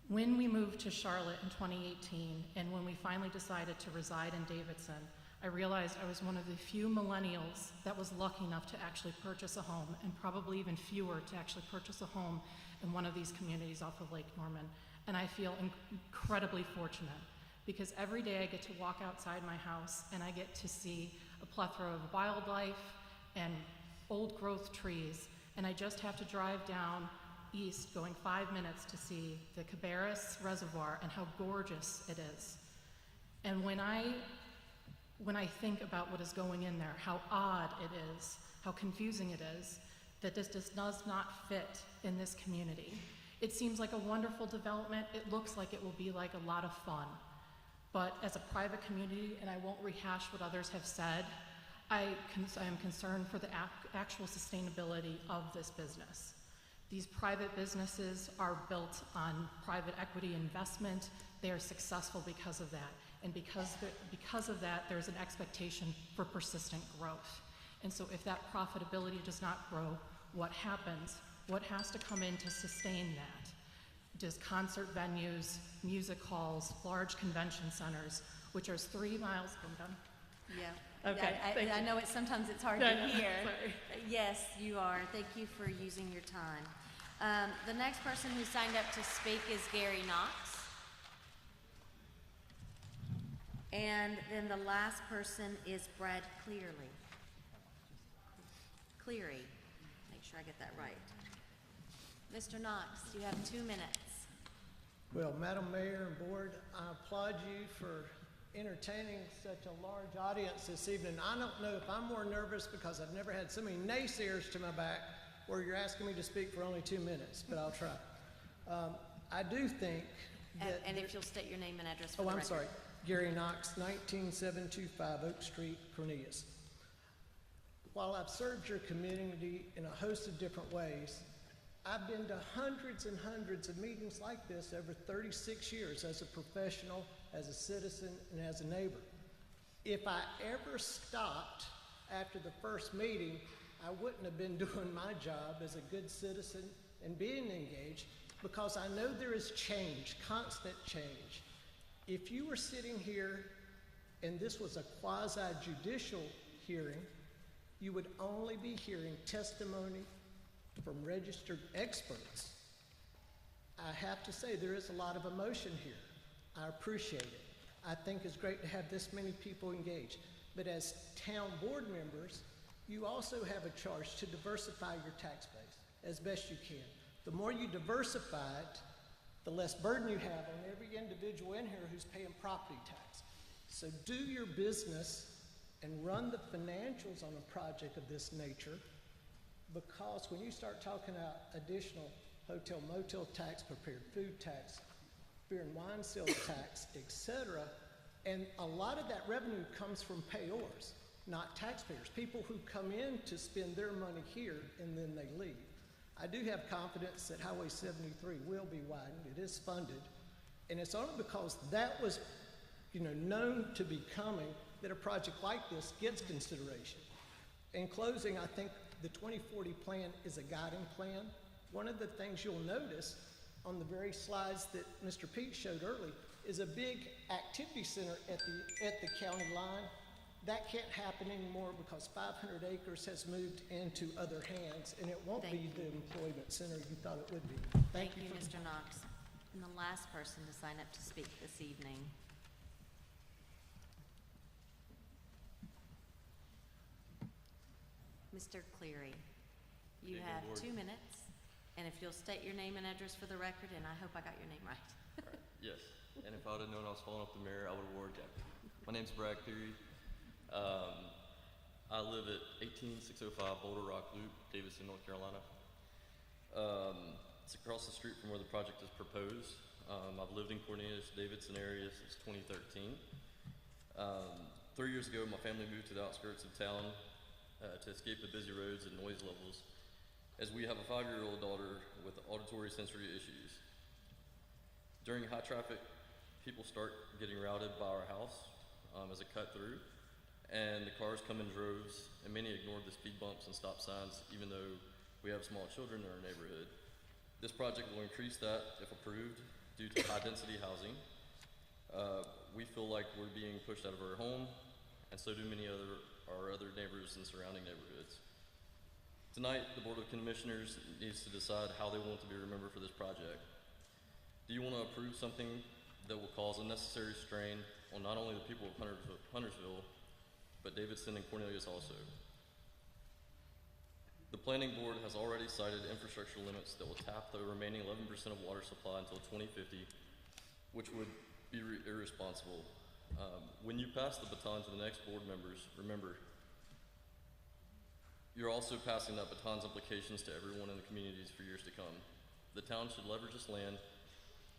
When we moved to Charlotte in 2018, and when we finally decided to reside in Davidson, I realized I was one of the few millennials that was lucky enough to actually purchase a home, and probably even fewer to actually purchase a home in one of these communities off of Lake Norman. And I feel incredibly fortunate, because every day I get to walk outside my house and I get to see a plethora of wildlife and old growth trees, and I just have to drive down east going 5 minutes to see the Cabarrus Reservoir and how gorgeous it is. And when I think about what is going in there, how odd it is, how confusing it is, that this does not fit in this community. It seems like a wonderful development. It looks like it will be like a lot of fun. But as a private community, and I won't rehash what others have said, I am concerned for the actual sustainability of this business. These private businesses are built on private equity investment. They are successful because of that. And because of that, there's an expectation for persistent growth. And so if that profitability does not grow, what happens? What has to come in to sustain that? Does concert venues, music halls, large convention centers, which are 3 miles from them? Yeah. Okay. I know sometimes it's hard to hear. Yes, you are. Thank you for using your time. The next person who signed up to speak is Gary Knox. And then the last person is Brad Cleary. Make sure I get that right. Mr. Knox, you have 2 minutes. Well, Madam Mayor and Board, I applaud you for entertaining such a large audience this evening. I don't know if I'm more nervous because I've never had so many naysayers to my back where you're asking me to speak for only 2 minutes, but I'll try. I do think that... And if you'll state your name and address for the I'm record. sorry. Gary Knox, 19725 Oak Street, Cornelius. While I've served your community in a host of different ways, I've been to hundreds and hundreds of meetings like this over 36 years as a professional, as a citizen, and as a neighbor. If I ever stopped after the first meeting, I wouldn't have been doing my job as a good citizen and being engaged, because I know there is change, constant change. If you were sitting here and this was a quasi-judicial hearing, you would only be hearing testimony from registered experts. I have to say there is a lot of emotion here. I appreciate it. I think it's great to have this many people engaged. But as town board members, you also have a charge to diversify your tax base as best you can. The more you diversify it, the less burden you have on every individual in here who's paying property tax. So do your business and run the financials on a project of this nature, because when you start talking about additional hotel motel tax, prepared food tax, beer and wine sales tax, etc., and a lot of that revenue comes from payors, not taxpayers, people who come in to spend their money here and then they leave. I do have confidence that Highway 73 will be widened. It is funded, and it's only because that was, known to be coming that a project like this gets consideration. In closing, I think the 2040 plan is a guiding plan. One of the things you'll notice on the very slides that Mr. Pete showed early is a big activity center at the county line. That can't happen anymore because 500 acres has moved into other hands, and it won't be the employment center you thought it would be. Thank you, Mr. Knox. And the last person to sign up to speak this evening. Mr. Cleary, you Evening, have Board. 2 minutes, and if you'll state your name and address for the record, and I hope I got your name right. Yes, and if I would have known I was following up the mayor, I would have wore a jacket. My name's Brad Cleary. I live at 18605 Boulder Rock Loop, Davidson, North Carolina. It's across the street from where the project is proposed. I've lived in Cornelius, Davidson area since 2013. 3 years ago, my family moved to the outskirts of town to escape the busy roads and noise levels, as we have a 5-year-old daughter with auditory sensory issues. During high traffic, people start getting routed by our house as a cut through, and the cars come in droves, and many ignore the speed bumps and stop signs, even though we have small children in our neighborhood. This project will increase that if approved due to high density housing. We feel like we're being pushed out of our home, and so do many our other neighbors in surrounding neighborhoods. Tonight, the Board of Commissioners needs to decide how they want to be remembered for this project. Do you want to approve something that will cause unnecessary strain on not only the people of Huntersville, but Davidson and Cornelius also? The Planning Board has already cited infrastructure limits that will tap the remaining 11% of water supply until 2050, which would be irresponsible. When you pass the baton to the next board members, remember, you're also passing that baton's implications to everyone in the communities for years to come. The town should leverage this land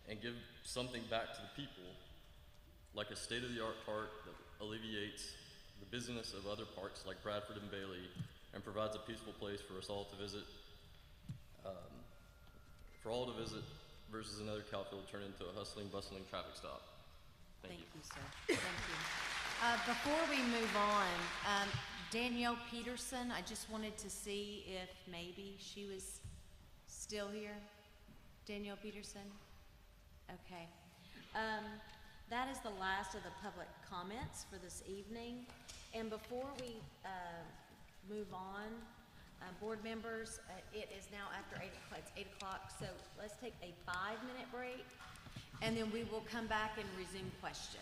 and give something back to the people, like a state-of-the-art park that alleviates the busyness of other parks like Bradford and Bailey and provides a peaceful place for us all to visit, versus another Cowfield turned into a hustling, bustling traffic stop. Thank you. Sir. Thank you. Before we move on, Danielle Peterson, I just wanted to see if maybe she was still here. Danielle Peterson? Okay. That is the last of the public comments for this evening. And before we move on, board members, it is now after 8 o'clock. It's 8 o'clock, so let's take a 5-minute break, and then we will come back and resume questions.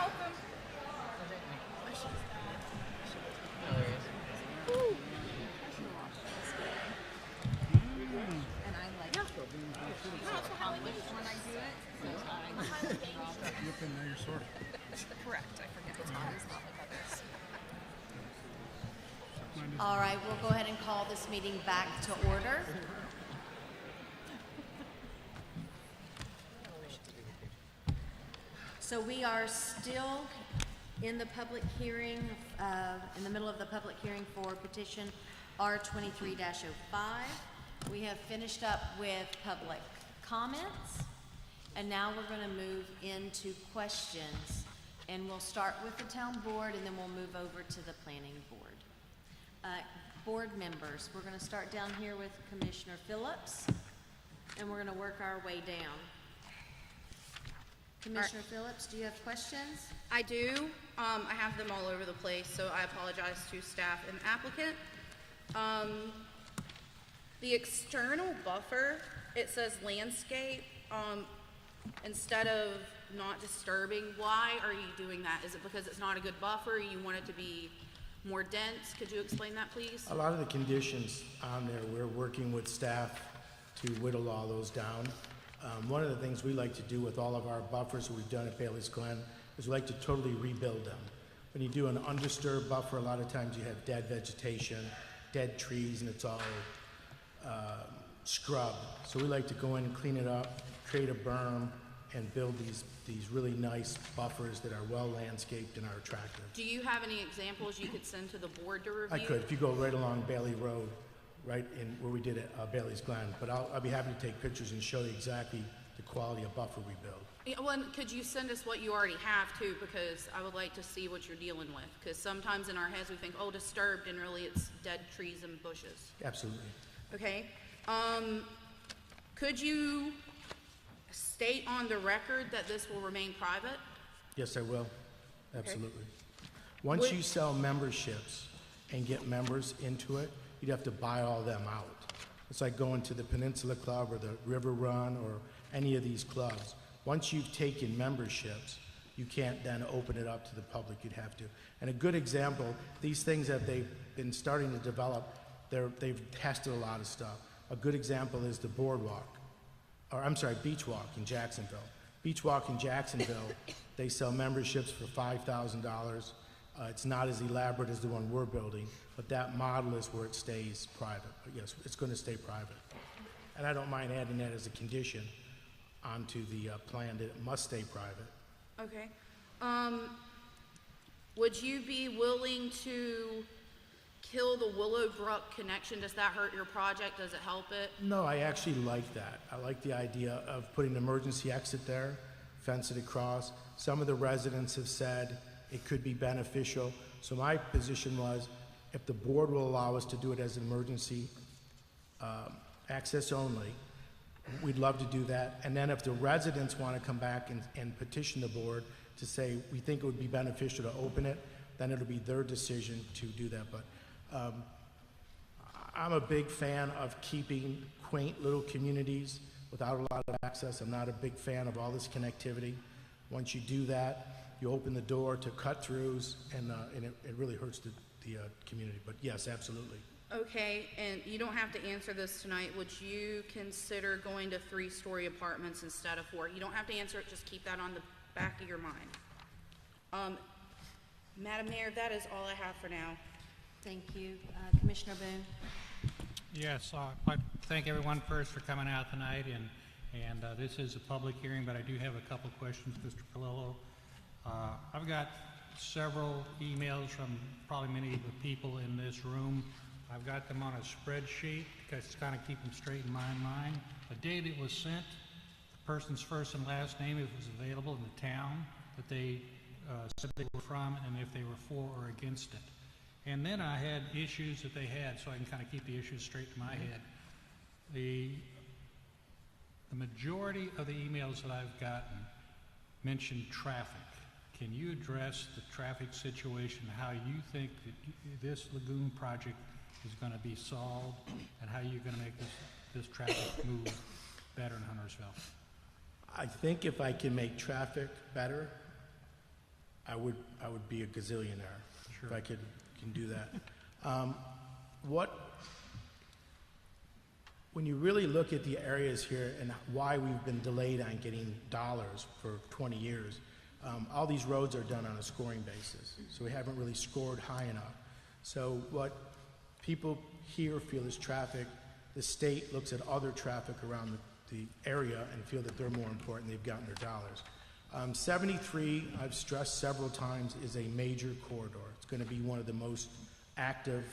welcome. And I like when I do it. Correct, I forget the time. It's not like others. All right, we'll go ahead and call this meeting back to order. So we are still in the public hearing, in the middle of the public hearing for petition R23-05. We have finished up with public comments, and now we're going to move into questions. And we'll start with the town board, and then we'll move over to the planning board. Board members, we're going to start down here with Commissioner Phillips, and we're going to work our way down. Commissioner Phillips, do you have questions? I do. I have them all over the place, so I apologize to staff and applicant. The external buffer, it says landscape, instead of not disturbing. Why are you doing that? Is it because it's not a good buffer? You want it to be more dense? Could you explain that, please? A lot of the conditions on there, we're working with staff to whittle all those down. One of the things we like to do with all of our buffers that we've done at Bailey's Glen is we like to totally rebuild them. When you do an undisturbed buffer, a lot of times you have dead vegetation, dead trees, and it's all scrub. So we like to go in and clean it up, create a berm, and build these really nice buffers that are well landscaped and are attractive. Do you have any examples you could send to the board to review? I could, if you go right along Bailey Road, right in where we did it, Bailey's Glen. But I'll be happy to take pictures and show you exactly the quality of buffer we build. Yeah, well, and could you send us what you already have too? Because I would like to see what you're dealing with. Because sometimes in our heads we think, oh, disturbed, and really it's dead trees and bushes. Absolutely. Okay. Could you state on the record that this will remain private? Yes, I will. Absolutely. Once you sell memberships and get members into it, you'd have to buy all them out. It's like going to the Peninsula Club or the River Run or any of these clubs. Once you've taken memberships, you can't then open it up to the public. You'd have to. And a good example, these things that they've been starting to develop, they've tested a lot of stuff. A good example is the boardwalk, or I'm sorry, Beach Walk in Jacksonville. Beach Walk in Jacksonville, they sell memberships for $5,000. It's not as elaborate as the one we're building, but that model is where it stays private. But yes, it's going to stay private. And I don't mind adding that as a condition onto the plan that it must stay private. Okay. Would you be willing to kill the Willowbrook connection? Does that hurt your project? Does it help it? No, I actually like that. I like the idea of putting an emergency exit there, fence it across. Some of the residents have said it could be beneficial. So my position was, if the board will allow us to do it as an emergency access only, we'd love to do that. And then if the residents want to come back and petition the board to say, we think it would be beneficial to open it, then it'll be their decision to do that. But I'm a big fan of keeping quaint little communities without a lot of access. I'm not a big fan of all this connectivity. Once you do that, you open the door to cut-throughs, and it really hurts the community. But yes, absolutely. Okay, and you don't have to answer this tonight. Would you consider going to 3-story apartments instead of 4? You don't have to answer it, just keep that on the back of your mind. Madam Mayor, that is all I have for now. Thank you. Commissioner Boone? Yes, I'd like to thank everyone first for coming out tonight, and this is a public hearing, but I do have a couple of questions, Mr. Palillo. I've got several emails from probably many of the people in this room. I've got them on a spreadsheet because to kind of keep them straight in my mind. The date it was sent, the person's first and last name, if it was available in the town that they said they were from, and if they were for or against it. And then I had issues that they had, so I can kind of keep the issues straight in my head. The majority of the emails that I've gotten mention traffic. Can you address the traffic situation, how you think that this lagoon project is going to be solved, and how you're going to make this traffic move better in Huntersville? I think if I can make traffic better, I would be a gazillionaire Sure. if I can do that. When you really look at the areas here and why we've been delayed on getting dollars for 20 years, all these roads are done on a scoring basis, so we haven't really scored high enough. So what people here feel is traffic. The state looks at other traffic around the area and feel that they're more important. They've gotten their dollars. 73, I've stressed several times, is a major corridor. It's going to be one of the most active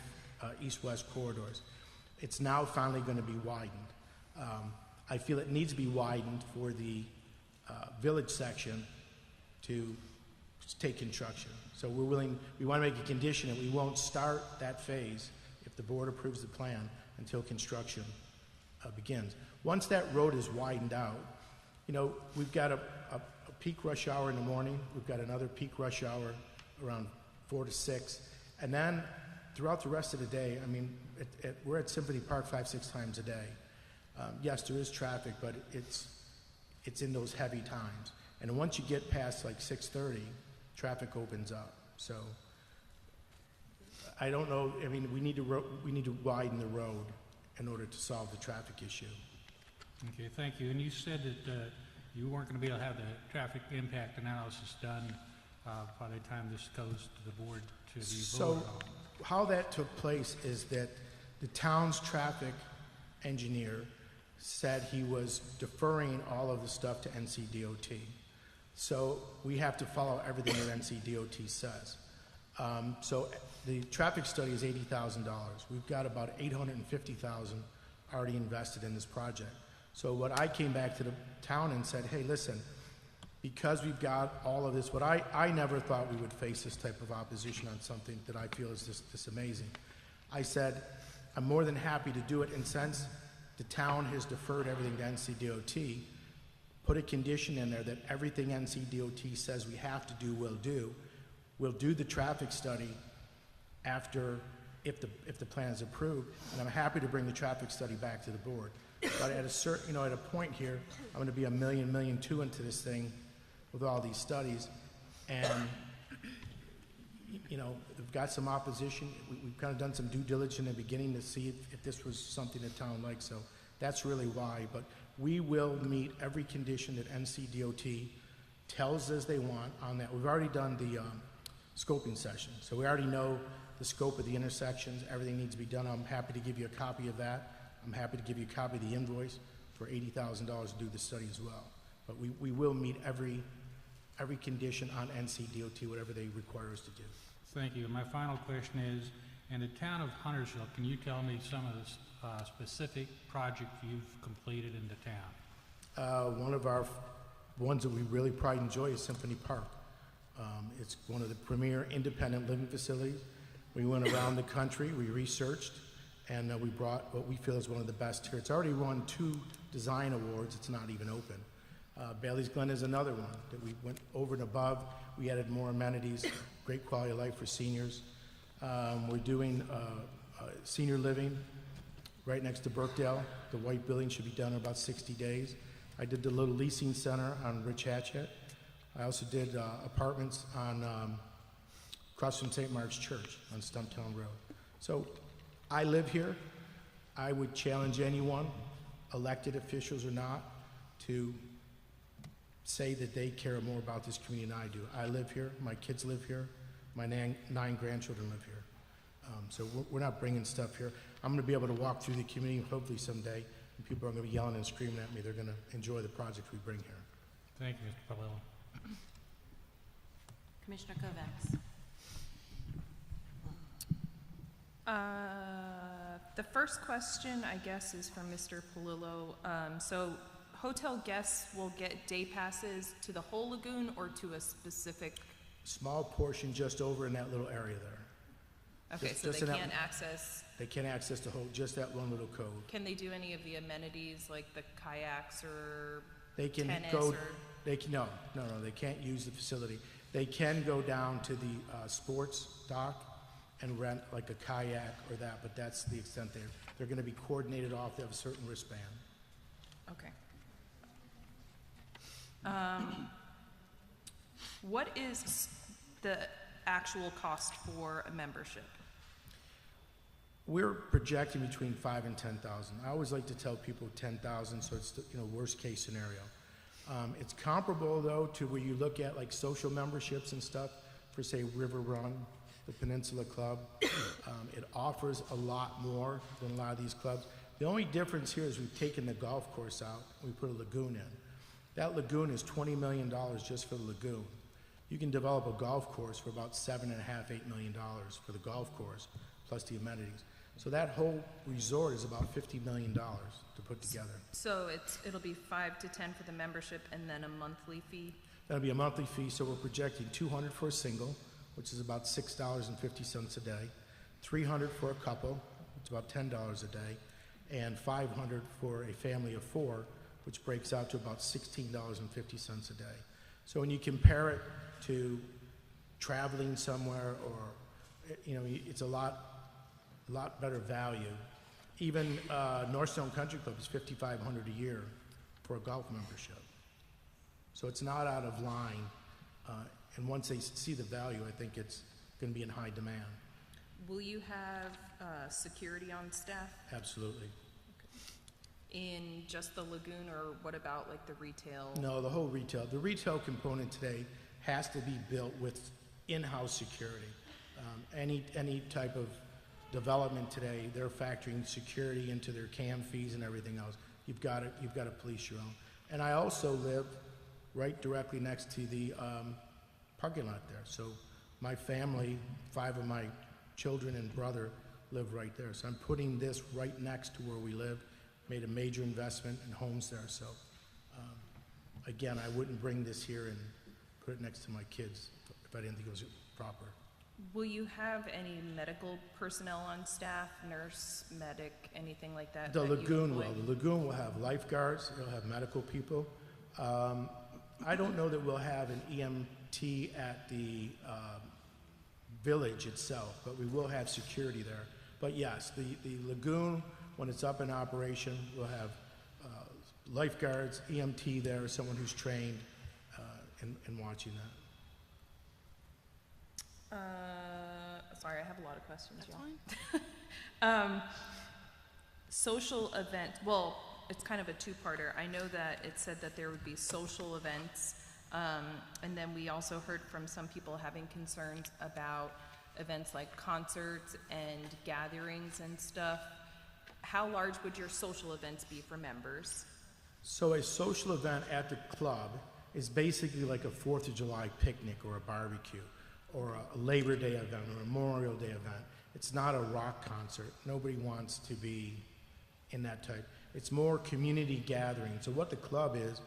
east-west corridors. It's now finally going to be widened. I feel it needs to be widened for the village section to take construction. So we want to make a condition that we won't start that phase if the board approves the plan until construction begins. Once that road is widened out, you know, we've got a peak rush hour in the morning. We've got another peak rush hour around 4 to 6. And then throughout the rest of the day, I mean, we're at Symphony Park 5-6 times a day. Yes, there is traffic, but it's in those heavy times. And once you get past like 6:30, traffic opens up. So I don't know. I mean, we need to widen the road in order to solve the traffic issue. Okay, thank you. And you said that you weren't going to be able to have the traffic impact analysis done by the time this goes to the board to be voted on. How that took place is that the town's traffic engineer said he was deferring all of the stuff to NCDOT. So we have to follow everything that NCDOT says. So the traffic study is $80,000. We've got about $850,000 already invested in this project. So what I came back to the town and said, hey, listen, because we've got all of this, I never thought we would face this type of opposition on something that I feel is this amazing. I said, I'm more than happy to do it, and since the town has deferred everything to NCDOT, put a condition in there that everything NCDOT says we have to do, we'll do. We'll do the traffic study after, if the plan is approved, and I'm happy to bring the traffic study back to the board. But at a certain, you know, at a point here, I'm going to be $1 million, $1.2 million into this thing with all these studies, and you know, we've got some opposition. We've kind of done some due diligence in the beginning to see if this was something the town likes. So that's really why. But we will meet every condition that NCDOT tells us they want on that. We've already done the scoping session, so we already know the scope of the intersections. Everything needs to be done. I'm happy to give you a copy of that. I'm happy to give you a copy of the invoice for $80,000 to do the study as well. But we will meet every condition on NCDOT, whatever they require us to do. Thank you. My final question is, in the town of Huntersville, can you tell me some of the specific projects you've completed in the town? One of our ones that we really pride and enjoy is Symphony Park. It's one of the premier independent living facilities. We went around the country, we researched, and we brought what we feel is one of the best here. It's already won 2 design awards. It's not even open. Bailey's Glen is another one that we went over and above. We added more amenities, great quality of life for seniors. We're doing senior living right next to Burkdale. The white building should be done in about 60 days. I did the little leasing center on Rich Hatchet. I also did apartments on across from St. Mark's Church on Stumptown Road. So I live here. I would challenge anyone, elected officials or not, to say that they care more about this community than I do. I live here. My kids live here. My 9 grandchildren live here. So we're not bringing stuff here. I'm going to be able to walk through the community hopefully someday, and people are going to be yelling and screaming at me. They're going to enjoy the projects we bring here. Thank you, Mr. Palillo. Commissioner Kovacs. The first question, I guess, is from Mr. Palillo. So hotel guests will get day passes to the whole lagoon or to a specific? Small portion just over in that little area there. Okay, so they can't access? They can't access the whole, just that one little code. Can they do any of the amenities like the kayaks or they can tennis go, or? They can, no, they can't use the facility. They can go down to the sports dock and rent like a kayak or that, but that's the extent they're going to be coordinated off. They have a certain wristband. Okay. What is the actual cost for a membership? We're projecting between 5 and 10,000. I always like to tell people 10,000, so it's the worst case scenario. It's comparable though to where you look at like social memberships and stuff for say River Run, the Peninsula Club. It offers a lot more than a lot of these clubs. The only difference here is we've taken the golf course out, we put a lagoon in. That lagoon is $20 million just for the lagoon. You can develop a golf course for about $7.5–8 million for the golf course, plus the amenities. So that whole resort is about $50 million to put together. So it'll be 5 to 10 for the membership and then a monthly fee? That'll be a monthly fee, so we're projecting $200 for a single, which is about $6.50 a day, $300 for a couple, it's about $10 a day, and $500 for a family of 4, which breaks out to about $16.50 a day. So when you compare it to traveling somewhere or, it's a lot better value. Even Northstone Country Club is $5,500 a year for a golf membership. So it's not out of line. And once they see the value, I think it's going to be in high demand. Will you have security on staff? Absolutely. In just the lagoon, or what about like the retail? No, the whole retail. The retail component today has to be built with in-house security. Any type of development today, they're factoring security into their CAM fees and everything else. You've got to police your own. And I also live right directly next to the parking lot there. So my family, 5 of my children and brother live right there. So I'm putting this right next to where we live. Made a major investment in homes there. So again, I wouldn't bring this here and put it next to my kids if I didn't think it was proper. Will you have any medical personnel on staff, nurse, medic, anything like that? The that you lagoon will. employ? The lagoon will have lifeguards. It'll have medical people. I don't know that we'll have an EMT at the village itself, but we will have security there. But yes, the lagoon, when it's up in operation, we'll have lifeguards, EMT there, someone who's trained in watching that. Sorry, I have a lot of questions, y'all. Social event, well, it's kind of a two-parter. I know that it said that there would be social events, and then we also heard from some people having concerns about events like concerts and gatherings and stuff. How large would your social events be for members? So a social event at the club is basically like a 4th of July picnic or a barbecue or a Labor Day event or a Memorial Day event. It's not a rock concert. Nobody wants to be in that type. It's more community gathering. So what the club is,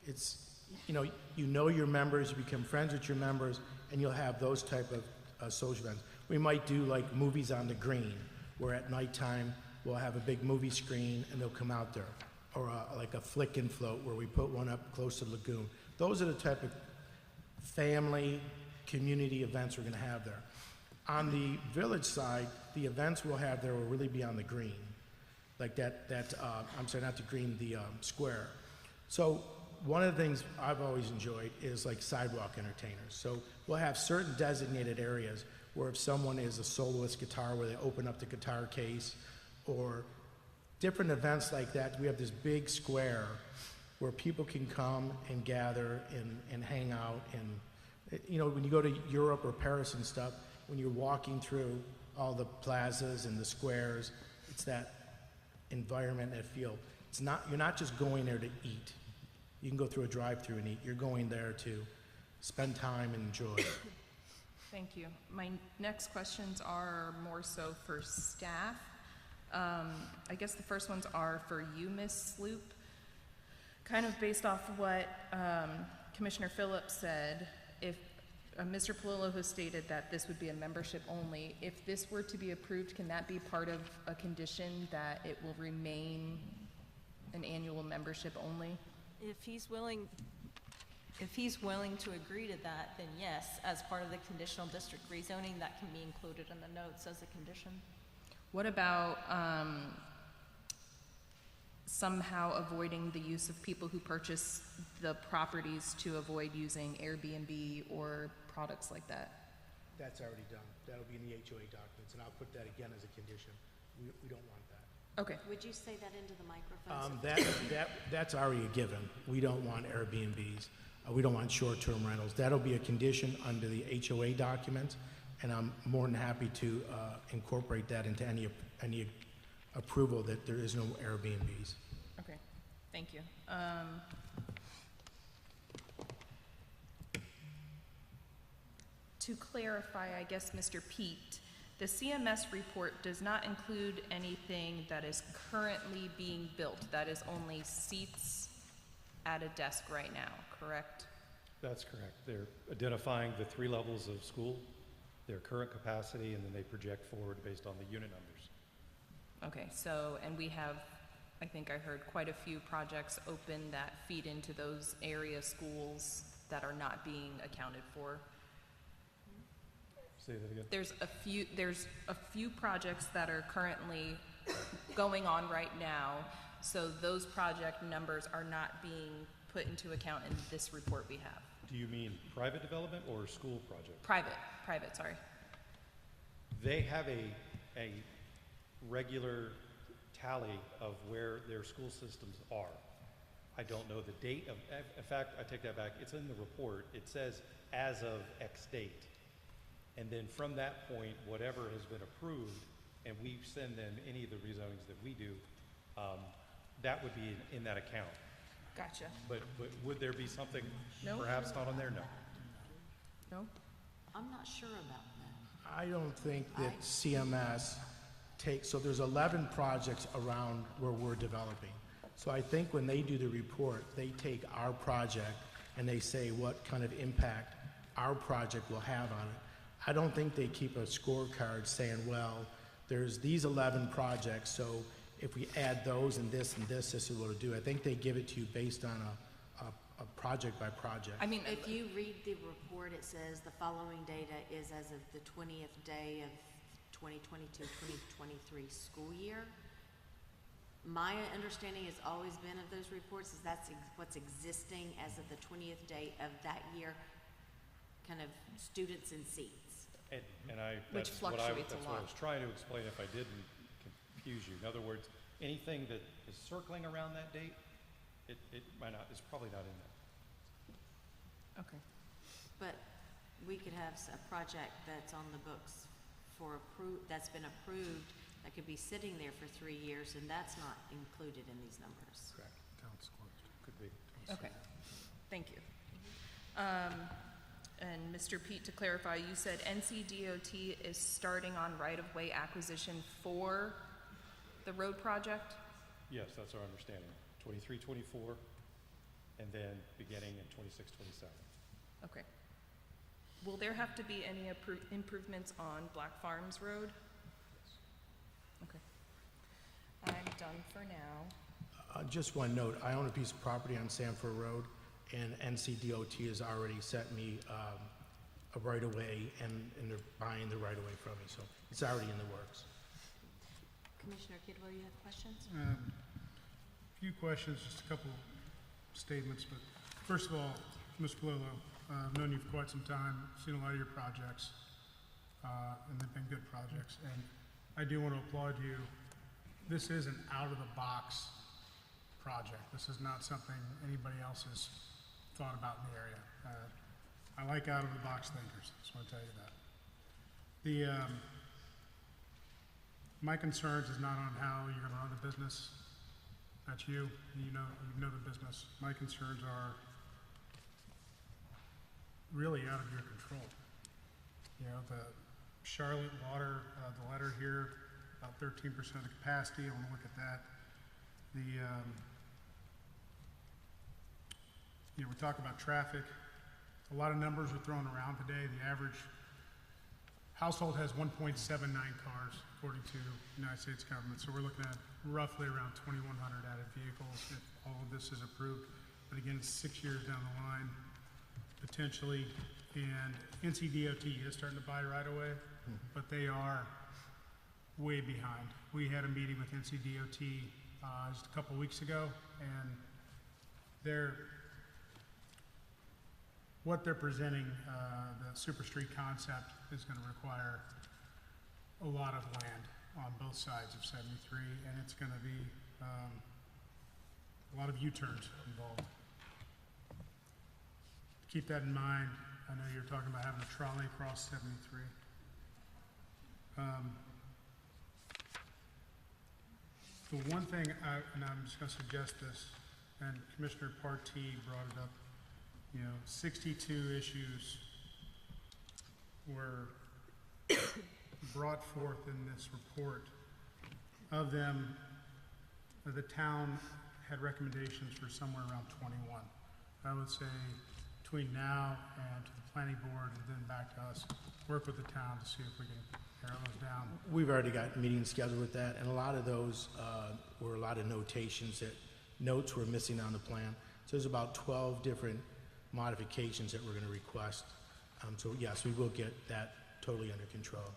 it's, you know your members, you become friends with your members, and you'll have those type of social events. We might do like movies on the green, where at nighttime we'll have a big movie screen and they'll come out there. Or like a flick and float where we put one up close to the lagoon. Those are the type of family, community events we're going to have there. On the village side, the events we'll have there will really be on the green. Like I'm sorry, not the green, the square. So one of the things I've always enjoyed is like sidewalk entertainers. So we'll have certain designated areas where if someone is a soloist guitar, where they open up the guitar case, or different events like that. We have this big square where people can come and gather and hang out. And when you go to Europe or Paris and stuff, when you're walking through all the plazas and the squares, it's that environment, that feel. You're not just going there to eat. You can go through a drive-through and eat. You're going there to spend time and enjoy. Thank you. My next questions are more so for staff. I guess the first ones are for you, Ms. Sloop. Kind of based off of what Commissioner Phillips said, if Mr. Polillo has stated that this would be a membership only, if this were to be approved, can that be part of a condition that it will remain an annual membership only? If he's willing to agree to that, then yes, as part of the conditional district rezoning, that can be included in the notes as a condition. What about somehow avoiding the use of people who purchase the properties to avoid using Airbnb or products like that? That's already done. That'll be in the HOA documents, and I'll put that again as a condition. We don't want that. Okay. Would you say that into the microphone? That's already a given. We don't want Airbnbs. We don't want short-term rentals. That'll be a condition under the HOA documents, and I'm more than happy to incorporate that into any approval that there is no Airbnbs. Okay, thank you. To clarify, I guess, Mr. Pete, the CMS report does not include anything that is currently being built. That is only seats at a desk right now, correct? That's correct. They're identifying the 3 levels of school, their current capacity, and then they project forward based on the unit numbers. Okay, so, and we have, I think I heard quite a few projects open that feed into those area schools that are not being accounted for. Say that again. There's a few projects that are currently going on right now, so those project numbers are not being put into account in this report we have. Do you mean private development or school project? Private, sorry. They have a regular tally of where their school systems are. I don't know the date of, in fact, I take that back, it's in the report. It says as of X date. And then from that point, whatever has been approved, and we send them any of the rezonings that we do, that would be in that account. Gotcha. But would there be something No. perhaps not on there? No. No? I'm not sure about that. I don't think that CMS takes, so there's 11 projects around where we're developing. So I think when they do the report, they take our project and they say what kind of impact our project will have on it. I don't think they keep a scorecard saying, well, there's these 11 projects, so if we add those and this, this is what it'll do. I think they give it to you based on a project by project. I mean, if you read the report, it says the following data is as of the 20th day of 2022-2023 school year. My understanding has always been of those reports is that's what's existing as of the 20th day of that year, kind of students and seats. And Which that's what I fluctuates a lot. was trying to explain if I didn't confuse you. In other words, anything that is circling around that date, it might not, it's probably not in there. Okay. But we could have a project that's on the books for that's been approved, that could be sitting there for 3 years, and that's not included in these numbers. Correct. Account's closed. Could be. Okay, thank you. And Mr. Pete, to clarify, you said NCDOT is starting on right-of-way acquisition for the road project? Yes, that's our understanding. 23, 24, and then beginning in 26, 27. Okay. Will there have to be any improvements on Black Farms Road? Okay. I'm done for now. Just one note, I own a piece of property on Sanford Road, and NCDOT has already sent me a right-of-way, and they're buying the right-of-way from me, so it's already in the works. Commissioner Kidwell, you have questions? Few questions, just a couple statements, but first of all, Ms. Palillo, I've known you for quite some time, seen a lot of your projects, and they've been good projects, and I do want to applaud you. This is an out-of-the-box project. This is not something anybody else has thought about in the area. I like out-of-the-box thinkers, just want to tell you that. My concerns is not on how you're going to run the business. That's you. You know the business. My concerns are really out of your control. You know, the Charlotte water, the letter here, about 13% of the capacity. I want to look at that. We talk about traffic. A lot of numbers are thrown around today. The average household has 1.79 cars, according to the United States government. So we're looking at roughly around 2,100 added vehicles if all of this is approved. But again, it's 6 years down the line, potentially. And NCDOT is starting to buy right away, but they are way behind. We had a meeting with NCDOT just a couple weeks ago, and what they're presenting, the Super Street concept, is going to require a lot of land on both sides of 73, and it's going to be a lot of U-turns involved. Keep that in mind. I know you're talking about having a trolley across 73. The one thing, and I'm just going to suggest this, and Commissioner Partee brought it up, 62 issues were brought forth in this report. Of them, the town had recommendations for somewhere around 21. I would say between now and to the planning board and then back to us, work with the town to see if we can narrow those down. We've already got meetings scheduled with that, and a lot of those were a lot of notations that notes were missing on the plan. So there's about 12 different modifications that we're going to request. So yes, we will get that totally under control.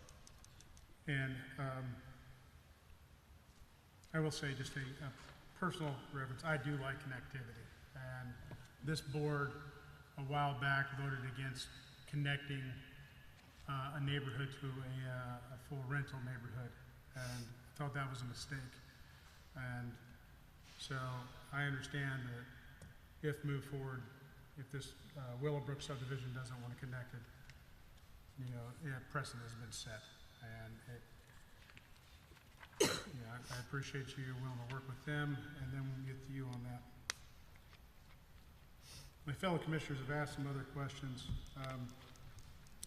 And I will say just a personal reference, I do like connectivity. And this board a while back voted against connecting a neighborhood to a full rental neighborhood, and thought that was a mistake. And so I understand that if moved forward, if this Willowbrook subdivision doesn't want to connect it, precedent has been set. And I appreciate you willing to work with them, and then we'll get to you on that. My fellow commissioners have asked some other questions,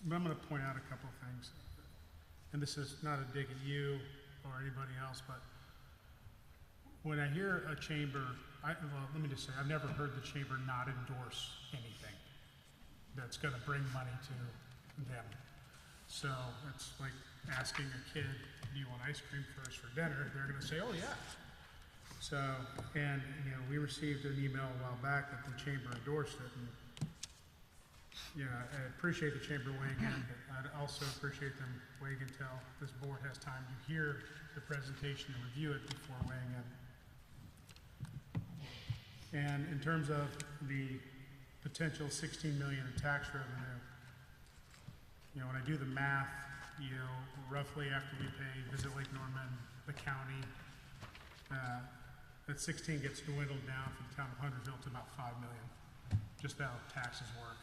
but I'm going to point out a couple of things. And this is not a dig at you or anybody else, but when I hear a chamber, well, let me just say, I've never heard the chamber not endorse anything that's going to bring money to them. So it's like asking a kid, do you want ice cream first for dinner? They're going to say, oh yeah. So, and we received an email a while back that the chamber endorsed it, and I appreciate the chamber weighing in, but I'd also appreciate them waiting until this board has time to hear the presentation and review it before weighing in. And in terms of the potential $16 million in tax revenue, when I do the math, roughly after we pay Visit Lake Norman, the county, that 16 gets dwindled down for the town of Huntersville to about $5 million. Just how taxes work.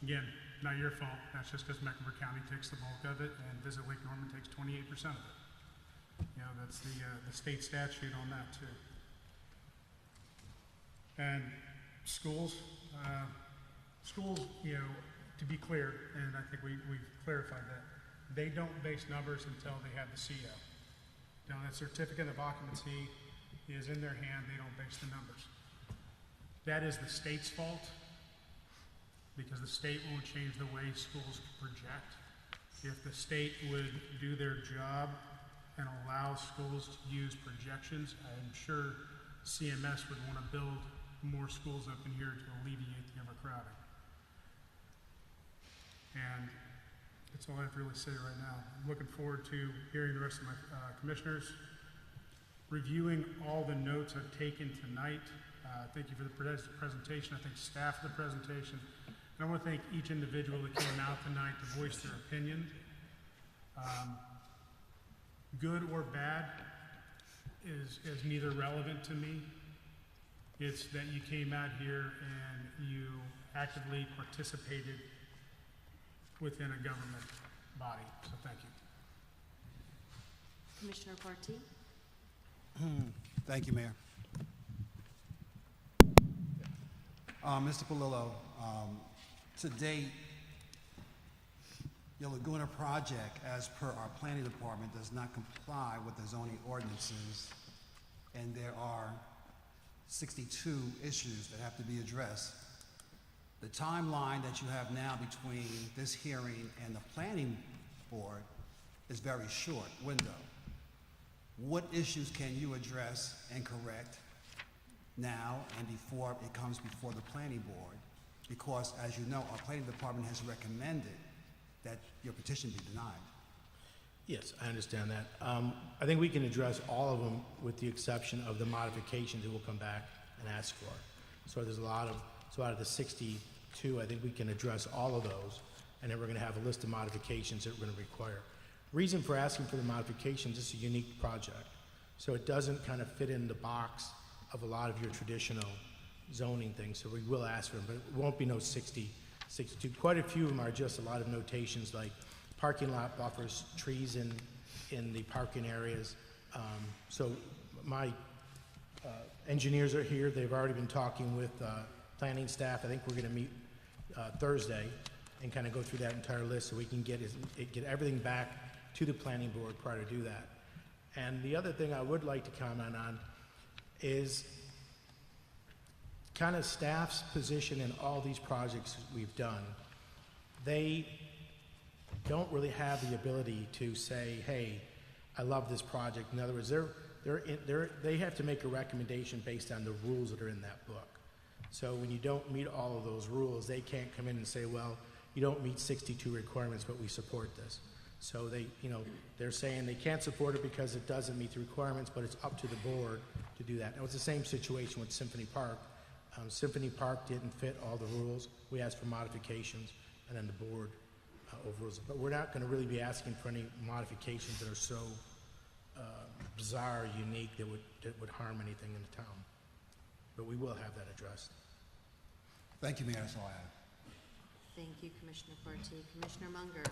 Again, not your fault. That's just because Mecklenburg County takes the bulk of it, and Visit Lake Norman takes 28% of it. That's the state statute on that too. And schools, to be clear, and I think we've clarified that, they don't base numbers until they have the CO. Now that certificate of occupancy is in their hand, they don't base the numbers. That is the state's fault, because the state won't change the way schools project. If the state would do their job and allow schools to use projections, I'm sure CMS would want to build more schools up in here to alleviate the overcrowding. And that's all I have to really say right now. I'm looking forward to hearing the rest of my commissioners, reviewing all the notes I've taken tonight. Thank you for the presentation. I thank staff for the presentation. And I want to thank each individual that came out tonight to voice their opinion. Good or bad is neither relevant to me. It's that you came out here and you actively participated within a government body. So thank you. Commissioner Partee? Thank you, Mayor. Mr. Palillo, to date, your Laguna project, as per our planning department, does not comply with the zoning ordinances, and there are 62 issues that have to be addressed. The timeline that you have now between this hearing and the planning board is very short window. What issues can you address and correct now and before it comes before the planning board? Because, as you know, our planning department has recommended that your petition be denied. Yes, I understand that. I think we can address all of them with the exception of the modifications that we'll come back and ask for. So there's so out of the 62, I think we can address all of those, and then we're gonna have a list of modifications that we're gonna require. Reason for asking for the modifications, this is a unique project. So it doesn't kind of fit in the box of a lot of your traditional zoning things, so we will ask for them, but it won't be no 62. Quite a few of them are just a lot of notations like parking lot buffers, trees in the parking areas. So my engineers are here. They've already been talking with planning staff. I think we're going to meet Thursday and kind of go through that entire list so we can get everything back to the planning board prior to do that. And the other thing I would like to comment on is kind of staff's position in all these projects we've done. They don't really have the ability to say, hey, I love this project. In other words, they have to make a recommendation based on the rules that are in that book. So when you don't meet all of those rules, they can't come in and say, well, you don't meet 62 requirements, but we support this. So they're saying they can't support it because it doesn't meet the requirements, but it's up to the board to do that. Now, it's the same situation with Symphony Park. Symphony Park didn't fit all the rules. We asked for modifications, and then the board overrules it. But we're not going to really be asking for any modifications that are so bizarre, unique, that would harm anything in the town. But we will have that addressed. Thank you, Mayor. That's all I have. Thank you, Commissioner Forte. Commissioner Munger.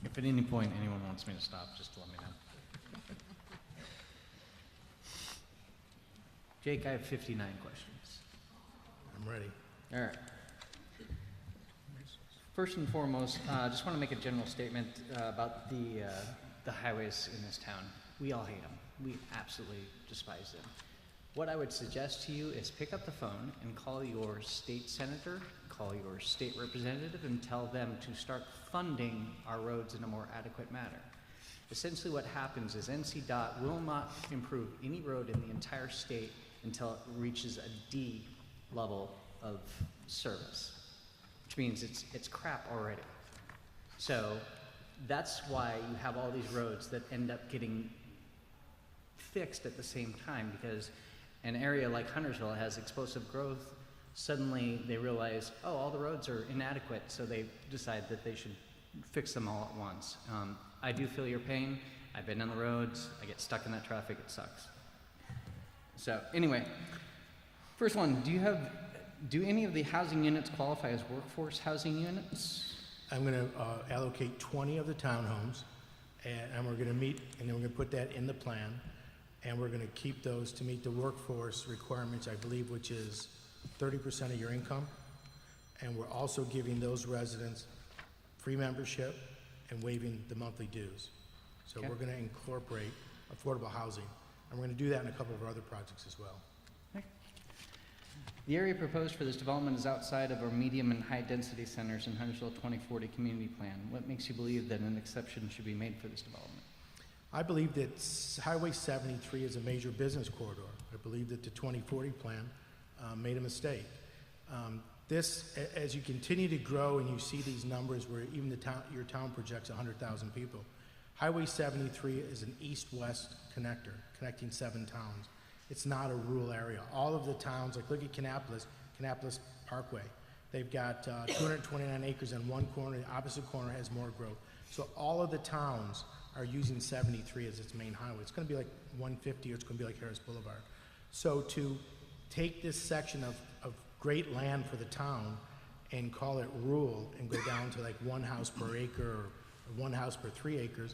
If at any point anyone wants me to stop, just let me know. Jake, I have 59 questions. I'm ready. All right. First and foremost, I just want to make a general statement about the highways in this town. We all hate them. We absolutely despise them. What I would suggest to you is pick up the phone and call your state senator, call your state representative, and tell them to start funding our roads in a more adequate manner. Essentially what happens is NCDOT will not improve any road in the entire state until it reaches a D level of service, which means it's crap already. So that's why you have all these roads that end up getting fixed at the same time, because an area like Huntersville has explosive growth. Suddenly they realize, oh, all the roads are inadequate, so they decide that they should fix them all at once. I do feel your pain. I've been on the roads. I get stuck in that traffic. It sucks. So anyway, first one, do any of the housing units qualify as workforce housing units? I'm going to allocate 20 of the townhomes, and we're going to meet, and then we're going to put that in the plan, and we're going to keep those to meet the workforce requirements, I believe, which is 30% of your income. And we're also giving those residents free membership and waiving the monthly dues. So Okay. we're going to incorporate affordable housing, and we're going to do that in a couple of our other projects as well. The area proposed for this development is outside of our medium and high density centers in Huntersville 2040 community plan. What makes you believe that an exception should be made for this development? I believe that Highway 73 is a major business corridor. I believe that the 2040 plan made a mistake. As you continue to grow and you see these numbers where even your town projects 100,000 people, Highway 73 is an east-west connector, connecting 7 towns. It's not a rural area. All of the towns, like look at Kannapolis Parkway. They've got 229 acres in one corner, the opposite corner has more growth. So all of the towns are using 73 as its main highway. It's gonna be like 150 or it's gonna be like Harris Boulevard. So to take this section of great land for the town and call it rural and go down to like 1 house per acre or 1 house per 3 acres,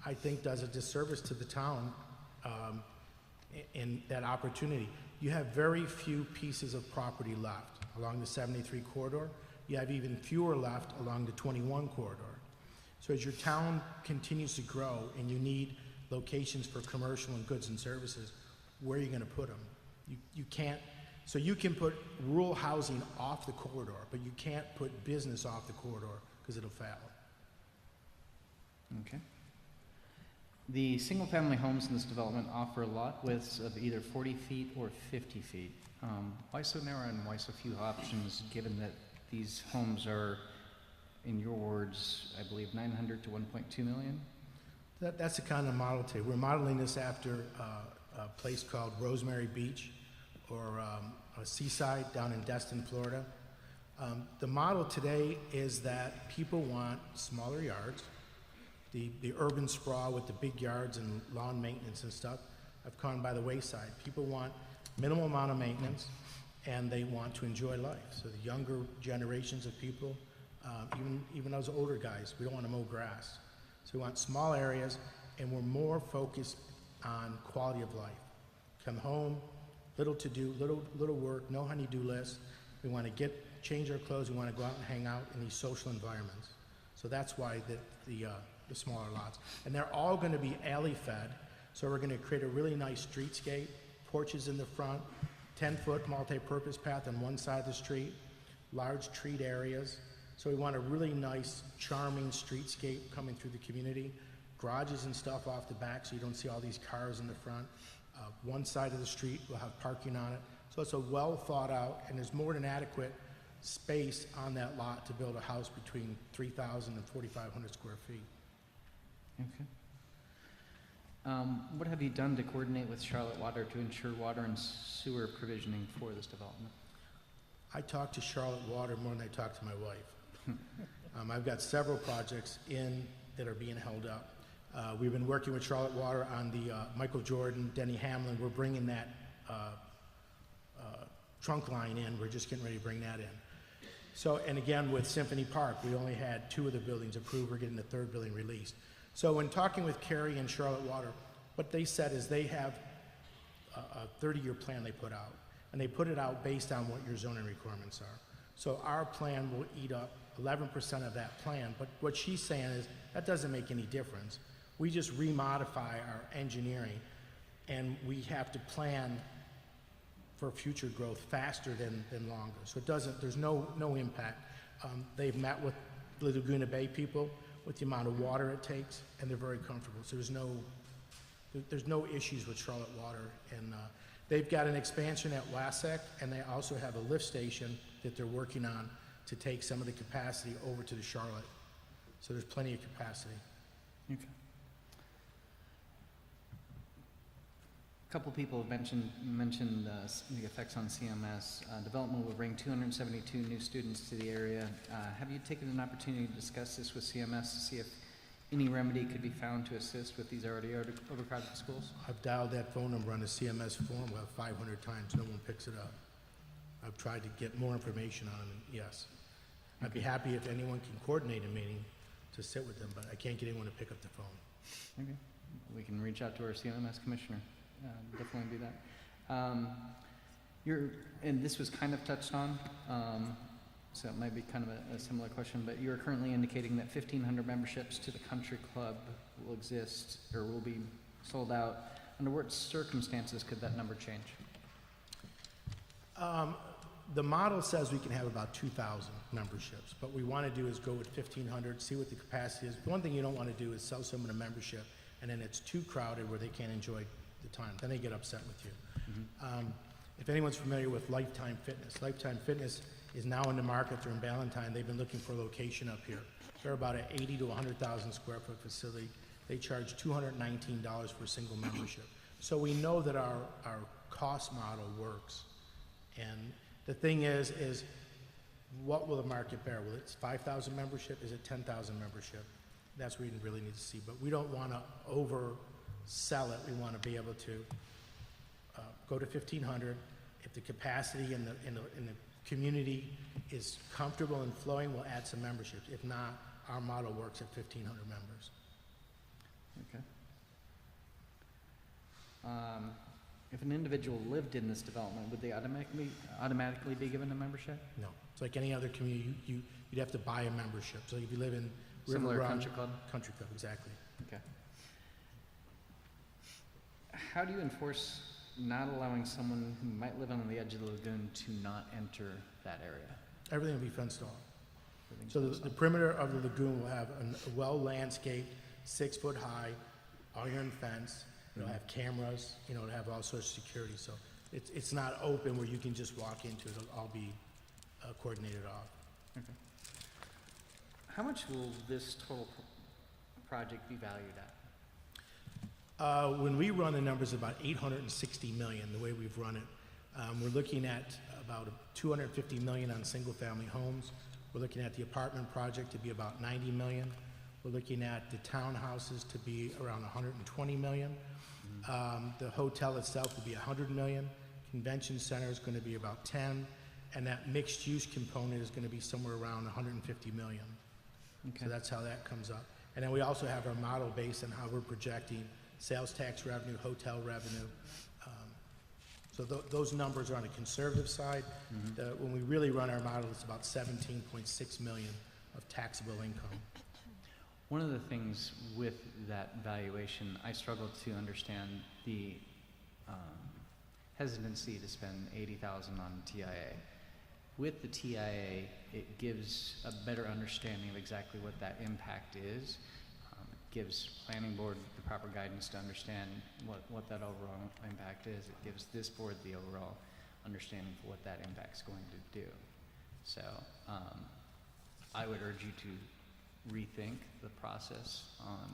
I think does a disservice to the town in that opportunity. You have very few pieces of property left along the 73 corridor. You have even fewer left along the 21 corridor. So as your town continues to grow and you need locations for commercial and goods and services, where are you gonna put them? You can't, so you can put rural housing off the corridor, but you can't put business off the corridor because it'll fail. Okay. The single-family homes in this development offer lot widths of either 40 feet or 50 feet. Why so narrow and why so few options, given that these homes are in your words, I believe 900 to 1.2 million? That's the kind of model today. We're modeling this after a place called Rosemary Beach or a Seaside down in Destin, Florida. The model today is that people want smaller yards. The urban sprawl with the big yards and lawn maintenance and stuff have gone by the wayside. People want minimal amount of maintenance, and they want to enjoy life. So the younger generations of people, even those older guys, we don't want to mow grass. So we want small areas, and we're more focused on quality of life. Come home, little to do, little work, no honey-do list. We want to change our clothes. We want to go out and hang out in these social environments. So that's why the smaller lots. And they're all going to be alley-fed. So we're going to create a really nice streetscape, porches in the front, 10-foot multi-purpose path on one side of the street, large treed areas. So we want a really nice, charming streetscape coming through the community, garages and stuff off the back so you don't see all these cars in the front. One side of the street will have parking on it. So it's a well thought out, and there's more than adequate space on that lot to build a house between 3,000 and 4,500 square feet. Okay. What have you done to coordinate with Charlotte Water to ensure water and sewer provisioning for this development? I talk to Charlotte Water more than I talk to my wife. I've got several projects that are being held up. We've been working with Charlotte Water on the Michael Jordan, Denny Hamlin. We're bringing that trunk line in. We're just getting ready to bring that in. So, and again, with Symphony Park, we only had 2 of the buildings approved. We're getting the 3rd building released. So when talking with Kerry and Charlotte Water, what they said is they have a 30-year plan they put out, and they put it out based on what your zoning requirements are. So our plan will eat up 11% of that plan, but what she's saying is that doesn't make any difference. We just remodify our engineering, and we have to plan for future growth faster than longer. So it doesn't, there's no impact. They've met with the Laguna Bay people with the amount of water it takes, and they're very comfortable. So there's no issues with Charlotte Water. And they've got an expansion at Wasek, and they also have a lift station that they're working on to take some of the capacity over to the Charlotte. So there's plenty of capacity. Okay. A couple people have mentioned the effects on CMS. Development will bring 272 new students to the area. Have you taken an opportunity to discuss this with CMS to see if any remedy could be found to assist with these already overcrowded schools? I've dialed that phone number on the CMS form about 500 times. No one picks it up. I've tried to get more information on them, and yes. I'd be happy if anyone can coordinate a meeting to sit with them, but I can't get anyone to pick up the phone. Okay. We can reach out to our CMS commissioner. Definitely do that. And this was kind of touched on, so it might be kind of a similar question, but you're currently indicating that 1,500 memberships to the country club will exist or will be sold out. Under what circumstances could that number change? The model says we can have about 2,000 memberships. What we want to do is go with 1,500, see what the capacity is. The one thing you don't want to do is sell someone a membership and then it's too crowded where they can't enjoy the time. Then they get upset with you. Mm-hmm. If anyone's familiar with Lifetime Fitness, Lifetime Fitness is now in the market. They're in Ballantyne. They've been looking for a location up here. They're about an 80 to 100,000 square foot facility. They charge $219 for a single membership. So we know that our cost model works. And the thing is what will the market bear? Will it 5,000 membership? Is it 10,000 membership? That's what we really need to see. But we don't want to oversell it. We want to be able to go to 1,500. If the capacity in the community is comfortable and flowing, we'll add some memberships. If not, our model works at 1,500 members. Okay. If an individual lived in this development, would they automatically be given a membership? No. It's like any other community. You'd have to buy a membership. So if you live in Similar River Run, country club? Country club, exactly. Okay. How do you enforce not allowing someone who might live on the edge of the lagoon to not enter that area? Everything will be fenced off. So the perimeter of the lagoon will have a well-landscaped, 6-foot high, iron fence. It'll have cameras, it'll have all sorts of security. So it's not open where you can just walk into it. It'll all be coordinated off. Okay. How much will this total project be valued at? When we run the numbers, about 860 million, the way we've run it. We're looking at about 250 million on single-family homes. We're looking at the apartment project to be about 90 million. We're looking at the townhouses to be around 120 million. The hotel itself will be 100 million. Convention center is going to be about 10, and that mixed-use component is going to be somewhere around 150 million. Okay. So that's how that comes up. And then we also have our model based on how we're projecting sales tax revenue, hotel revenue. So those numbers are on the conservative side. When we really run our model, it's about 17.6 million of taxable income. One of the things with that valuation, I struggle to understand the hesitancy to spend $80,000 on TIA. With the TIA, it gives a better understanding of exactly what that impact is. It gives planning board the proper guidance to understand what that overall impact is. It gives this board the overall understanding for what that impact's going to do. So I would urge you to rethink the process on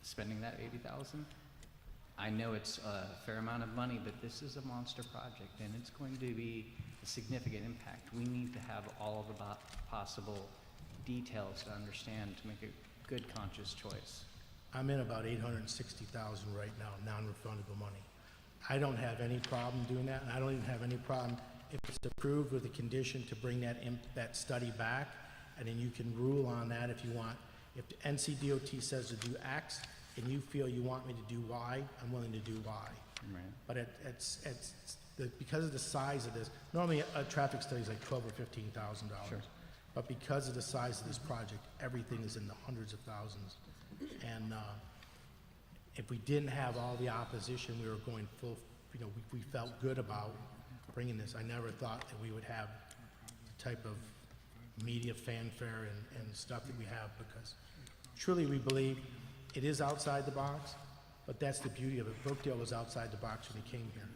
spending that $80,000. I know it's a fair amount of money, but this is a monster project and it's going to be a significant impact. We need to have all of the possible details to understand to make a good conscious choice. I'm in about 860,000 right now, non-refundable money. I don't have any problem doing that, and I don't even have any problem if it's approved with a condition to bring that study back, and then you can rule on that if you want. If the NCDOT says to do X, and you feel you want me to do Y, I'm willing to do Y. Right. But because of the size of this, normally a traffic study is like $12,000 or $15,000. Sure. But because of the size of this project, everything is in the hundreds of thousands. And if we didn't have all the opposition, we were going full, we felt good about bringing this. I never thought that we would have the type of media fanfare and stuff that we have, because truly we believe it is outside the box, but that's the beauty of it. Brookdale was outside the box when he came here.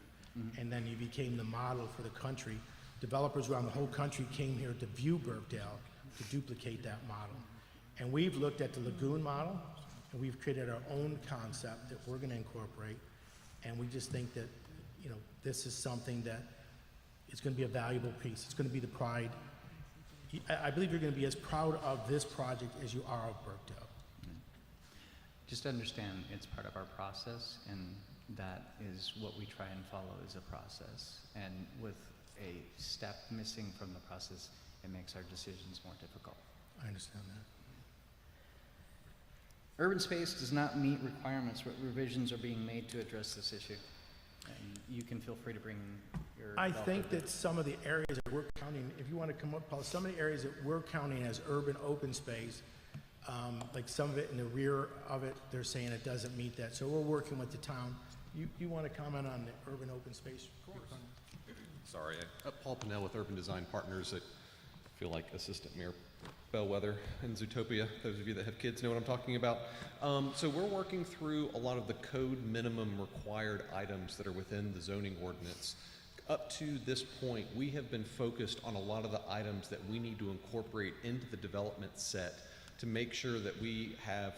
And then he became the model for the country. Developers around the whole country came here to view Brookdale, to duplicate that model. And we've looked at the lagoon model, and we've created our own concept that we're going to incorporate. And we just think that, this is something that is going to be a valuable piece. It's going to be the pride. I believe you're going to be as proud of this project as you are of Brookdale. Just understand it's part of our process, and that is what we try and follow is a process. And with a step missing from the process, it makes our decisions more difficult. I understand that. Urban space does not meet requirements. What revisions are being made to address this issue? And you can feel free to bring your... I think that some of the areas that we're counting, if you want to come up, Paul, some of the areas that we're counting as urban open space, like some of it in the rear of it, they're saying it doesn't meet that. So we're working with the town. You want to comment on the urban open space? Of course. Sorry, Paul Pinnell with Urban Design Partners. I feel like Assistant Mayor Bellwether in Zootopia. Those of you that have kids know what I'm talking about. So we're working through a lot of the code minimum required items that are within the zoning ordinance. Up to this point, we have been focused on a lot of the items that we need to incorporate into the development set to make sure that we have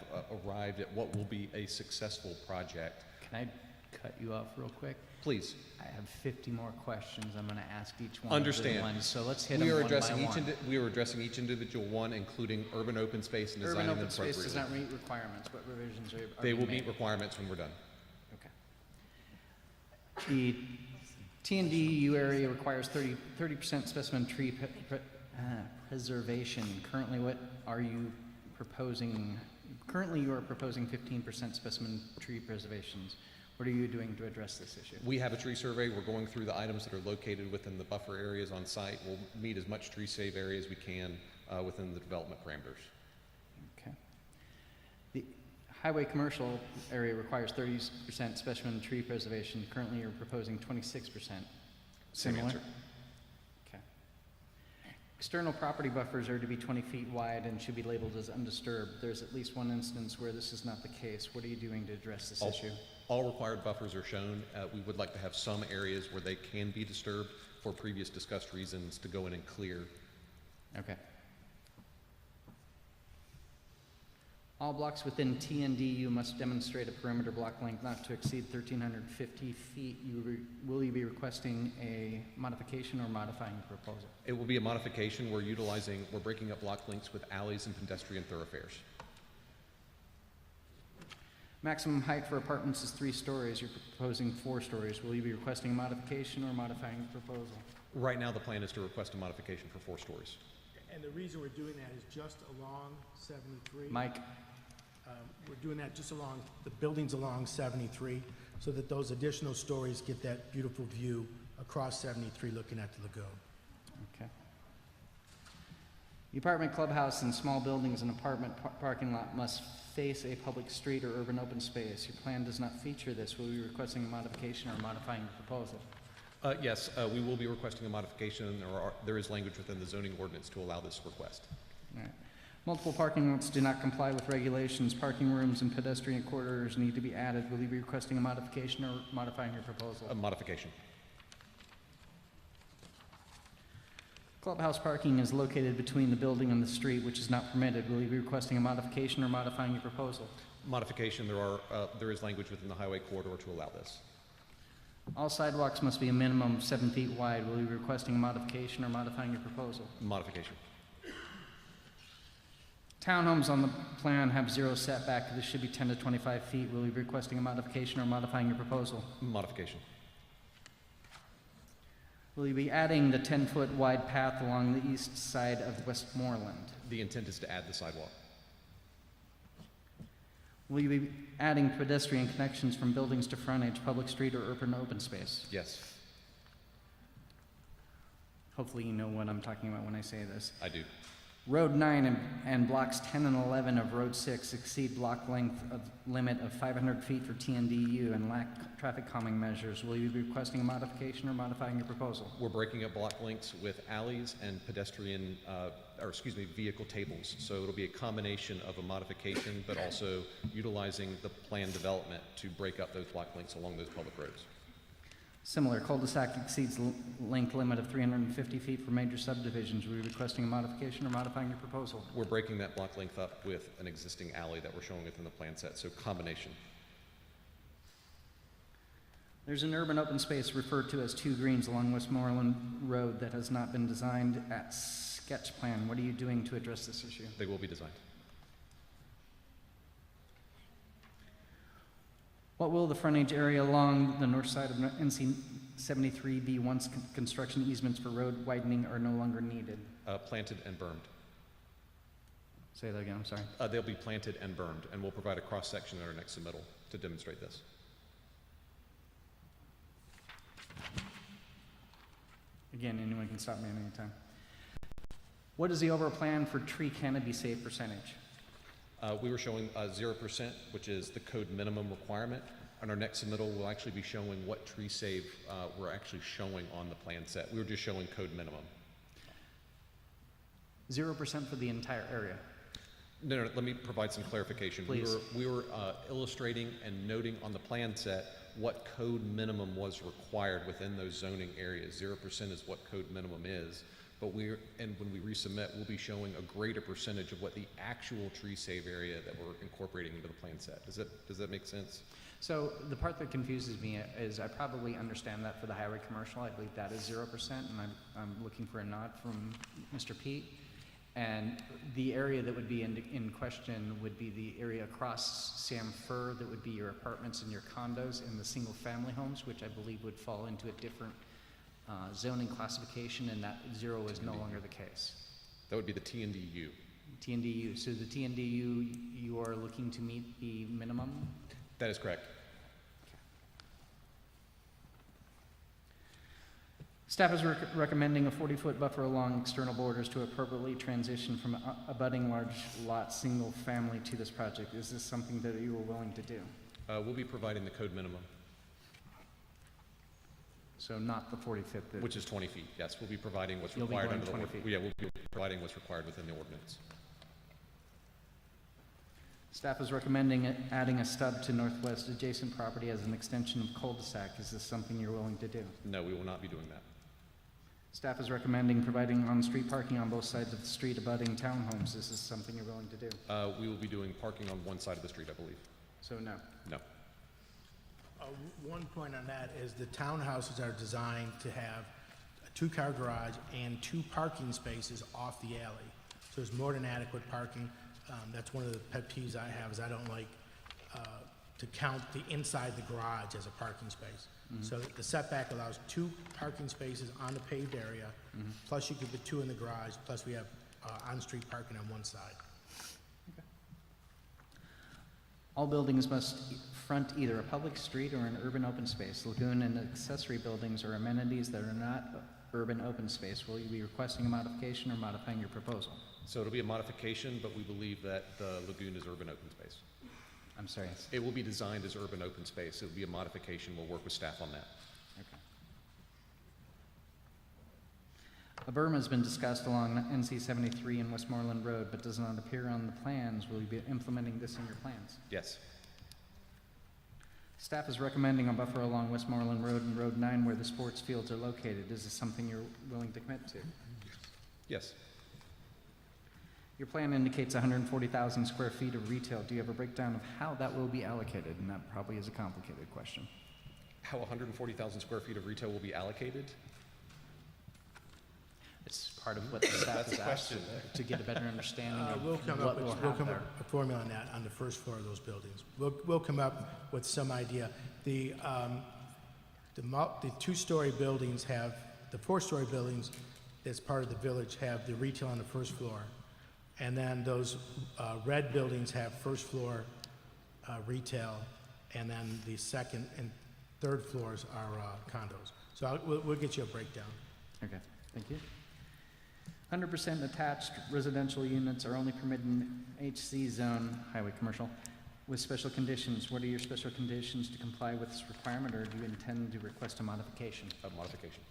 arrived at what will be a successful project. Can I cut you off real quick? Please. I have 50 more questions. I'm going to ask each one. Understand. Of the ones, so let's hit We them are one addressing by one. we are addressing each individual one, including urban open space and designing Urban them open space appropriately. does not meet requirements. What revisions are They being will made? meet requirements when we're done. Okay. The T&D area requires 30% specimen tree preservation. Currently, what are you proposing? Currently, you are proposing 15% specimen tree preservations. What are you doing to address this issue? We have a tree survey. We're going through the items that are located within the buffer areas on site. We'll meet as much tree save area as we can within the development parameters. Okay. The highway commercial area requires 30% specimen tree preservation. Currently, you're proposing 26%. Same Similar? answer. Okay. External property buffers are to be 20 feet wide and should be labeled as undisturbed. There's at least one instance where this is not the case. What are you doing to address this issue? All required buffers are shown. We would like to have some areas where they can be disturbed for previous discussed reasons to go in and clear. Okay. All blocks within TNDU must demonstrate a perimeter block length not to exceed 1,350 feet. Will you be requesting a modification or modifying the proposal? It will be a modification. We're breaking up block lengths with alleys and pedestrian thoroughfares. Maximum height for apartments is 3 stories. You're proposing 4 stories. Will you be requesting a modification or modifying the proposal? Right now, the plan is to request a modification for 4 stories. And the reason we're doing that is just along 73. Mike? We're doing that just along, the buildings along 73, so that those additional stories get that beautiful view across 73 looking at the lagoon. Okay. The apartment clubhouse and small buildings and apartment parking lot must face a public street or urban open space. Your plan does not feature this. Will you be requesting a modification or modifying the proposal? Yes, we will be requesting a modification. There is language within the zoning ordinance to allow this request. All right. Multiple parking lots do not comply with regulations. Parking rooms and pedestrian corridors need to be added. Will you be requesting a modification or modifying your proposal? A modification. Clubhouse parking is located between the building and the street, which is not permitted. Will you be requesting a modification or modifying your proposal? Modification. There is language within the highway corridor to allow this. All sidewalks must be a minimum of 7 feet wide. Will you be requesting a modification or modifying your proposal? Modification. Townhomes on the plan have 0 setback. This should be 10 to 25 feet. Will you be requesting a modification or modifying your proposal? Modification. Will you be adding the 10-foot wide path along the east side of Westmoreland? The intent is to add the sidewalk. Will you be adding pedestrian connections from buildings to frontage, public street, or urban open space? Yes. Hopefully you know what I'm talking about when I say this. I do. Road 9 and blocks 10 and 11 of Road 6 exceed block length limit of 500 feet for TNDU and lack traffic calming measures. Will you be requesting a modification or modifying your proposal? We're breaking up block lengths with alleys and vehicle tables. So it'll be a combination of a modification, but also utilizing the planned development to break up those block lengths along those public roads. Similar, cul-de-sac exceeds length limit of 350 feet for major subdivisions. Are you requesting a modification or modifying your proposal? We're breaking that block length up with an existing alley that we're showing within the plan set, so combination. There's an urban open space referred to as 2 greens along Westmoreland Road that has not been designed at sketch plan. What are you doing to address this issue? They will be designed. What will the frontage area along the north side of NC 73 be once construction easements for road widening are no longer needed? Planted and bermed. Say that again, I'm sorry. They'll be planted and bermed, and we'll provide a cross-section at our next submittal to demonstrate this. Again, anyone can stop me at any time. What is the overall plan for tree canopy save percentage? We were showing 0%, which is the code minimum requirement. On our next submittal, we'll actually be showing what tree save we're actually showing on the plan set. We were just showing code minimum. 0% for the entire area? No, let me provide some clarification. Please. We were illustrating and noting on the plan set what code minimum was required within those zoning areas. 0% is what code minimum is. But when we resubmit, we'll be showing a greater percentage of what the actual tree save area that we're incorporating into the plan set. Does that make sense? So the part that confuses me is I probably understand that for the highway commercial. I believe that is 0%, and I'm looking for a nod from Mr. Pete. And the area that would be in question would be the area across Sam Fur that would be your apartments and your condos and the single family homes, which I believe would fall into a different zoning classification, and that 0 is no longer the case. That would be the TNDU. TNDU. So the TNDU, you are looking to meet the minimum? That is correct. Staff is recommending a 40-foot buffer along external borders to appropriately transition from abutting large lot single family to this project. Is this something that you are willing to do? We'll be providing the code minimum. So not the 40-foot? Which is 20 feet, yes. We'll be providing what's You'll required be under the 20 feet. Yeah, we'll be providing what's required within the ordinance. Staff is recommending adding a stub to northwest adjacent property as an extension of cul-de-sac. Is this something you're willing to do? No, we will not be doing that. Staff is recommending providing on-street parking on both sides of the street abutting townhomes. Is this something you're willing to do? We will be doing parking on one side of the street, I believe. So no. No. One point on that is the townhouses are designed to have a two-car garage and 2 parking spaces off the alley. So there's more than adequate parking. That's one of the pet peeves I have, is I don't like to count the inside the garage as a parking space. So the setback allows 2 parking spaces on the paved area, plus you could put 2 in the garage, plus we have on-street parking on one side. All buildings must front either a public street or an urban open space. Lagoon and accessory buildings are amenities that are not urban open space. Will you be requesting a modification or modifying your proposal? So it'll be a modification, but we believe that the lagoon is urban open space. I'm sorry. It will be designed as urban open space. It'll be a modification. We'll work with staff on that. Okay. A berm has been discussed along NC 73 and Westmoreland Road, but does not appear on the plans. Will you be implementing this in your plans? Yes. Staff is recommending a buffer along Westmoreland Road and Road 9 where the sports fields are located. Is this something you're willing to commit to? Yes. Your plan indicates 140,000 square feet of retail. Do you have a breakdown of how that will be allocated? And that probably is a complicated question. How 140,000 square feet of retail will be allocated? It's part of what the staff That's has a asked question. to get a better understanding of We'll come what up we'll with, we'll have come there. up with a formula on that on the first floor of those buildings. We'll come up with some idea. The 2-story buildings have, the 4-story buildings that's part of the village have the retail on the first floor. And then those red buildings have first floor retail, and then the second and third floors are condos. So we'll get you a breakdown. Okay, thank you. 100% attached residential units are only permitted in HC zone, highway commercial, with special conditions. What are your special conditions to comply with this requirement, or do you intend to request a modification? A modification.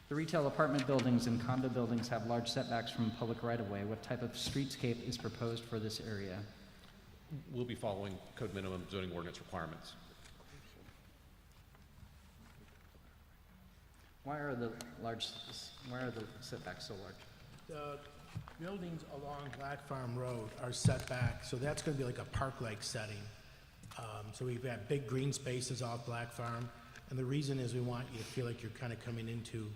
The retail apartment buildings and condo buildings have large setbacks from public right-of-way. What type of streetscape is proposed for this area? We'll be following code minimum zoning ordinance requirements. Why are the setbacks so large? The buildings along Black Farm Road are set back, so that's gonna be like a park-like setting. So we've got big green spaces off Black Farm, and the reason is we want you to feel like you're kind of coming into,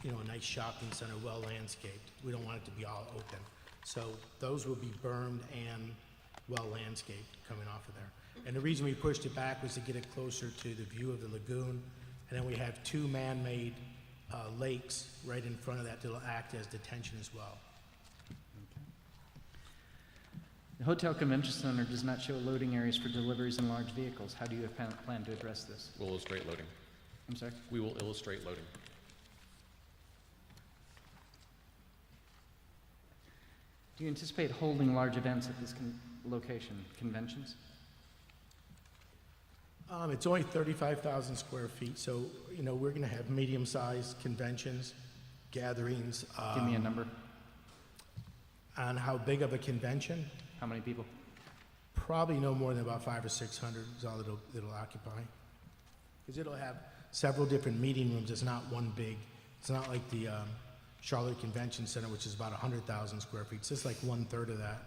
you know, a nice shopping center, well landscaped. We don't want it to be all open. So those will be bermed and well landscaped coming off of there. And the reason we pushed it back was to get it closer to the view of the lagoon. And then we have 2 man-made lakes right in front of that that'll act as detention as well. The Hotel Convention Center does not show loading areas for deliveries in large vehicles. How do you plan to address this? We'll illustrate loading. I'm sorry? We will illustrate loading. Do you anticipate holding large events at this location, conventions? It's only 35,000 square feet, so, you know, we're gonna have medium-sized conventions, gatherings. Give me a number. On how big of a convention? How many people? Probably no more than about 500 or 600 is all it'll occupy. Because it'll have several different meeting rooms. It's not one big, it's not like the Charlotte Convention Center, which is about 100,000 square feet. It's just like 1/3 of that.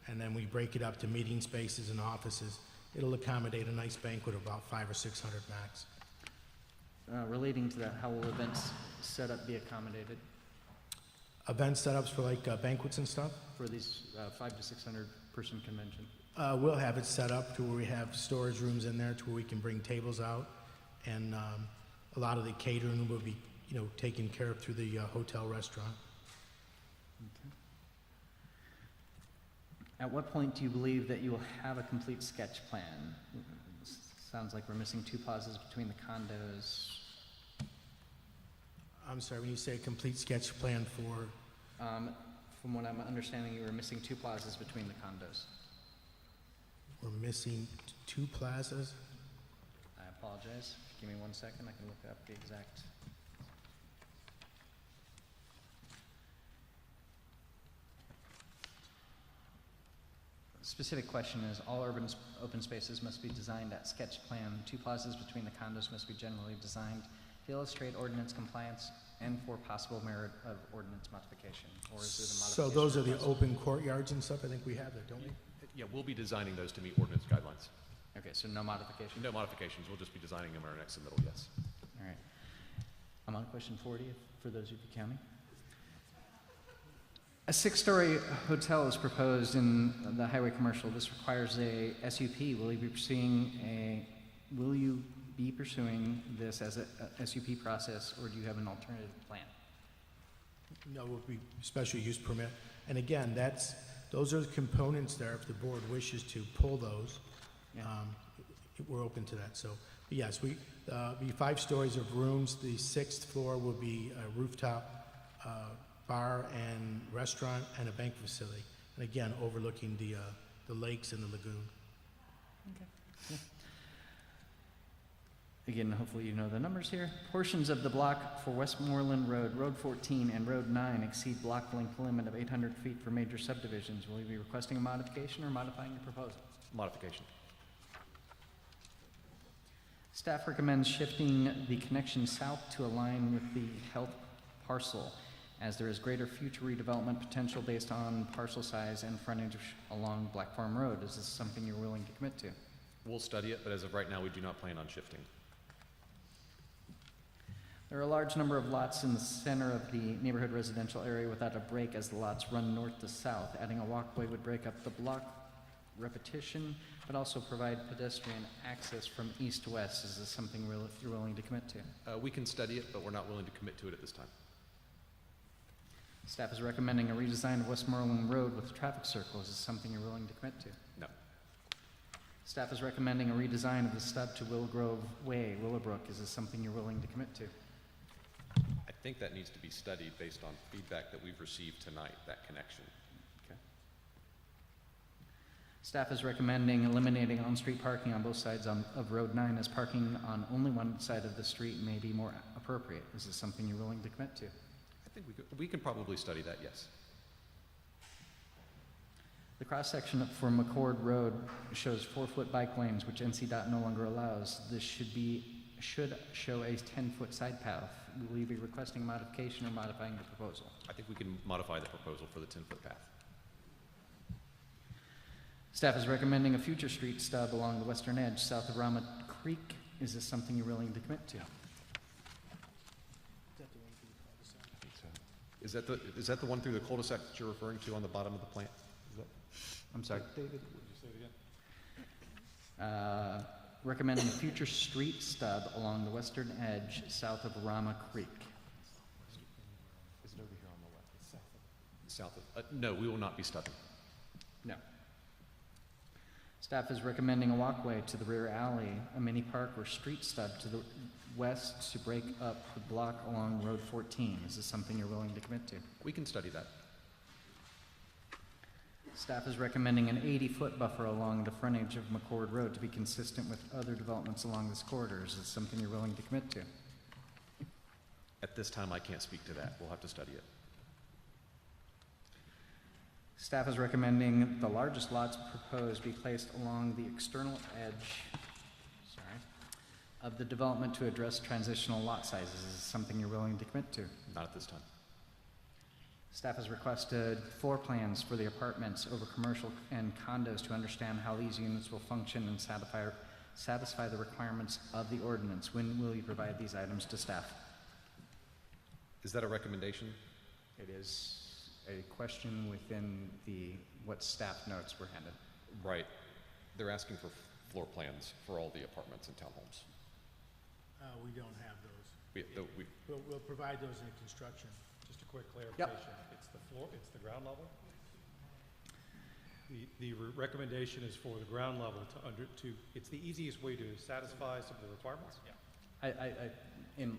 And then we break it up to meeting spaces and offices. It'll accommodate a nice banquet of about 500 or 600 max. Relating to that, how will events set up be accommodated Event setups for like banquets and stuff? for these 500 to 600 person convention? We'll have it set up to where we have storage rooms in there to where we can bring tables out. And a lot of the catering will be, you know, taken care of through the hotel restaurant. At what point do you believe that you will have a complete sketch plan? Sounds like we're missing 2 plazas between the condos. I'm sorry, when you say a complete sketch plan for, From what I'm understanding, you were missing 2 plazas between the condos. we're missing 2 plazas? I apologize. Give me 1 second. I can look up the exact. specific question is, all open spaces must be designed at sketch plan. 2 plazas between the condos must be generally designed to illustrate ordinance compliance and for possible merit of ordinance modification. Or is it a So modification? those are the request? open courtyards and stuff, I think we have that, don't we? Yeah, we'll be designing those to meet ordinance guidelines. Okay, so no modification? No modifications, we'll just be designing them in our next submittal, yes. All right. I'm on question 40 for those of you counting. A 6-story hotel is proposed in the highway commercial. This requires a SUP. Will you be pursuing this as a SUP process, or do you have an alternative plan? No, it would be special use permit. And again, those are the components there. If the board wishes to pull those, we're open to that. So, yes, be 5 stories of rooms. The 6th floor will be a rooftop bar and restaurant and a banquet facility. And again, overlooking the lakes and the lagoon. Okay. Again, hopefully you know the numbers here. Portions of the block for Westmoreland Road, Road 14, and Road 9 exceed block length limit of 800 feet for major subdivisions. Will you be requesting a modification or modifying your proposal? Modification. Staff recommends shifting the connection south to align with the health parcel, as there is greater future redevelopment potential based on parcel size and frontage along Black Farm Road. Is this something you're willing to commit to? We'll study it, but as of right now, we do not plan on shifting. There are a large number of lots in the center of the neighborhood residential area without a break as the lots run north to south. Adding a walkway would break up the block repetition, but also provide pedestrian access from east to west. Is this something you're willing to commit to? We can study it, but we're not willing to commit to it at this time. Staff is recommending a redesign of Westmoreland Road with traffic circles. Is this something you're willing to commit to? No. Staff is recommending a redesign of the stub to Willow Grove Way, Willowbrook. Is this something you're willing to commit to? I think that needs to be studied based on feedback that we've received tonight, that connection. Okay. Staff is recommending eliminating on-street parking on both sides of Road 9, as parking on only one side of the street may be more appropriate. Is this something you're willing to commit to? I think we can probably study that, yes. The cross-section for McCord Road shows 4-foot bike lanes, which NCDOT no longer allows. This should show a 10-foot side path. Will you be requesting modification or modifying the proposal? I think we can modify the proposal for the 10-foot path. Staff is recommending a future street stub along the western edge south of Rama Creek. Is this something you're willing to commit to? Is that the one through the cul-de-sac that you're referring to on the bottom of the plant? I'm sorry, David? Would you say it again? Recommending a future street stub along the western edge south of Rama Creek. Is it over here on the left? South of, no, we will not be stubbing. No. Staff is recommending a walkway to the rear alley, a mini park or street stub to the west to break up the block along Road 14. Is this something you're willing to commit to? We can study that. Staff is recommending an 80-foot buffer along the frontage of McCord Road to be consistent with other developments along this corridor. Is this something you're willing to commit to? At this time, I can't speak to that. We'll have to study it. Staff is recommending the largest lots proposed be placed along the external edge of the development to address transitional lot sizes. Is this something you're willing to commit to? Not at this time. Staff has requested floor plans for the apartments over commercial and condos to understand how these units will function and satisfy the requirements of the ordinance. When will you provide these items to staff? Is that a recommendation? It is a question within what staff notes were handed. Right. They're asking for floor plans for all the apartments and townhomes. We don't have those. We'll provide those in construction. Just a quick clarification. It's the floor, it's the ground level? The recommendation is for the ground level it's the easiest way to satisfy some of the requirements? Yeah.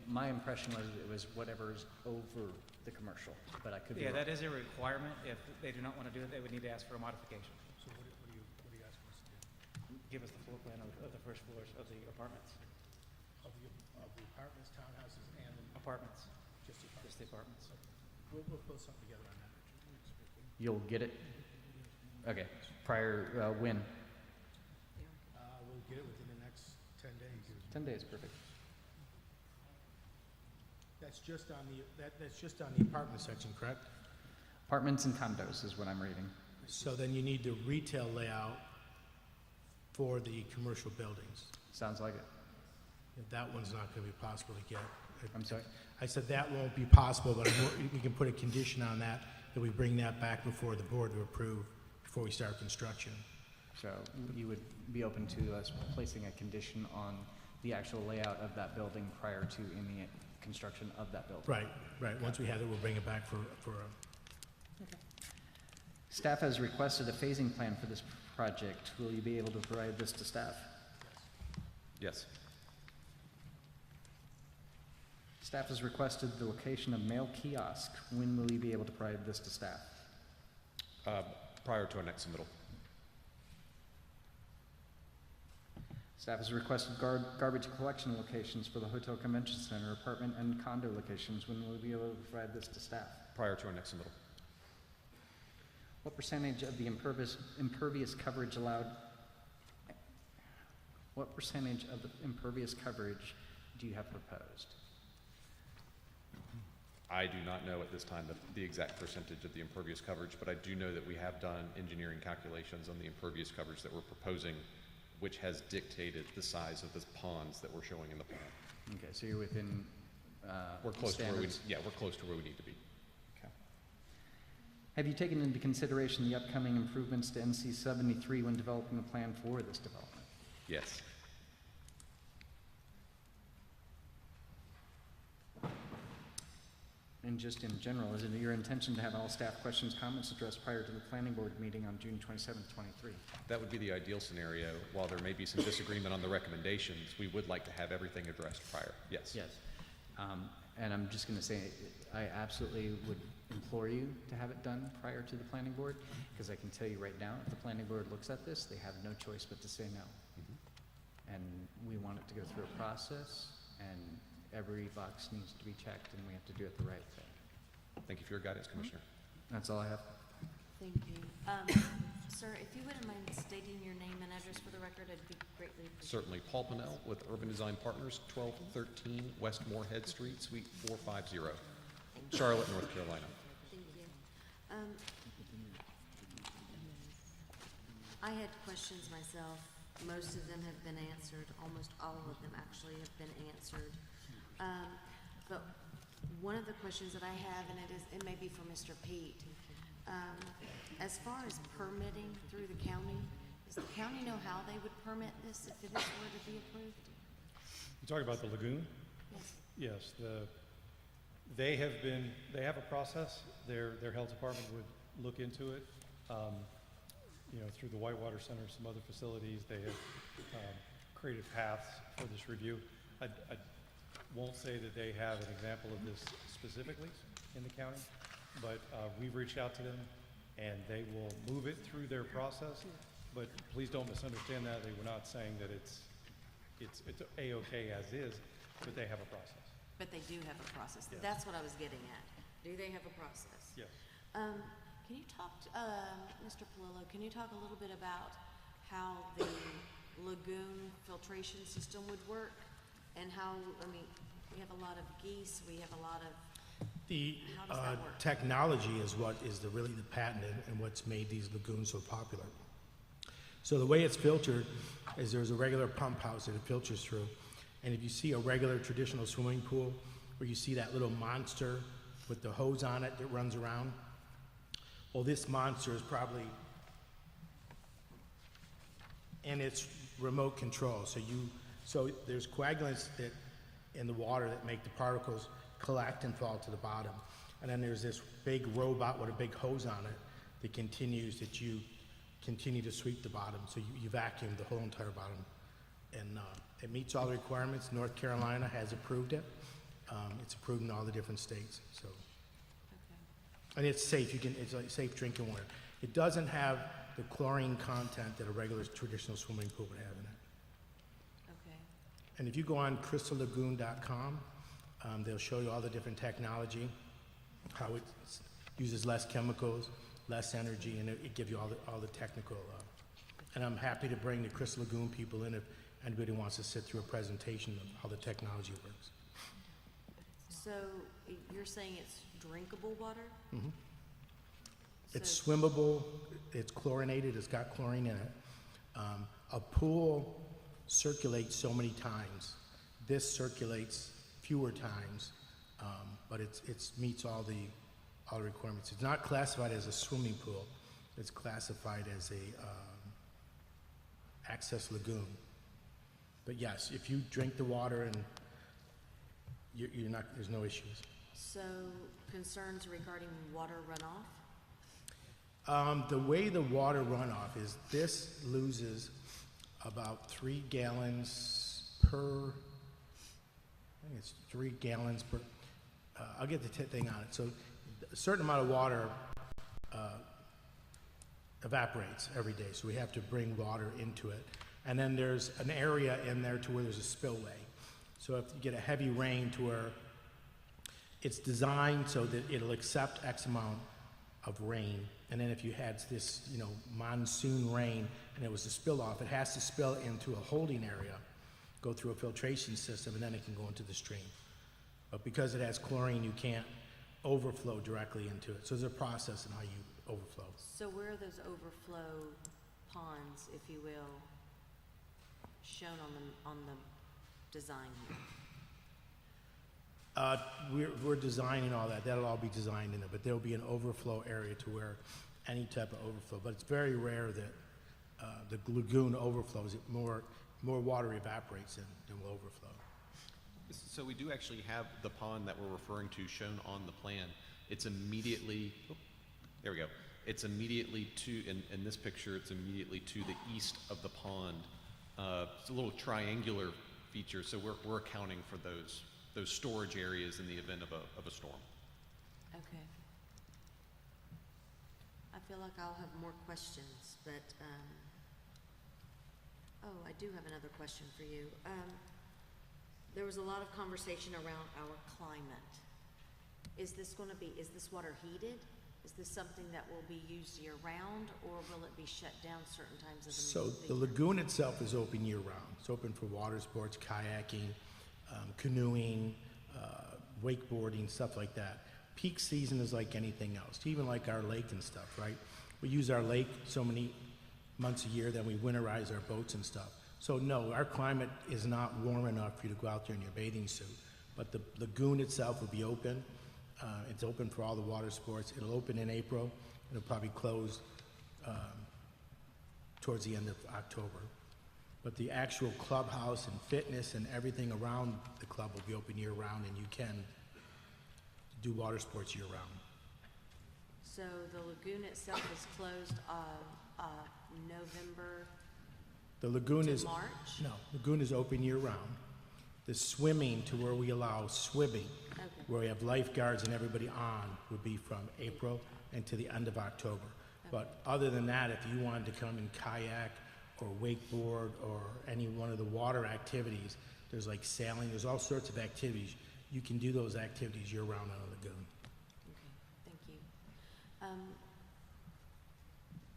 My impression was it was whatever is over the commercial, but I could be wrong. that is a requirement. If they do not want to do it, they would need to ask for a modification. So what do you guys want us to do? Give us the floor plan of the first floors of the apartments. Of the apartments, townhouses, and Apartments. just the apartments? Just the apartments. We'll put something together on that. You'll get it? Okay, prior, when? We'll get it within the next 10 days. 10 days, perfect. That's just on that's just on the apartment section, correct? Apartments and condos is what I'm reading. So then you need the retail layout for the commercial buildings. Sounds like it. That one's not gonna be possible to get. I'm sorry? I said that won't be possible, but we can put a condition on that we bring that back before the board to approve before we start construction. So you would be open to us placing a condition on the actual layout of that building prior to any construction of that building? Right. Once we have it, we'll bring it back for Staff has requested a phasing plan for this project. Will you be able to provide this to staff? Yes. Staff has requested the location of mail kiosk. When will you be able to provide this to staff? Prior to our next submittal. Staff has requested garbage collection locations for the hotel convention center, apartment and condo locations. When will we be able to provide this to staff? Prior to our next submittal. What percentage of the impervious coverage allowed? What percentage of the impervious coverage do you have proposed? I do not know at this time the exact percentage of the impervious coverage, but I do know that we have done engineering calculations on the impervious coverage that we're proposing, which has dictated the size of the ponds that we're showing in the plan. Okay, so you're within we're close standards. to where we're close to where we need to be. Okay. Have you taken into consideration the upcoming improvements to NC 73 when developing the plan for this development? Yes. And just in general, is it your intention to have all staff questions, comments addressed prior to the planning board meeting on June 27th, 23? That would be the ideal scenario. While there may be some disagreement on the recommendations, we would like to have everything addressed prior. Yes. Yes. And I'm just going to say, I absolutely would implore you to have it done prior to the planning board, because I can tell you right now, if the planning board looks at this, they have no choice but to say no. And we want it to go through a process, and every box needs to be checked, and we have to do it the right way. Thank you for your guidance, Commissioner. That's all I have. Thank you. Sir, if you wouldn't mind stating your name and address for the record, I'd be greatly appreciated. Certainly. Paul Pinnell with Urban Design Partners, 1213 West Moorhead Street, Suite 450, Charlotte, North Carolina. Thank you. I had questions myself. Most of them have been answered. Almost all of them actually have been answered. But one of the questions that I have, and it may be for Mr. Pete, as far as permitting through the county, does the county know how they would permit this if this were to be approved? You talking about the lagoon? Yes. Yes, they have a process. Their health department would look into it. Through the Whitewater Center, some other facilities, they have created paths for this review. I won't say that they have an example of this specifically in the county, but we've reached out to them, and they will move it through their process. But please don't misunderstand that. They were not saying that it's A-okay as is, but they have a process. But they do have a process. Yes. That's what I was getting at. Do they have a process? Yes. Can you talk, Mr. Palillo, can you talk a little bit about how the lagoon filtration system would work? And how, we have a lot of geese, we have a lot of, The how does that work? technology is what is really the patent and what's made these lagoons so popular. So the way it's filtered is there's a regular pump house that it filters through. And if you see a regular traditional swimming pool where you see that little monster with the hose on it that runs around, well, this monster is probably, and it's remote control. So there's coagulants that in the water that make the particles collect and fall to the bottom. And then there's this big robot with a big hose on it that you continue to sweep the bottom. So you vacuum the whole entire bottom. And it meets all the requirements. North Carolina has approved it. It's approved in all the different states. So, and it's safe. It's like safe drinking water. It doesn't have the chlorine content that a regular traditional swimming pool would have in it. Okay. And if you go on crystallagoon.com, they'll show you all the different technology, how it uses less chemicals, less energy, and it gives you all the technical. And I'm happy to bring the Chris Lagoon people in if anybody wants to sit through a presentation of how the technology works. So you're saying it's drinkable water? Mhm. It's So- swimmable, it's chlorinated, it's got chlorine in it. A pool circulates so many times. This circulates fewer times, but it meets all the requirements. It's not classified as a swimming pool. It's classified as a access lagoon. But yes, if you drink the water and you're not, there's no issues. So concerns regarding water runoff? The way the water runoff is, this loses about 3 gallons per, I think it's 3 gallons per, I'll get the thing on it. So a certain amount of water evaporates every day, so we have to bring water into it. And then there's an area in there to where there's a spillway. So if you get a heavy rain to where it's designed so that it'll accept X amount of rain, and then if you had this, monsoon rain and it was to spill off, it has to spill into a holding area, go through a filtration system, and then it can go into the stream. But because it has chlorine, you can't overflow directly into it. So there's a process in how you overflow. So where are those overflow ponds, if you will, shown on the design here? We're designing all that. That'll all be designed in it, but there'll be an overflow area to where any type of overflow. But it's very rare that the lagoon overflows. More water evaporates than will overflow. So we do actually have the pond that we're referring to shown on the plan. It's immediately, there we go. It's immediately in this picture, it's immediately to the east of the pond. It's a little triangular feature, so we're accounting for those storage areas in the event of a storm. Okay. I feel like I'll have more questions, but, I do have another question for you. There was a lot of conversation around our climate. Is this water heated? Is this something that will be used year-round, or will it be shut down certain times of the So month? the lagoon itself is open year-round. It's open for water sports, kayaking, canoeing, wakeboarding, stuff like that. Peak season is like anything else, even like our lake and stuff, right? We use our lake so many months a year, then we winterize our boats and stuff. So no, our climate is not warm enough for you to go out there in your bathing suit. But the lagoon itself will be open. It's open for all the water sports. It'll open in April. It'll probably close towards the end of October. But the actual clubhouse and fitness and everything around the club will be open year-round, and you can do water sports year-round. So the lagoon itself is closed November The lagoon to is March? no, lagoon is open year-round. The swimming, to where we allow swimming, Okay. where we have lifeguards and everybody on, would be from April and to the end of October. But other than that, if you wanted to come and kayak or wakeboard or any one of the water activities, there's like sailing, there's all sorts of activities. You can do those activities year-round on a lagoon. Okay, thank you.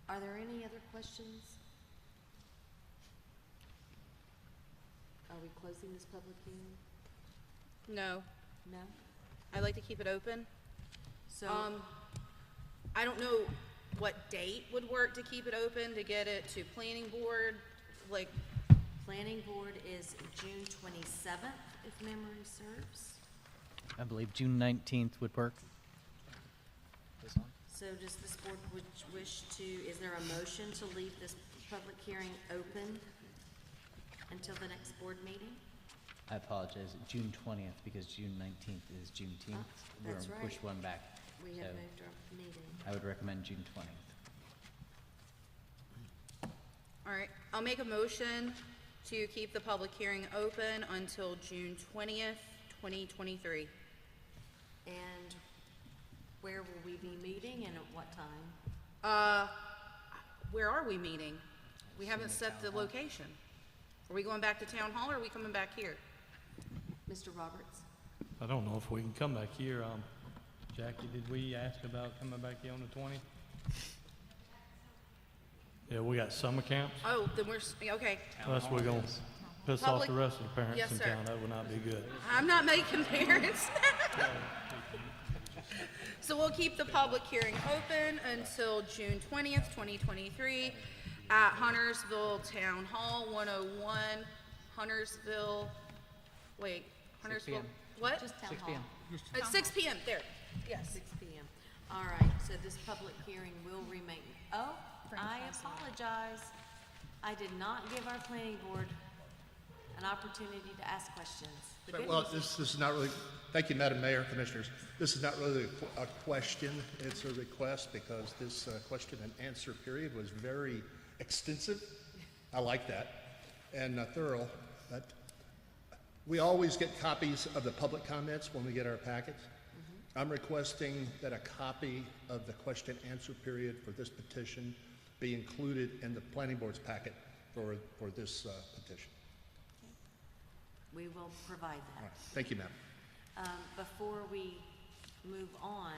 Are there any other questions? Are we closing this public hearing? No. No? I'd like to keep it open. So, I don't know what date would work to keep it open, to get it to planning board, like, planning board is June 27th, if memory serves. I believe June 19th would work. So does this board wish to, is there a motion to leave this public hearing open until the next board meeting? I apologize, June 20th, because June 19th is Juneteenth. We're that's gonna right. push one back. We have So moved our meeting. I would recommend June 20th. all right, I'll make a motion to keep the public hearing open until June 20th, 2023. And where will we be meeting and at what time? Where are we meeting? We haven't set the location. Are we going back to town hall, or are we coming back here? Mr. Roberts? I don't know if we can come back here. Jackie, did we ask about coming back here on the 20th? Yeah, we got summer camps. Oh, then okay. Unless we're gonna piss off Public- the rest of the parents Yes, in sir. town, that would not be good. I'm not making parents. So we'll keep the public hearing open until June 20th, 2023 at Huntersville Town Hall, 101 Huntersville, wait, 6 Huntersville, p.m. what? Just town Six hall. p.m. At 6 p.m., there, yes. 6 p.m. All right, so this public hearing will remain, oh, I apologize. I did not give our planning board an opportunity to ask questions. The Sorry, good well, news is- this is not really, thank you, Madam Mayor, Commissioners. This is not really a question, it's a request because this question and answer period was very extensive. I like that, and thorough. But we always get copies of the public comments when we get our packets. I'm requesting that a copy of the question answer period for this petition be included in the planning board's packet for this petition. We will provide All that. right. Thank you, ma'am. Before we move on,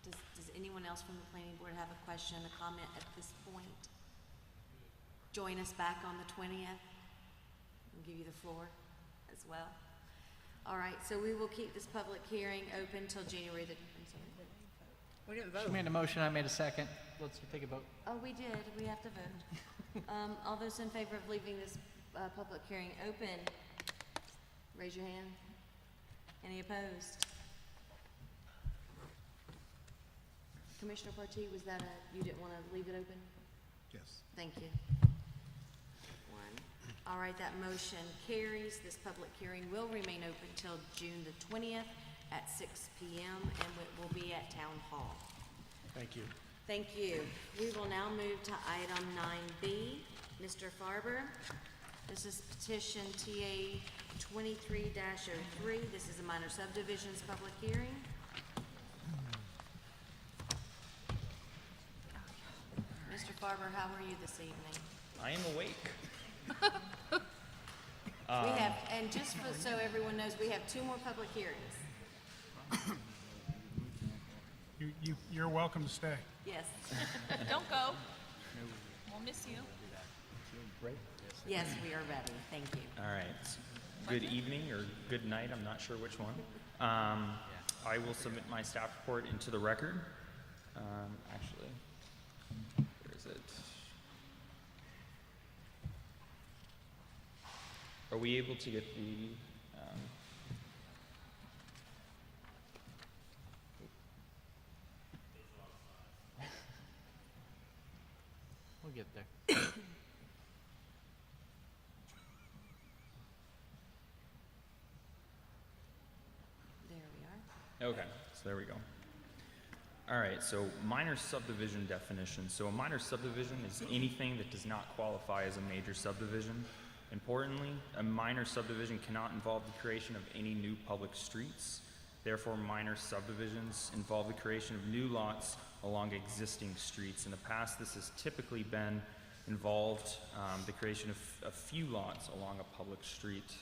does anyone else from the planning board have a question, a comment at this point? Join us back on the 20th. I'll give you the floor as well. All right, so we will keep this public hearing open till January the, I'm sorry. We didn't She vote. made a motion, I made a second. Let's take a vote. Oh, we did, we have to vote. All those in favor of leaving this public hearing open, raise your hand. Any opposed? Commissioner Partee, was that you didn't want to leave it open? Yes. Thank you. One. All right, that motion carries. This public hearing will remain open till June the 20th at 6 p.m. and it will be at Town Hall. Thank you. Thank you. We will now move to item 9B. Mr. Farber, this is petition TA 23-03. This is a minor subdivisions public hearing. Mr. Farber, how are you this evening? I am awake. We have, and just so everyone knows, we have 2 more public hearings. You're welcome to stay. Yes. Don't go. We'll miss you. Yes, we are ready. Thank you. All right. Good evening or good night. I'm not sure which one. I will submit my staff report into the record. Actually, where is it? Are we able to get the? We'll get there. There we are. Okay, so there we go. All right, so minor subdivision definition. So a minor subdivision is anything that does not qualify as a major subdivision. Importantly, a minor subdivision cannot involve the creation of any new public streets. Therefore, minor subdivisions involve the creation of new lots along existing streets. In the past, this has typically been involved the creation of a few lots along a public street.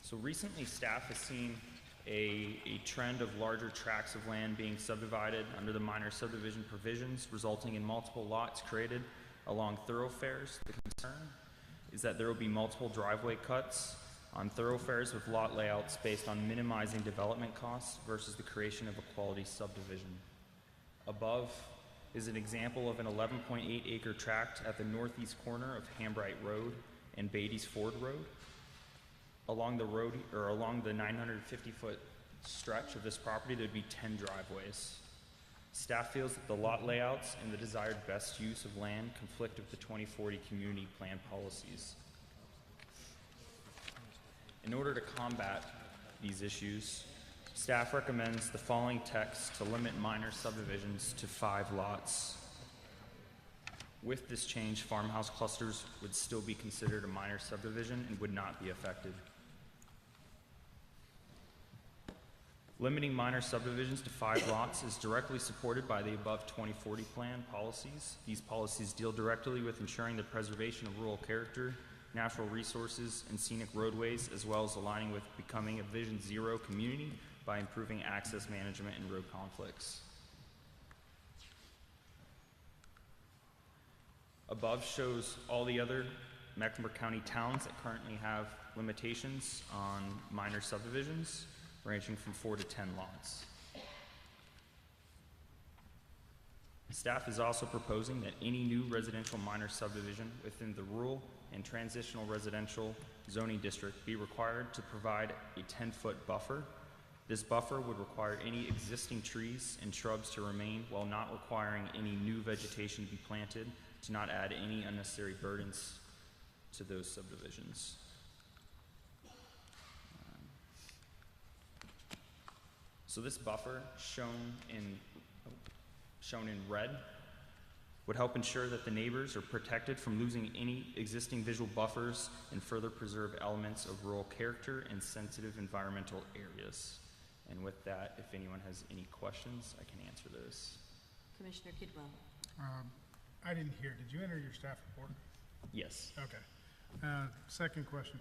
So recently, staff has seen a trend of larger tracts of land being subdivided under the minor subdivision provisions, resulting in multiple lots created along thoroughfares. The concern is that there will be multiple driveway cuts on thoroughfares with lot layouts based on minimizing development costs versus the creation of a quality subdivision. Above is an example of an 11.8 acre tract at the northeast corner of Hambright Road and Beatty's Ford Road. Along the road, or along the 950-foot stretch of this property, there'd be 10 driveways. Staff feels that the lot layouts and the desired best use of land conflict with the 2040 community plan policies. In order to combat these issues, staff recommends the following text to limit minor subdivisions to 5 lots. With this change, farmhouse clusters would still be considered a minor subdivision and would not be affected. Limiting minor subdivisions to 5 lots is directly supported by the above 2040 plan policies. These policies deal directly with ensuring the preservation of rural character, natural resources, and scenic roadways, as well as aligning with becoming a Vision Zero community by improving access management and road conflicts. Above shows all the other Mecklenburg County towns that currently have limitations on minor subdivisions, ranging from 4 to 10 lots. Staff is also proposing that any new residential minor subdivision within the rural and transitional residential zoning district be required to provide a 10-foot buffer. This buffer would require any existing trees and shrubs to remain while not requiring any new vegetation to be planted to not add any unnecessary burdens to those subdivisions. So this buffer shown in red would help ensure that the neighbors are protected from losing any existing visual buffers and further preserve elements of rural character and sensitive environmental areas. And with that, if anyone has any questions, I can answer those. Commissioner Kidwell. I didn't hear. Did you enter your staff report? Yes. Okay. Second question.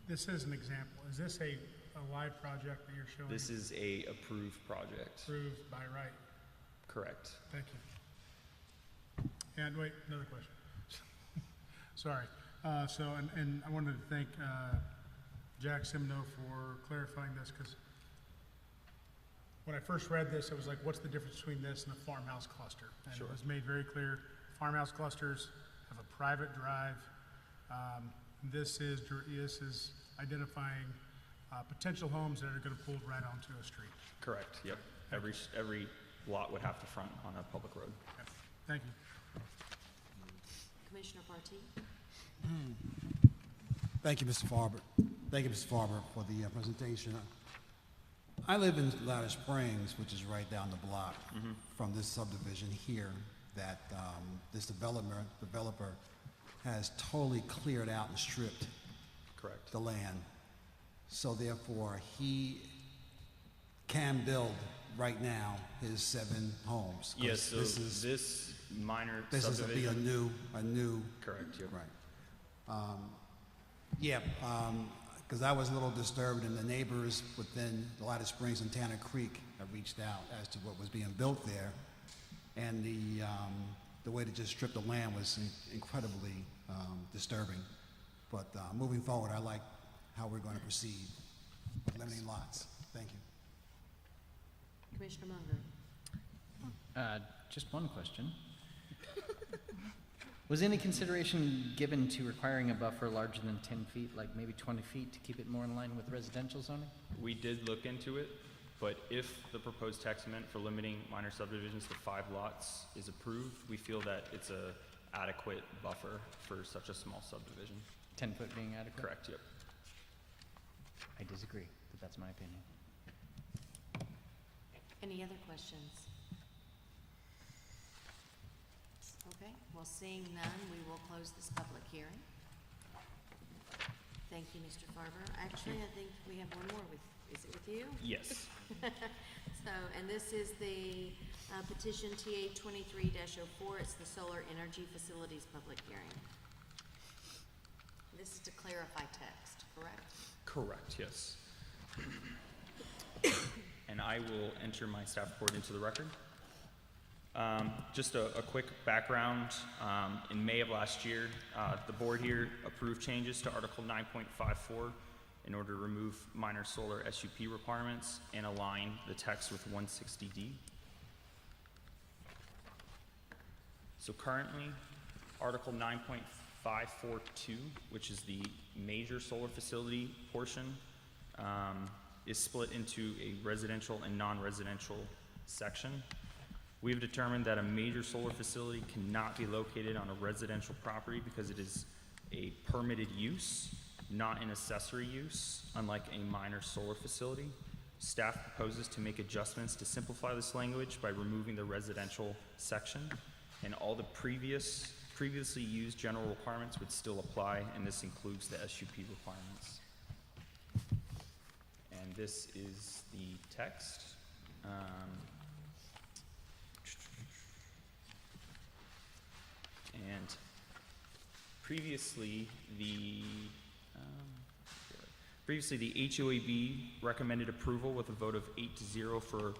This is an example. Is this a live project that you're showing? This is a approved project. Approved by right? Correct. Thank you. And wait, another question. Sorry. And I wanted to thank Jack Simno for clarifying this, because when I first read this, it was like, what's the difference between this and a farmhouse cluster? And Sure. It was made very clear, farmhouse clusters have a private drive. This is identifying potential homes that are going to pull right onto a street. Correct. Yep. Every lot would have to front on a public road. Okay. Thank you. Commissioner Partee. Thank you, Mr. Farber. Thank you, Mr. Farber, for the presentation. I live in Ladder Springs, which is right down the block from this subdivision here that this developer has totally cleared out and stripped Correct. the land. So therefore, he can build right now his 7 homes. 'Cause Yes, so this minor this is subdivision. a new. Correct, yep. Right. Because I was a little disturbed, and the neighbors within the Ladder Springs and Tanner Creek have reached out as to what was being built there, and the way to just strip the land was incredibly disturbing. But moving forward, I like how we're going to proceed with limiting lots. Thank you. Commissioner Munger. Just one question. Was any consideration given to requiring a buffer larger than 10 feet, like maybe 20 feet, to keep it more in line with residential zoning? We did look into it, but if the proposed text amendment for limiting minor subdivisions to 5 lots is approved, we feel that it's a adequate buffer for such a small subdivision. 10 foot being adequate? Correct, yep. I disagree, but that's my opinion. Any other questions? Okay, well, seeing none, we will close this public hearing. Thank you, Mr. Farber. Actually, I think we have one more is it with you? Yes. So, and this is the petition TA 23-04. It's the solar energy facilities public hearing. This is to clarify text, correct? Correct, yes. And I will enter my staff report into the record. Just a quick background. In May of last year, the board here approved changes to Article 9.54 in order to remove minor solar SUP requirements and align the text with 160D. So currently, Article 9.542, which is the major solar facility portion, is split into a residential and non-residential section. We've determined that a major solar facility cannot be located on a residential property because it is a permitted use, not an accessory use, unlike a minor solar facility. Staff proposes to make adjustments to simplify this language by removing the residential section, and all the previously used general requirements would still apply, and this includes the SUP requirements. And this is the text. And previously, the HOAB recommended approval with a vote of 8-0 for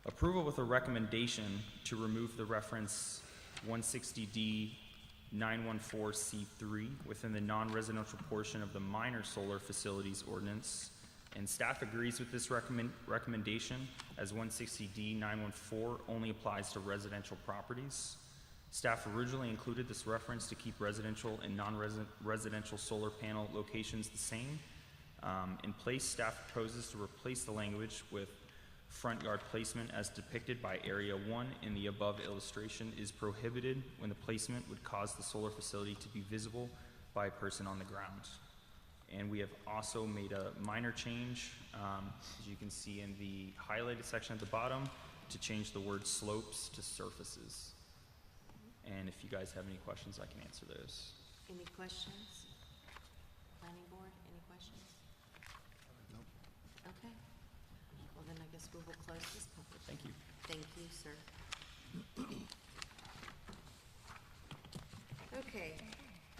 approval with a recommendation to remove the reference 160D 914C3 within the non-residential portion of the minor solar facilities ordinance. And staff agrees with this recommendation, as 160D 914 only applies to residential properties. Staff originally included this reference to keep residential and non-residential solar panel locations the same. In place, staff proposes to replace the language with front yard placement as depicted by Area 1 in the above illustration is prohibited when the placement would cause the solar facility to be visible by a person on the ground. And we have also made a minor change, as you can see in the highlighted section at the bottom, to change the word slopes to surfaces. And if you guys have any questions, I can answer those. Any questions? Planning board, any questions? Nope. Okay. Well, then I guess we will close this public. Thank you. Thank you, sir. Okay,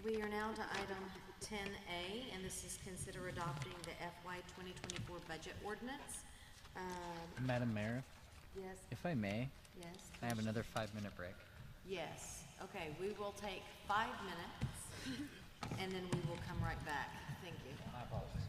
we are now to item 10A, and this is consider adopting the FY 2024 budget ordinance. Madam Mayor, Yes, if I may, yes. I have another 5-minute break. Yes, okay, we will take 5 minutes, and then we will come right back. Thank you. My apologies.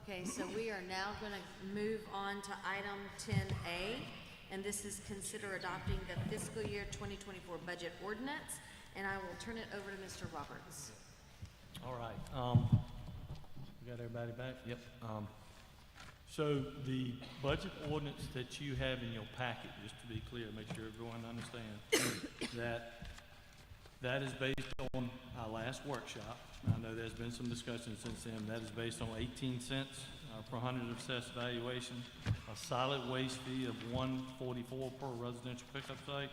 Okay, so we are now going to move on to item 10A, and this is consider adopting the fiscal year 2024 budget ordinance, and I will turn it over to Mr. Roberts. All right. We got everybody back? Yep. So the budget ordinance that you have in your packet, just to be clear, make sure everyone understands, that is based on our last workshop. I know there's been some discussion since then. That is based on 18 cents per hundred of assessed valuation, a solid waste fee of $1.44 per residential pickup site,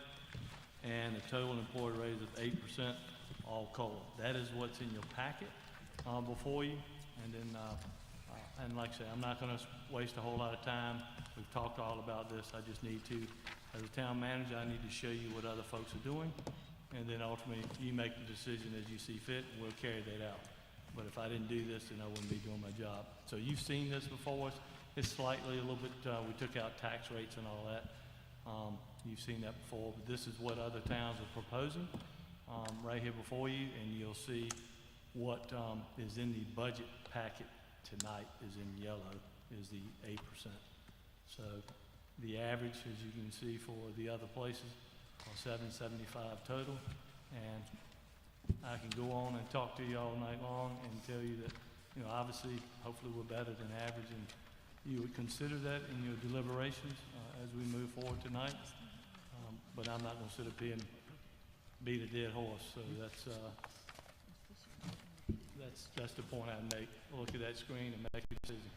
and a total employee raise of 8%, all COLA. That is what's in your packet before you. And then, and like I say, I'm not going to waste a whole lot of time. We've talked all about this. I just need to, as a town manager, I need to show you what other folks are doing. And then ultimately, you make the decision as you see fit, and we'll carry that out. But if I didn't do this, then I wouldn't be doing my job. So you've seen this before. It's slightly a little bit, we took out tax rates and all that. You've seen that before, but this is what other towns are proposing right here before you, and you'll see what is in the budget packet tonight is in yellow, is the 8%. So the average, as you can see for the other places, are $775 total, and I can go on and talk to you all night long and tell you that, you know, obviously, hopefully we're better than average, and you would consider that in your deliberations as we move forward tonight. But I'm not going to sit up here and beat a dead horse, so that's the point I make. Look at that screen and make a decision.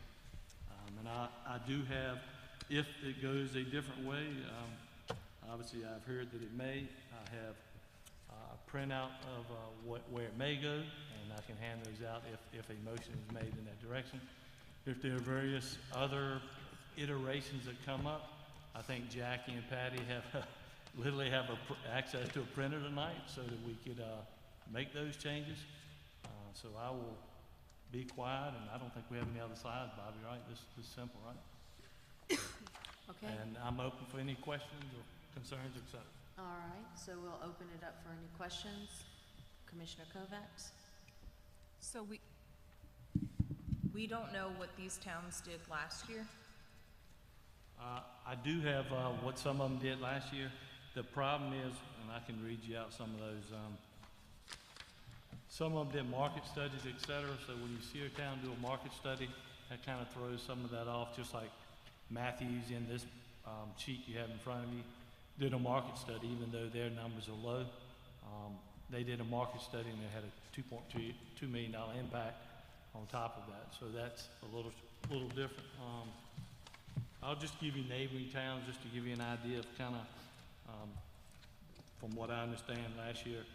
And I do have, if it goes a different way, obviously I've heard that it may. I have a printout of where it may go, and I can hand those out if a motion is made in that direction. If there are various other iterations that come up, I think Jackie and Patty have literally have access to a printer tonight so that we could make those changes. So I will be quiet, and I don't think we have any other slides, Bobby, right? This is simple, right? Okay. And I'm open for any questions or concerns, et cetera. All right, so we'll open it up for any questions. Commissioner Kovacs? So we don't know what these towns did last year? I do have what some of them did last year. The problem is, and I can read you out some of those, some of them did market studies, et cetera. So when you see a town do a market study, that kind of throws some of that off, just like Matthews in this sheet you have in front of you did a market study, even though their numbers are low. They did a market study and they had a $2.2 million impact on top of that. So that's a little different. I'll just give you neighboring towns just to give you an idea of kind of, from what I understand last year.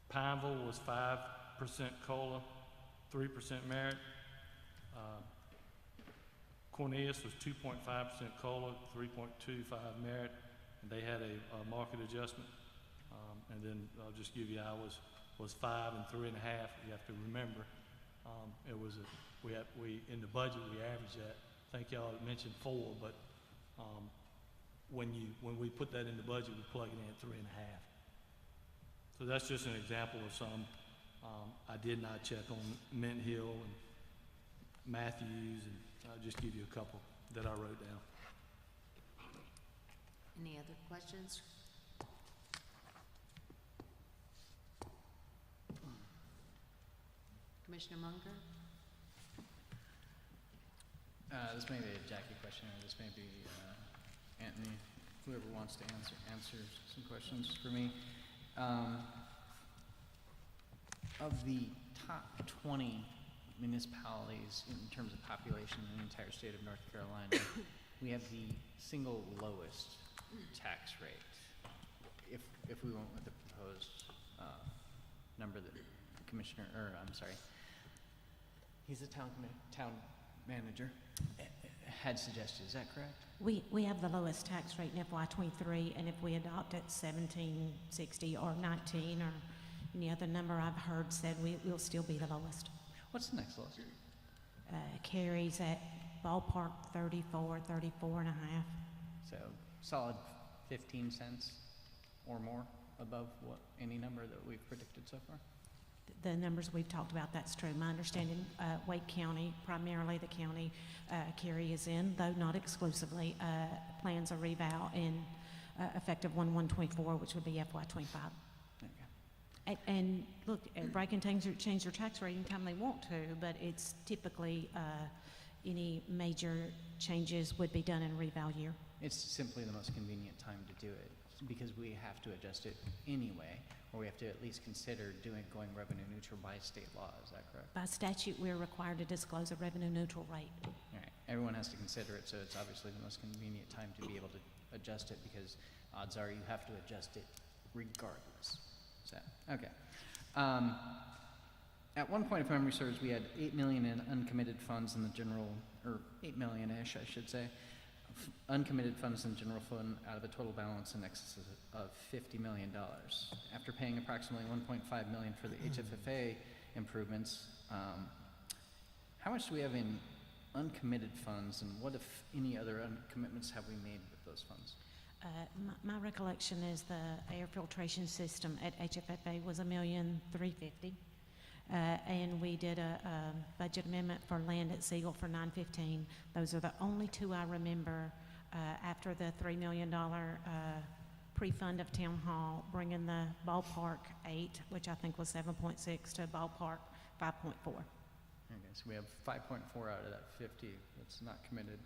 Pineville was 5% COLA, 3% merit. Cornelius was 2.5% COLA, 3.25 merit, and they had a market adjustment. And then I'll just give you ours was 5 and 3.5. You have to remember, it was we in the budget we averaged that. I think y'all mentioned 4, but when we put that in the budget, we plug it in at 3.5. So that's just an example of some. I did not check on Mint Hill and Matthews, and I'll just give you a couple that I wrote down. Any other questions? Commissioner Munger? This may be a Jackie question, or this may be Anthony, whoever wants to answer some questions for me. Of the top 20 municipalities in terms of population in the entire state of North Carolina, we have the single lowest tax rate. If we went with the proposed number that Commissioner, or I'm sorry, he's a town manager, had suggested. Is that correct? We have the lowest tax rate in FY23, and if we adopt at 1760 or 19 or any other number I've heard said, we'll still be the lowest. What's the next lowest? Carries at ballpark 34, 34 and a half. So solid 15 cents or more above what any number that we've predicted so far? the numbers we've talked about, that's true. My understanding, Wake County, primarily the county Cary is in, though not exclusively, plans a revow in effective 1/1/24, which would be FY '25. And look, everybody can change their tax rate anytime they want to, but it's typically any major changes would be done in reval year. It's simply the most convenient time to do it because we have to adjust it anyway, or we have to at least consider going revenue neutral by state law. Is that correct? By statute, we're required to disclose a revenue neutral rate. All right. Everyone has to consider it, so it's obviously the most convenient time to be able to adjust it because odds are you have to adjust it regardless. So, okay. At one point, if memory serves, we had $8 million in uncommitted funds in the general, or $8 million-ish, I should say, uncommitted funds in the general fund out of a total balance in excess of $50 million. After paying approximately $1.5 million for the HFFA improvements, how much do we have in uncommitted funds, and what, if any, other commitments have we made with those funds? My recollection is the air filtration system at HFFA was $1,350,000. And we did a budget amendment for land at Siegel for $915,000. Those are the only two I remember after the $3 million pre-fund of Town Hall, bringing the ballpark 8, which I think was 7.6, to ballpark 5.4. Okay, so we have 5.4 out of that 50 that's not committed.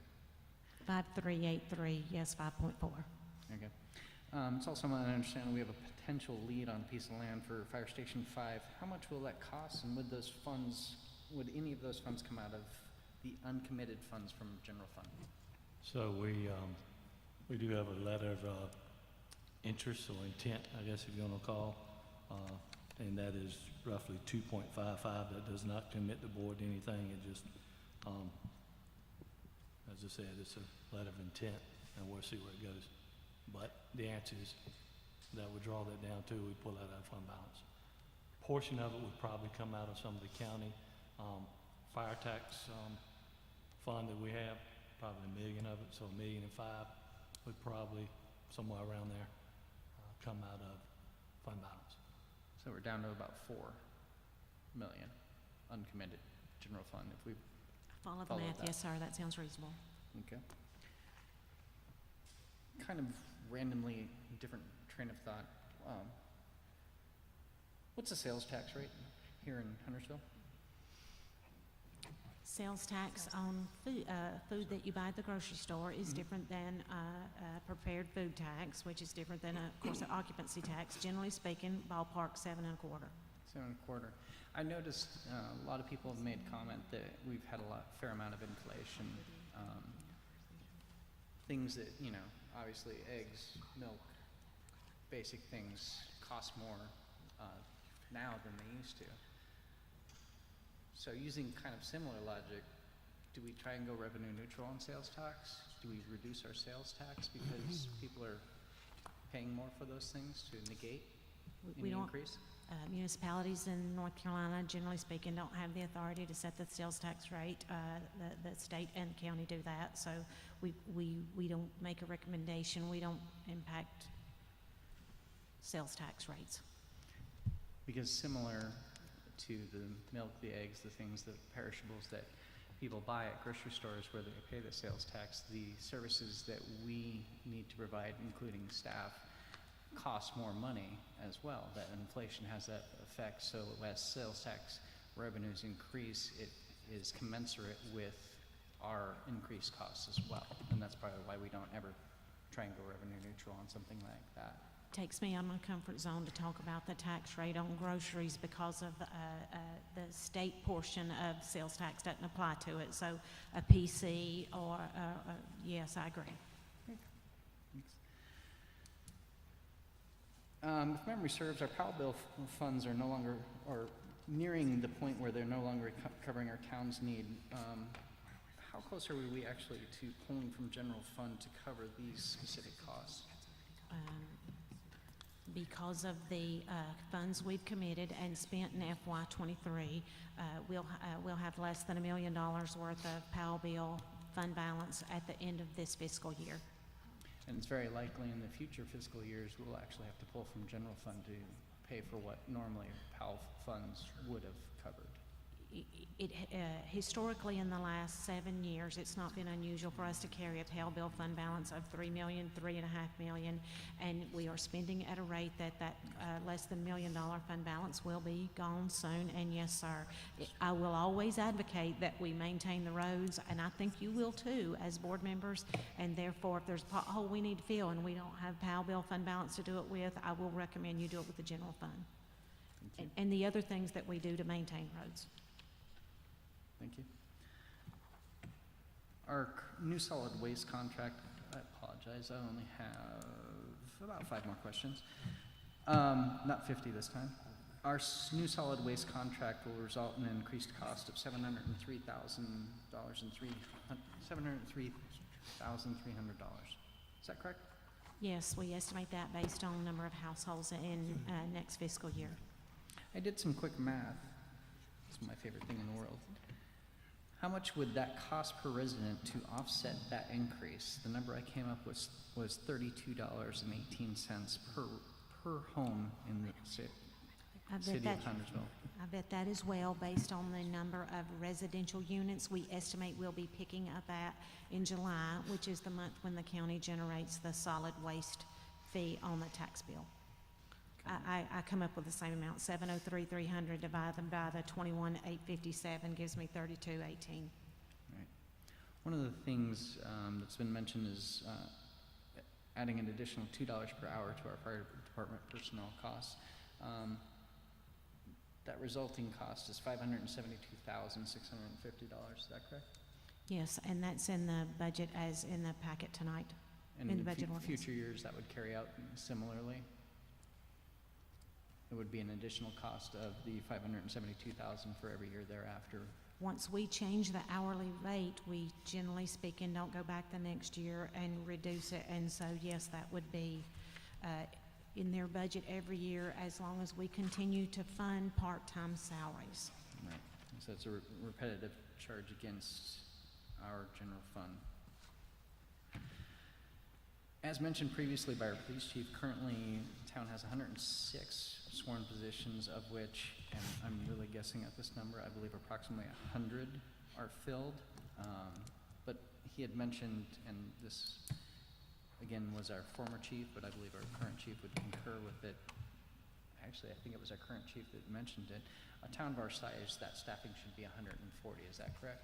5383, yes, 5.4. Okay. It's also my understanding we have a potential lead on a piece of land for Fire Station 5. How much will that cost, and would any of those funds come out of the uncommitted funds from general fund? So we do have a letter of interest or intent, I guess if you want to call, and that is roughly 2.55. That does not commit the board to anything. It just, as I said, it's a letter of intent, and we'll see where it goes. But the answer is that we draw that down too. We pull that out of fund balance. Portion of it would probably come out of some of the county fire tax fund that we have, probably $1 million of it, so $1.5 million would probably somewhere around there come out of fund balance. So we're down to about $4 million uncommitted general fund if we Follow the followed math, that. yes, sir, that sounds reasonable. Okay. Kind of randomly different train of thought. What's the sales tax rate here in Huntersville? Sales tax on food that you buy at the grocery store is different than prepared food tax, which is different than, of course, an occupancy tax. Generally speaking, ballpark 7.25. 7.25. I noticed a lot of people have made comment that we've had fair amount of inflation. Things that, obviously eggs, milk, basic things cost more now than they used to. So using kind of similar logic, do we try and go revenue neutral on sales tax? Do we reduce our sales tax because people are paying more for those things to negate We any don't- increase? Municipalities in North Carolina, generally speaking, don't have the authority to set the sales tax rate. The state and the county do that, so we don't make a recommendation. We don't impact sales tax rates. Because similar to the milk, the eggs, the things, the perishables that people buy at grocery stores where they pay the sales tax, the services that we need to provide, including staff, cost more money as well. That inflation has that effect. So as sales tax revenues increase, it is commensurate with our increased costs as well. And that's probably why we don't ever try and go revenue neutral on something like that. Takes me out of my comfort zone to talk about the tax rate on groceries because of the state portion of sales tax doesn't apply to it. So a PC or, yes, I agree. If memory serves, our Powell bill funds are no longer, or nearing the point where they're no longer covering our town's need. How close are we actually to pulling from general fund to cover these specific costs? Because of the funds we've committed and spent in FY '23, we'll have less than $1 million worth of Powell bill fund balance at the end of this fiscal year. And it's very likely in the future fiscal years, we'll actually have to pull from general fund to pay for what normally PAL funds would have covered. Historically, in the last 7 years, it's not been unusual for us to carry a PAL bill fund balance of $3 million, $3.5 million, and we are spending at a rate that less than $1 million fund balance will be gone soon. And yes, sir, I will always advocate that we maintain the roads, and I think you will too as board members. And therefore, if there's a pothole we need to fill and we don't have PAL bill fund balance to do it with, I will recommend you do it with the general fund. And the other things that we do to maintain roads. Thank you. Our new solid waste contract, I apologize, I only have about 5 more questions. Not 50 this time. Our new solid waste contract will result in an increased cost of $703,300. Is that correct? Yes, we estimate that based on number of households in next fiscal year. I did some quick math. It's my favorite thing in the world. How much would that cost per resident to offset that increase? The number I came up with was $32.18 per home in the city of Huntersville. I bet that as well, based on the number of residential units we estimate we'll be picking up at in July, which is the month when the county generates the solid waste fee on the tax bill. I come up with the same amount, 703,300 divided by the 21,857 gives me 3218. Right. One of the things that's been mentioned is adding an additional $2 per hour to our fire department personnel costs. That resulting cost is $572,650. Is that correct? Yes, and that's in the budget as in the packet tonight. And in the budget ordinance. Future years that would carry out similarly? It would be an additional cost of the $572,000 for every year thereafter. Once we change the hourly rate, we generally speaking don't go back the next year and reduce it. And so, yes, that would be in their budget every year as long as we continue to fund part-time salaries. Right. So it's a repetitive charge against our general fund. As mentioned previously by our police chief, currently town has 106 sworn positions, of which, and I'm really guessing at this number, I believe approximately 100 are filled. But he had mentioned, and this again was our former chief, but I believe our current chief would concur with it. Actually, I think it was our current chief that mentioned it. A town of our size, that staffing should be 140, is that correct?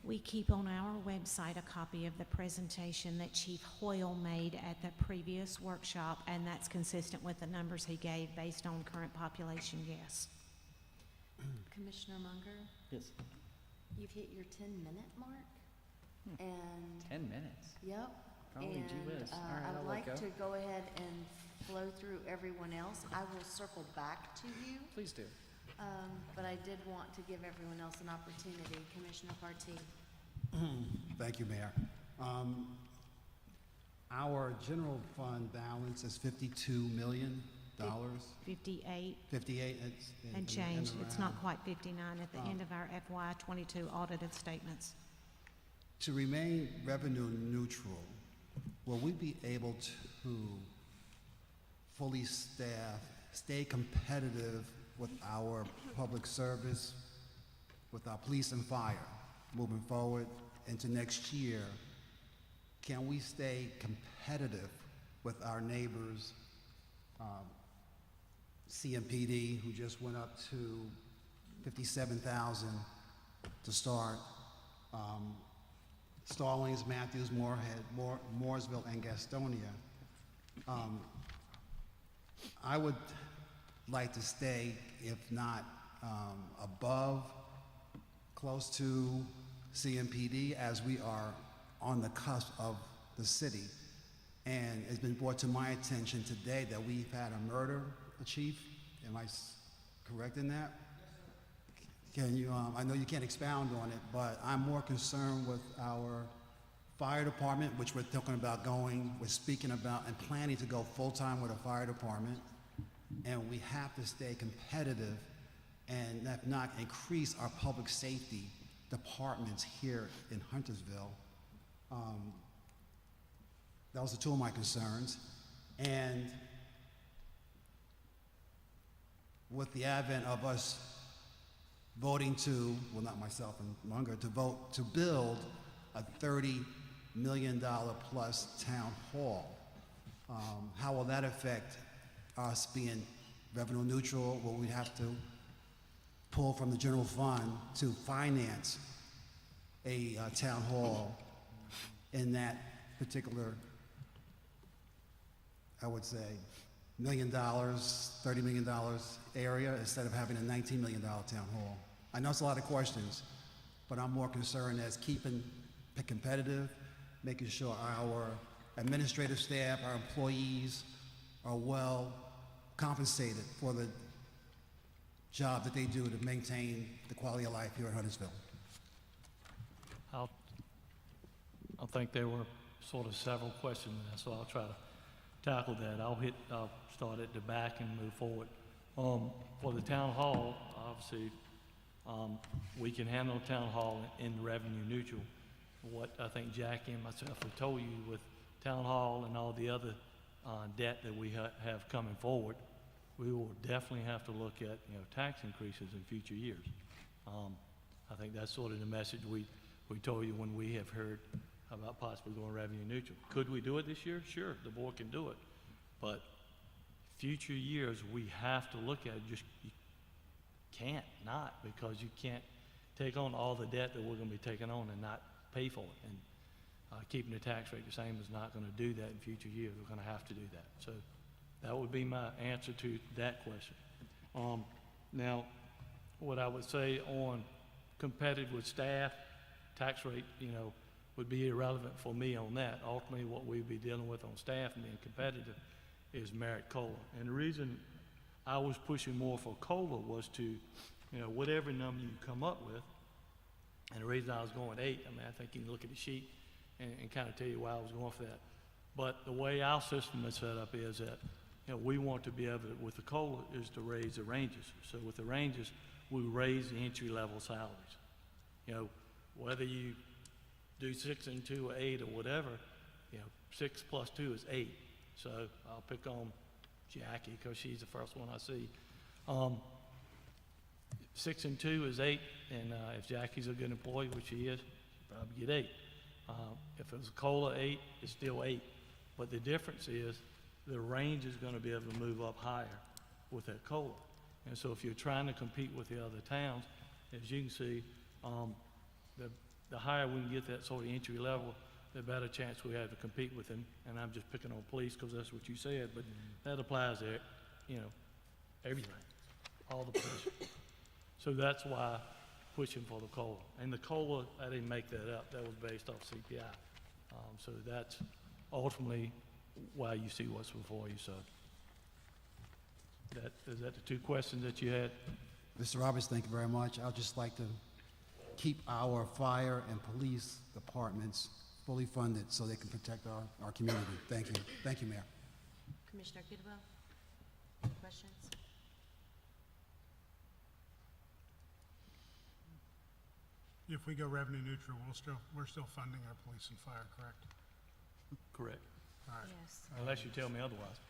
We keep on our website a copy of the presentation that Chief Hoyle made at the previous workshop, and that's consistent with the numbers he gave based on current population, yes. Commissioner Munger, Yes. you've hit your 10-minute mark, and 10 minutes? yep. Golly gee whiz. All right, I'd I'll let like go. to go ahead and flow through everyone else. I will circle back to you, Please do. but I did want to give everyone else an opportunity. Commissioner Partee. Thank you, Mayor. Our general fund balance is $52 million. 58 58 and change. It's not around. quite 59 at the end of our FY22 audited statements. To remain revenue neutral, will we be able to fully staff, stay competitive with our public service, with our police and fire moving forward into next year? Can we stay competitive with our neighbors, CMPD, who just went up to 57,000 to start, Stallings, Matthews, Moorhead, Mooresville, and Gastonia. I would like to stay, if not above, close to CMPD, as we are on the cusp of the city. And it's been brought to my attention today that we've had a murder, Chief. Am I correct in that? Can you, I know you can't expound on it, but I'm more concerned with our fire department, which we're talking about going, we're speaking about and planning to go full-time with a fire department. And we have to stay competitive and not increase our public safety departments here in Huntersville. Those are two of my concerns. And with the advent of us voting to, well, not myself and Munger, to vote to build a $30 million plus town hall, how will that affect us being revenue neutral? Will we have to pull from the general fund to finance a town hall in that particular, I would say, $1 million, $30 million area instead of having a $19 million town hall? I know it's a lot of questions, but I'm more concerned as keeping it competitive, making sure our administrative staff, our employees are well compensated for the job that they do to maintain the quality of life here in Huntersville. I think there were sort of several questions in there, so I'll try to tackle that. I'll start at the back and move forward. For the town hall, obviously, we can handle town hall in revenue neutral. What I think Jackie and myself have told you with town hall and all the other debt that we have coming forward, we will definitely have to look at, tax increases in future years. I think that's sort of the message we told you when we have heard about possibly going revenue neutral. Could we do it this year? Sure, the board can do it. But future years, we have to look at it. You can't not, because you can't take on all the debt that we're going to be taking on and not pay for it. And keeping the tax rate the same is not going to do that in future years. We're going to have to do that. So that would be my answer to that question. Now, what I would say on competitive with staff, tax rate, would be irrelevant for me on that. Ultimately, what we'd be dealing with on staff and being competitive is merit COLA. And the reason I was pushing more for COLA was to, whatever number you come up with, and the reason I was going 8, I think you can look at the sheet and kind of tell you why I was going for that. But the way our system is set up is that, we want to be able to, with the COLA, is to raise the ranges. So with the ranges, we raise the entry-level salaries. Whether you do 6 and 2 or 8 or whatever, 6 plus 2 is 8. So I'll pick on Jackie because she's the first one I see. 6 and 2 is 8, and if Jackie's a good employee, which she is, she'll probably get 8. If it was a COLA 8, it's still 8. But the difference is the range is going to be able to move up higher with that COLA. And so if you're trying to compete with the other towns, as you can see, the higher we can get that sort of entry level, the better chance we have to compete with them. And I'm just picking on police because that's what you said, but that applies to, everything, all the positions. So that's why pushing for the COLA. And the COLA, I didn't make that up. That was based off CPI. So that's ultimately why you see what's before you. So is that the 2 questions that you had? Mr. Roberts, thank you very much. I'd just like to keep our fire and police departments fully funded so they can protect our community. Thank you. Thank you, Mayor. Commissioner Kidwell, questions? If we go revenue neutral, we're still funding our police and fire, correct? Correct. All right. Yes. Unless you tell me otherwise.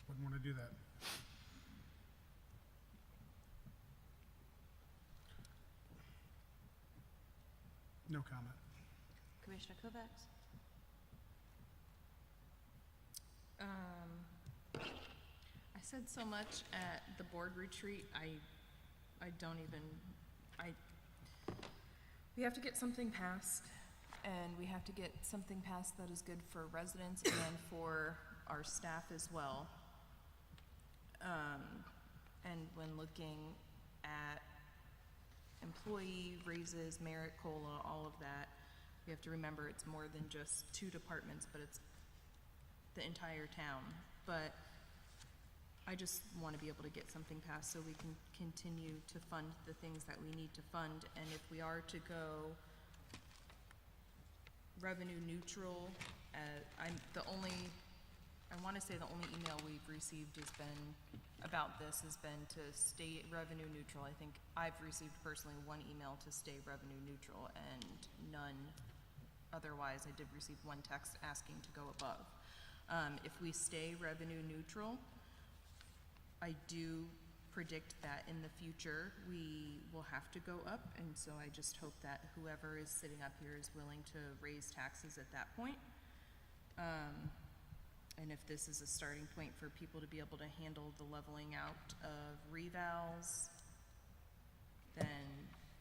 Wouldn't want to do that. No comment. Commissioner Kovacs? I said so much at the board retreat, I don't even, we have to get something passed, and we have to get something passed that is good for residents and for our staff as well. And when looking at employee raises, merit COLA, all of that, we have to remember it's more than just 2 departments, but it's the entire town. But I just want to be able to get something passed so we can continue to fund the things that we need to fund. And if we are to go revenue neutral, I want to say the only email we've received has been about this has been to stay revenue neutral. I think I've received personally 1 email to stay revenue neutral and none otherwise. I did receive 1 text asking to go above. If we stay revenue neutral, I do predict that in the future, we will have to go up, and so I just hope that whoever is sitting up here is willing to raise taxes at that point. And if this is a starting point for people to be able to handle the leveling out of revals, then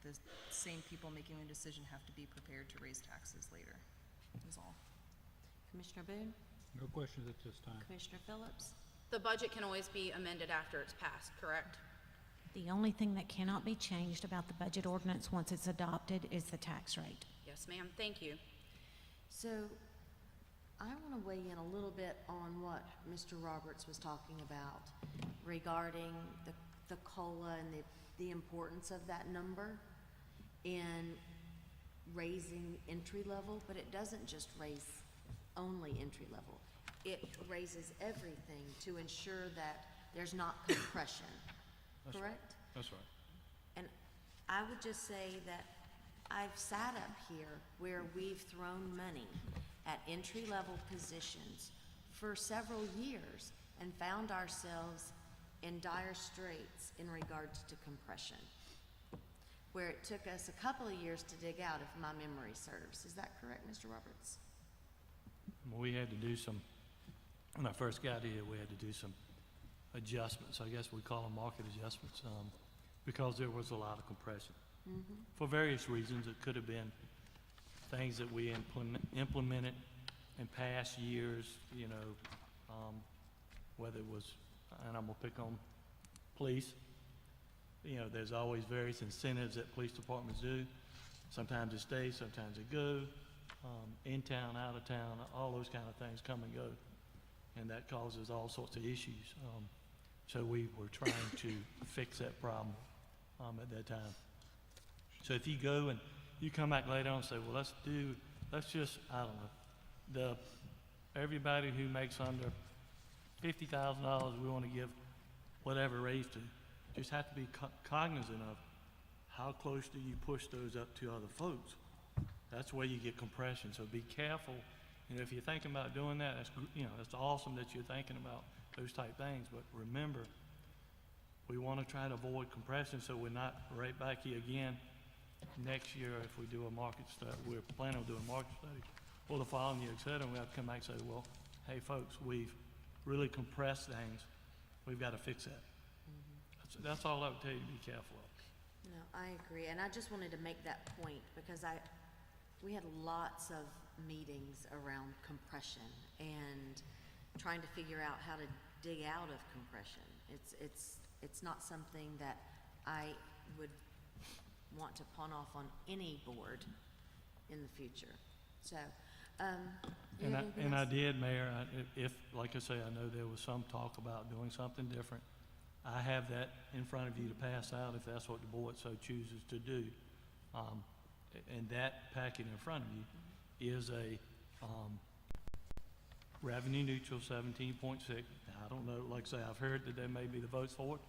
the same people making the decision have to be prepared to raise taxes later, is all. Commissioner Boone? No questions at this time. Commissioner Phillips? The budget can always be amended after it's passed, correct? The only thing that cannot be changed about the budget ordinance once it's adopted is the tax rate. Yes, ma'am, thank you. So I want to weigh in a little bit on what Mr. Roberts was talking about regarding the COLA and the importance of that number in raising entry level, but it doesn't just raise only entry level. It raises everything to ensure that there's not compression, correct? That's right. And I would just say that I've sat up here where we've thrown money at entry-level positions for several years and found ourselves in dire straits in regards to compression, where it took us a couple of years to dig out, if my memory serves. Is that correct, Mr. Roberts? We had to do some, when I first got here, we had to do some adjustments. I guess we call them market adjustments, because there was a lot of compression. For various reasons. It could have been things that we implemented in past years, you know, whether it was, and I'm gonna pick on police. You know, there's always various incentives that police departments do. Sometimes it stays, sometimes it go. In town, out of town, all those kind of things come and go. And that causes all sorts of issues. So we were trying to fix that problem at that time. So if you go and you come back later on and say, well, let's just, I don't know, everybody who makes under $50,000, we want to give whatever raise to. Just have to be cognizant of how close do you push those up to other folks. That's where you get compression. So be careful. You know, if you're thinking about doing that, that's awesome that you're thinking about those type things. But remember, we want to try to avoid compression so we're not right back here again next year if we do a market study. We're planning on doing a market study, or the following year, et cetera, and we have to come back and say, well, hey, folks, we've really compressed things. We've got to fix that. That's all I would tell you to be careful of. No, I agree, and I just wanted to make that point because we had lots of meetings around compression and trying to figure out how to dig out of compression. It's not something that I would want to pawn off on any board in the future. So, I did, Mayor, if, like I say, I know there was some talk about doing something different. I have that in front of you to pass out if that's what the board so chooses to do. And that packet in front of you is a revenue neutral 17.6. I don't know, like I say, I've heard that there may be the votes for it,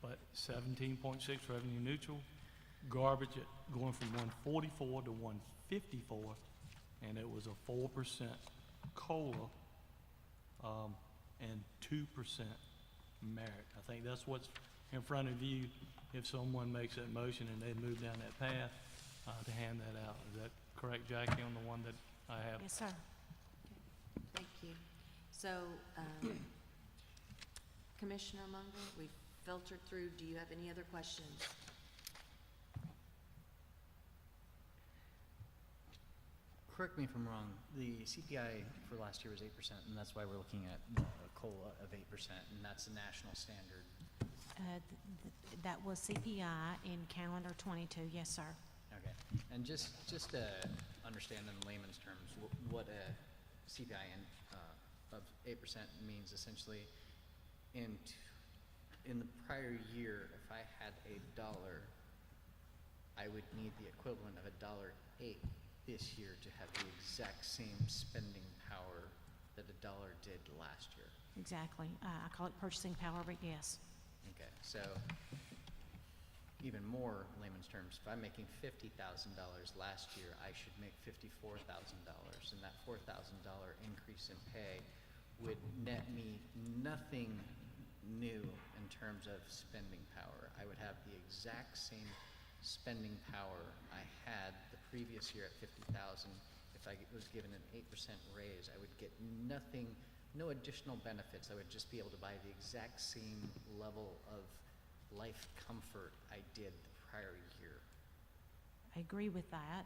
but 17.6 revenue neutral, garbage going from 144 to 154, and it was a 4% COLA and 2% merit. I think that's what's in front of you if someone makes that motion and they move down that path to hand that out. Is that correct, Jackie, on the one that I have? Yes, sir. thank you. So, Commissioner Munger, we've filtered through. Do you have any other questions? Correct me if I'm wrong, the CPI for last year was 8%, and that's why we're looking at a COLA of 8%, and that's the national standard. That was CPI in calendar 22, yes, sir. Okay, and just to understand in layman's terms what a CPI of 8% means, essentially, in the prior year, if I had $1, I would need the equivalent of $1.08 this year to have the exact same spending power that $1 did last year. Exactly. I call it purchasing power, but yes. Okay, so even more layman's terms, if I'm making $50,000 last year, I should make $54,000, and that $4,000 increase in pay would net me nothing new in terms of spending power. I would have the exact same spending power I had the previous year at 50,000. If I was given an 8% raise, I would get nothing, no additional benefits. I would just be able to buy the exact same level of life comfort I did the prior year. I agree with that.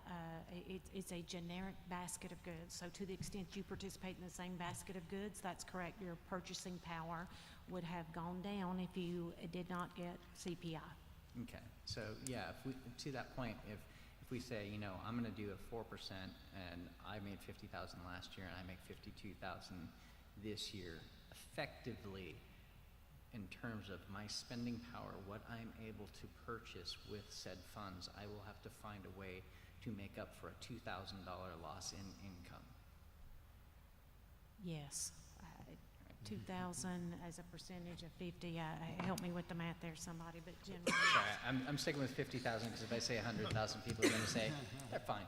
It's a generic basket of goods. So to the extent you participate in the same basket of goods, that's correct. Your purchasing power would have gone down if you did not get CPI. Okay, so yeah, if we, to that point, if we say, you know, I'm gonna do a 4% and I made 50,000 last year and I make 52,000 this year, effectively, in terms of my spending power, what I'm able to purchase with said funds, I will have to find a way to make up for a $2,000 loss in income. Yes. 2,000 as a percentage of 50, help me with the math there, somebody, but generally. Sorry, I'm sticking with 50,000 because if I say 100,000, people are going to say, they're fine.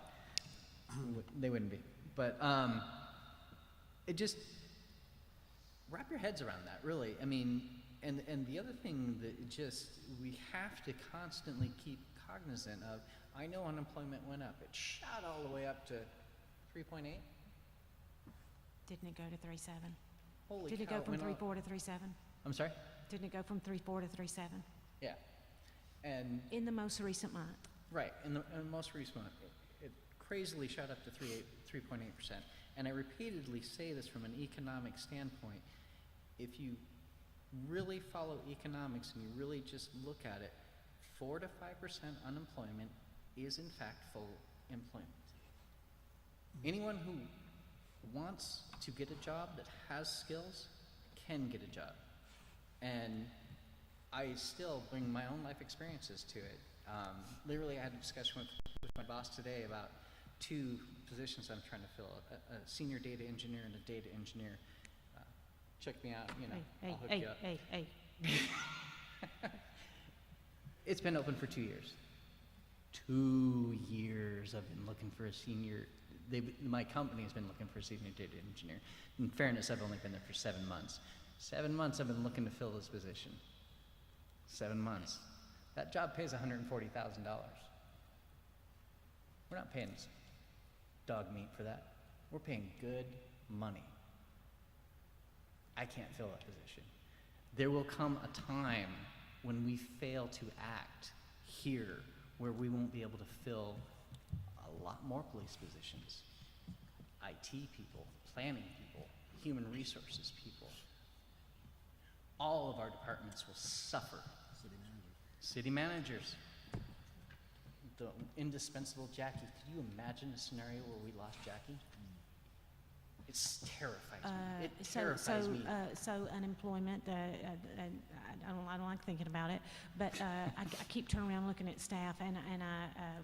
They wouldn't be. But it just, wrap your heads around that, really. I mean, and the other thing that just, we have to constantly keep cognizant of, I know unemployment went up. It shot all the way up to 3.8. Didn't it go to 3.7? Holy Did it cow, go from went up. 3.4 to 3.7? I'm sorry? Didn't it go from 3.4 to 3.7? Yeah. And In the most recent month. right, in the most recent month, it crazily shot up to 3.8%. And I repeatedly say this from an economic standpoint. If you really follow economics and you really just look at it, 4 to 5% unemployment is in fact full employment. Anyone who wants to get a job that has skills can get a job. And I still bring my own life experiences to it. Literally, I had a discussion with my boss today about 2 positions I'm trying to fill, a senior data engineer and a data engineer. Check me out, you know, I'll hook you up. Hey. It's been open for 2 years. 2 years I've been looking for a senior. My company has been looking for a senior data engineer. In fairness, I've only been there for 7 months. 7 months I've been looking to fill this position. 7 months. That job pays $140,000. We're not paying dog meat for that. We're paying good money. I can't fill that position. There will come a time when we fail to act here where we won't be able to fill a lot more police positions, IT people, planning people, human resources people. All of our departments will suffer. City managers. The indispensable Jackie. Could you imagine a scenario where we lost Jackie? It terrifies me. It terrifies me. So unemployment, I don't like thinking about it, but I keep turning around looking at staff, and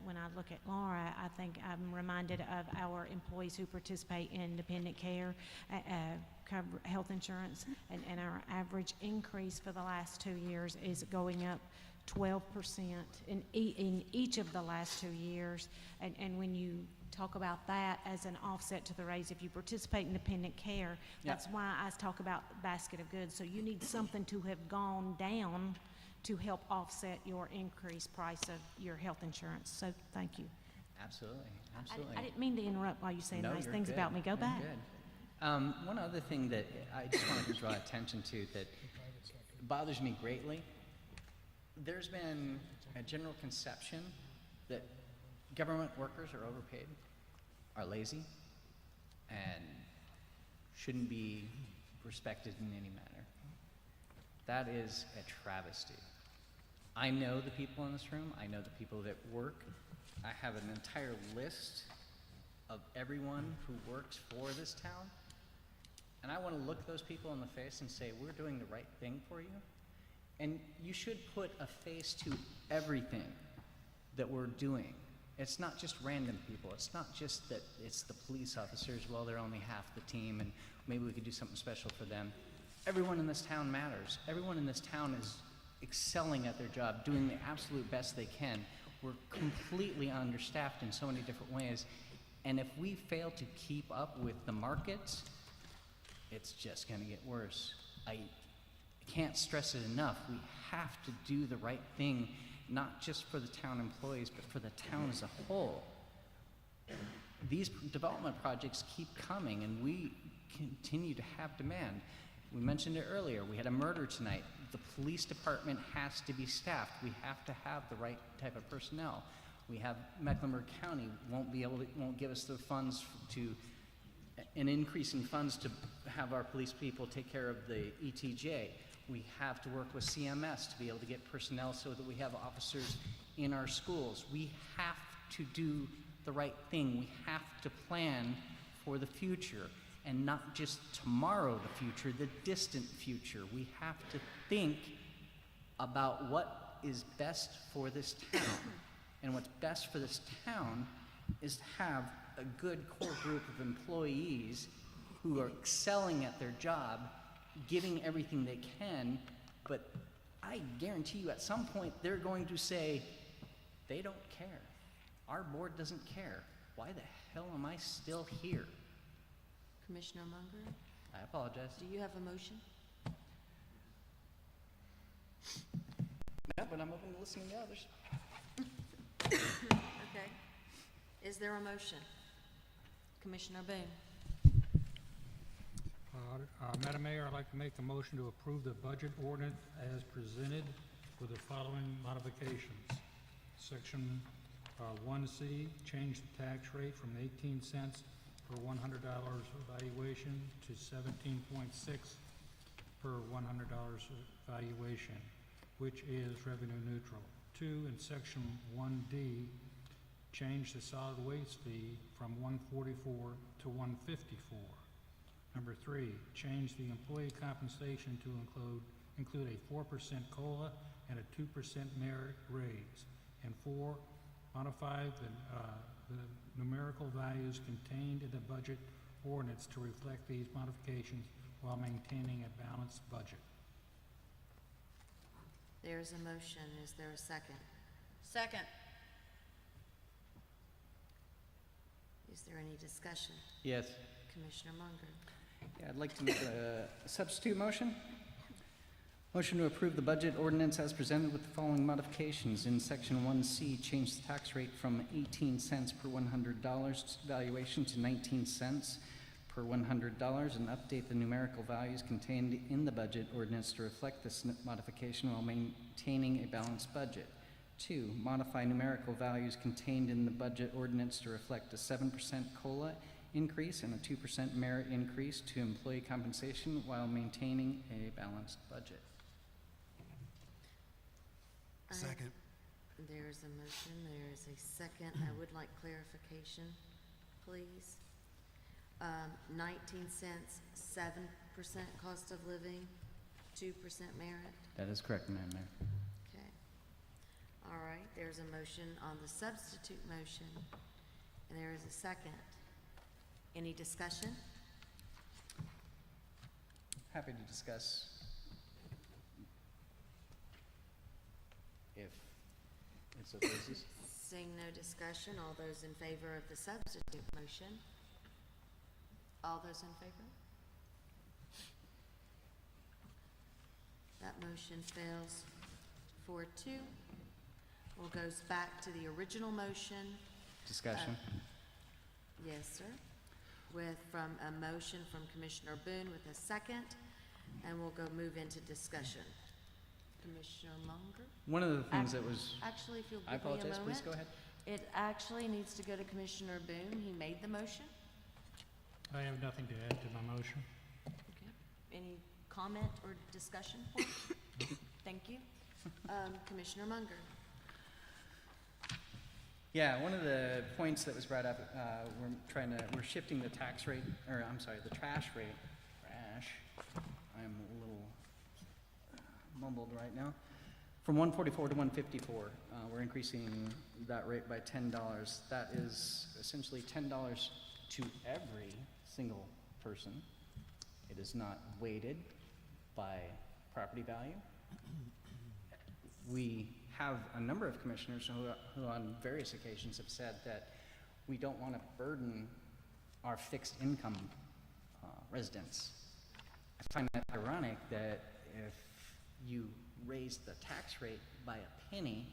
when I look at Laura, I think I'm reminded of our employees who participate in dependent care, health insurance, and our average increase for the last 2 years is going up 12% in each of the last 2 years, and when you talk about that as an offset to the raise, if you participate in dependent care, that's why I talk about basket of goods. So you need something to have gone down to help offset your increased price of your health insurance. So thank you. Absolutely. I didn't mean to interrupt while you say nice you're things good. about me. Go You're back. Good. One other thing that I just wanted to draw attention to that bothers me greatly, there's been a general conception that government workers are overpaid, are lazy, and shouldn't be respected in any manner. That is a travesty. I know the people in this room. I know the people that work. I have an entire list of everyone who works for this town. And I want to look those people in the face and say, we're doing the right thing for you. And you should put a face to everything that we're doing. It's not just random people. It's not just that it's the police officers. Well, they're only half the team, and maybe we could do something special for them. Everyone in this town matters. Everyone in this town is excelling at their job, doing the absolute best they can. We're completely understaffed in so many different ways. And if we fail to keep up with the markets, it's just going to get worse. can't stress it enough. We have to do the right thing, not just for the town employees, but for the town as a whole. These development projects keep coming, and we continue to have demand. We mentioned it earlier. We had a murder tonight. The police department has to be staffed. We have to have the right type of personnel. We have Mecklenburg County won't give us the funds to, an increase in funds to have our police people take care of the ETJ. We have to work with CMS to be able to get personnel so that we have officers in our schools. We have to do the right thing. We have to plan for the future, and not just tomorrow, the future, the distant future. We have to think about what is best for this town. And what's best for this town is to have a good core group of employees who are excelling at their job, giving everything they can, but I guarantee you at some point they're going to say, they don't care. Our board doesn't care. Why the hell am I still here? Commissioner Munger, I apologize. do you have a motion? Yeah, but I'm open to listening to others. Okay. Is there a motion? Commissioner Boone. Madam Mayor, I'd like to make a motion to approve the budget ordinance as presented with the following modifications. Section 1C, change the tax rate from 18 cents per $100 valuation to 17.6 per $100 valuation, which is revenue neutral. 2, in section 1D, change the solid waste fee from 144 to 154. Number 3, change the employee compensation to include a 4% COLA and a 2% merit raise. And 4, modify the numerical values contained in the budget ordinance to reflect these modifications while maintaining a balanced budget. There's a motion. Is there a second? Second. Is there any discussion? Yes. Commissioner Munger. Yeah, I'd like to make a substitute motion. Motion to approve the budget ordinance as presented with the following modifications. In section 1C, change the tax rate from 18 cents per $100 valuation to 19 cents per $100 and update the numerical values contained in the budget ordinance to reflect this modification while maintaining a balanced budget. 2, modify numerical values contained in the budget ordinance to reflect a 7% COLA increase and a 2% merit increase to employee compensation while maintaining a balanced budget. Second. There's a motion. There is a second. I would like clarification, please. 19 cents, 7% cost of living, 2% merit. That is correct, Madam Mayor. Okay. All right, there's a motion on the substitute motion, and there is a second. Any discussion? Happy to discuss if it's okay. Seeing no discussion, all those in favor of the substitute motion? All those in favor? That motion fails 4-2. Well, goes back to the original motion. Discussion. Yes, sir. From a motion from Commissioner Boone with a second, and we'll go move into discussion. Commissioner Munger? One of the things that was, Actually, if you'll I give me a apologize, moment. please go ahead. It actually needs to go to Commissioner Boone. He made the motion. I have nothing to add to my motion. Okay. Any comment or discussion point? Thank you. Commissioner Munger? Yeah, one of the points that was brought up, we're shifting the tax rate, or I'm sorry, the trash rate. I'm a little mumbled right now. From 144 to 154, we're increasing that rate by $10. That is essentially $10 to every single person. It is not weighted by property value. We have a number of commissioners who on various occasions have said that we don't want to burden our fixed income residents. I find that ironic that if you raised the tax rate by a penny,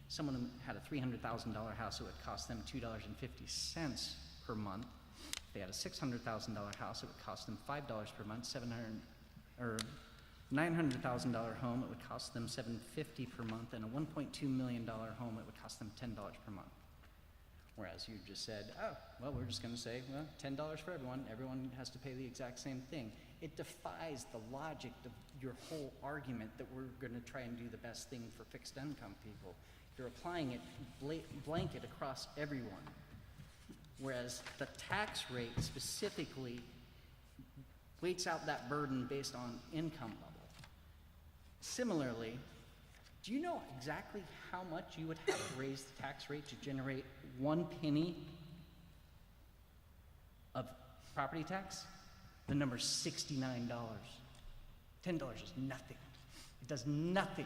someone who had a $300,000 house, it would cost them $2.50 per month. If they had a $600,000 house, it would cost them $5 per month. $900,000 home, it would cost them $750 per month, and a $1.2 million home, it would cost them $10 per month. Whereas you just said, oh, well, we're just going to say, well, $10 for everyone. Everyone has to pay the exact same thing. It defies the logic of your whole argument that we're going to try and do the best thing for fixed income people. You're applying it blanket across everyone. Whereas the tax rate specifically weights out that burden based on income level. Similarly, do you know exactly how much you would have to raise the tax rate to generate 1 penny of property tax? The number's $69. $10 is nothing. It does nothing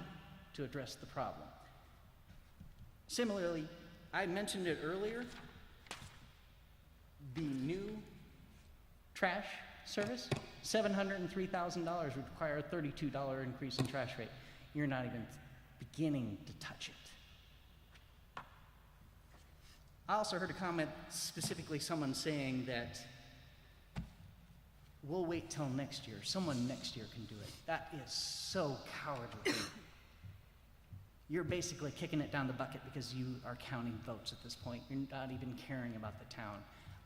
to address the problem. Similarly, I mentioned it earlier, the new trash service, $703,000 would require a $32 increase in trash rate. You're not even beginning to touch it. I also heard a comment, specifically someone saying that we'll wait till next year. Someone next year can do it. That is so cowardly. You're basically kicking it down the bucket because you are counting votes at this point. You're not even caring about the town.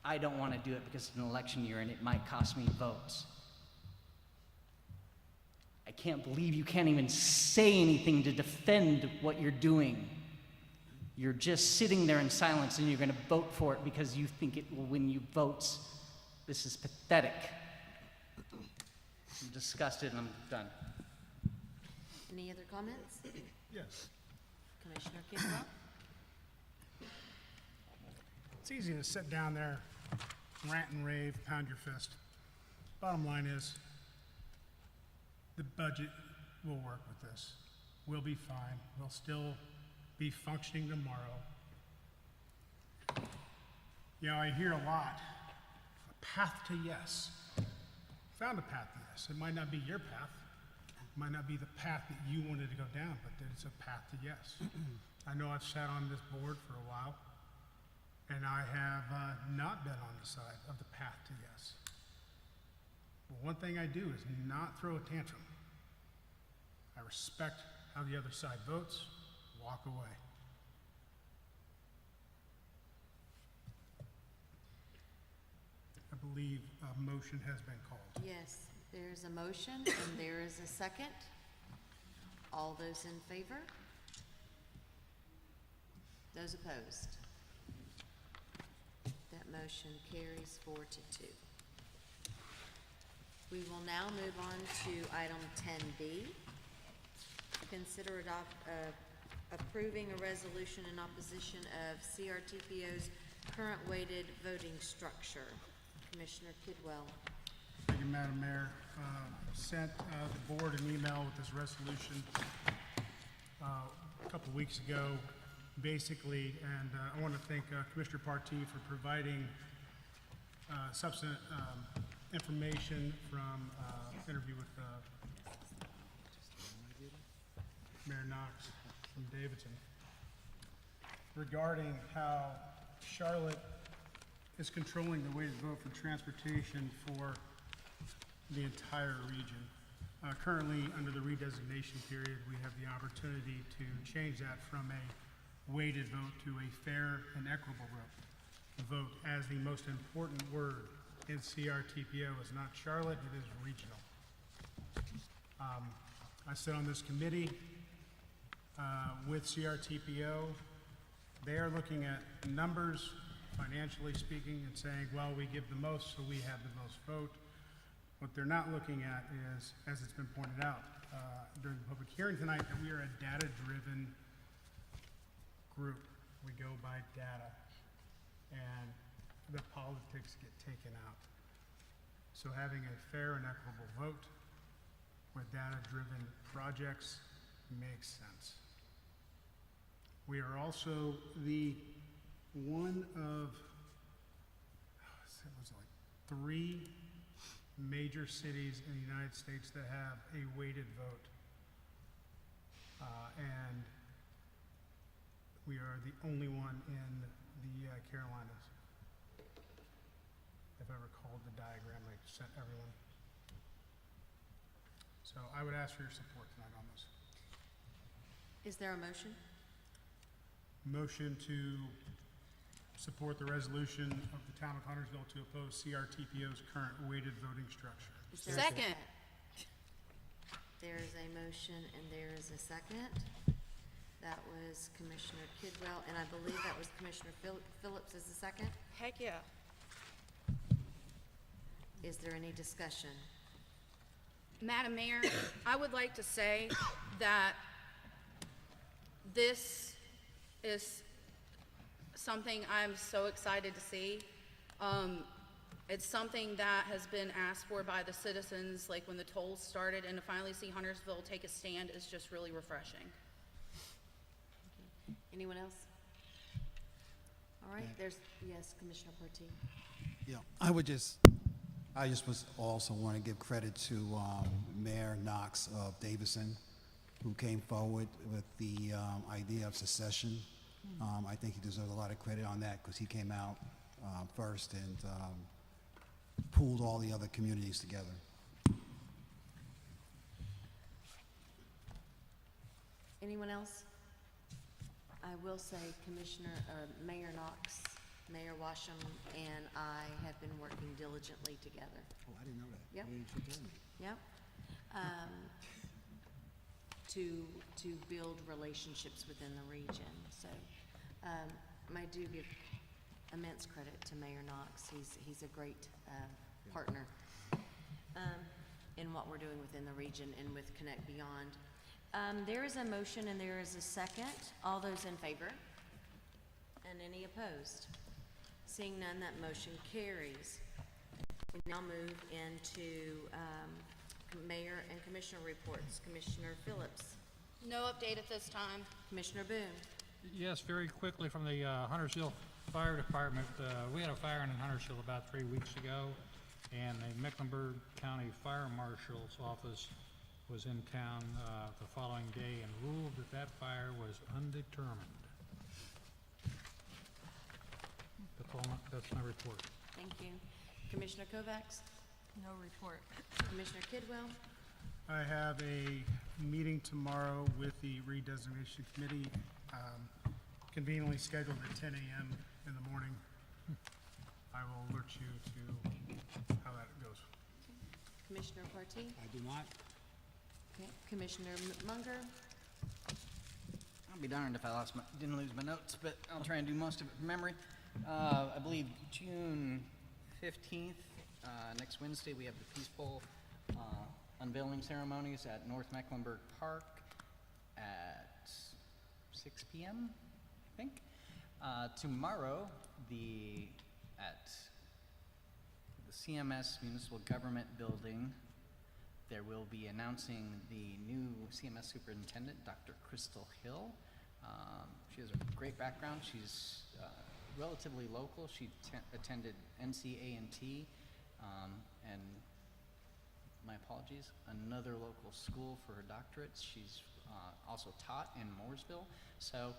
I don't want to do it because it's an election year and it might cost me votes. I can't believe you can't even say anything to defend what you're doing. You're just sitting there in silence and you're going to vote for it because you think it will win you votes. This is pathetic. I'm disgusted and I'm done. Any other comments? Yes. Commissioner Kidwell? It's easy to sit down there, rant and rave, pound your fist. Bottom line is, the budget will work with this. We'll be fine. We'll still be functioning tomorrow. You know, I hear a lot, a path to yes. Found a path to yes. It might not be your path. It might not be the path that you wanted to go down, but that it's a path to yes. I know I've sat on this board for a while, and I have not been on the side of the path to yes. But one thing I do is not throw a tantrum. I respect how the other side votes, walk away. I believe a motion has been called. Yes, there's a motion and there is a second. All those in favor? Those opposed? That motion carries 4-2. We will now move on to item 10B. Consider approving a resolution in opposition of CRTPO's current weighted voting structure. Commissioner Kidwell. Thank you, Madam Mayor. Sent the board an email with this resolution a couple weeks ago, basically, and I want to thank Commissioner Partee for providing substantive information from interview with Mayor Knox from Davidson regarding how Charlotte is controlling the weighted vote for transportation for the entire region. Currently, under the redesignation period, we have the opportunity to change that from a weighted vote to a fair and equitable vote, as the most important word in CRTPO is not Charlotte, it is regional. I sit on this committee with CRTPO. They are looking at numbers, financially speaking, and saying, well, we give the most, so we have the most vote. What they're not looking at is, as it's been pointed out during the public hearing tonight, that we are a data-driven group. We go by data, and the politics get taken out. So having a fair and equitable vote with data-driven projects makes sense. We are also the one of, it was like 3 major cities in the United States that have a weighted vote. We are the only one in the Carolinas. If I recalled the diagram I sent everyone. So I would ask for your support tonight on this. Is there a motion? Motion to support the resolution of the town of Huntersville to oppose CRTPO's current weighted voting structure. Is there a Second. There is a motion and there is a second. That was Commissioner Kidwell, and I believe that was Commissioner Phillips as the second. Heck yeah. Is there any discussion? Madam Mayor, I would like to say that this is something I'm so excited to see. It's something that has been asked for by the citizens, like when the tolls started, and to finally see Huntersville take a stand is just really refreshing. Anyone else? All right, yes, Commissioner Partee. Yeah, I just was also want to give credit to Mayor Knox of Davidson, who came forward with the idea of secession. I think he deserves a lot of credit on that because he came out first and pooled all the other communities together. Anyone else? I will say Mayor Knox, Mayor Washam, and I have been working diligently together. Oh, I didn't know that. Yep. You didn't tell me. Yep. To build relationships within the region. So I do give immense credit to Mayor Knox. He's a great partner in what we're doing within the region and with Connect Beyond. There is a motion and there is a second. All those in favor? And any opposed? Seeing none, that motion carries. We now move into Mayor and Commissioner reports. Commissioner Phillips. No update at this time. Commissioner Boone. Yes, very quickly from the Huntersville Fire Department. We had a fire in Huntersville about 3 weeks ago, and the Mecklenburg County Fire Marshal's office was in town the following day and ruled that that fire was undetermined. That's my report. Thank you. Commissioner Kovacs. No report. Commissioner Kidwell. I have a meeting tomorrow with the redesignation committee, conveniently scheduled at 10 a.m. in the morning. I will alert you to how that goes. Commissioner Partee. I do not. Okay. Commissioner Munger. I'll be darned if I didn't lose my notes, but I'll try and do most of it from memory. I believe June 15th, next Wednesday, we have the peaceful unveiling ceremonies at North Mecklenburg Park at 6 p.m., I think. Tomorrow, at the CMS Municipal Government Building, there will be announcing the new CMS Superintendent, Dr. Crystal Hill. She has a great background. She's relatively local. She attended NCA&T, and my apologies, another local school for her doctorates. She's also taught in Mooresville, so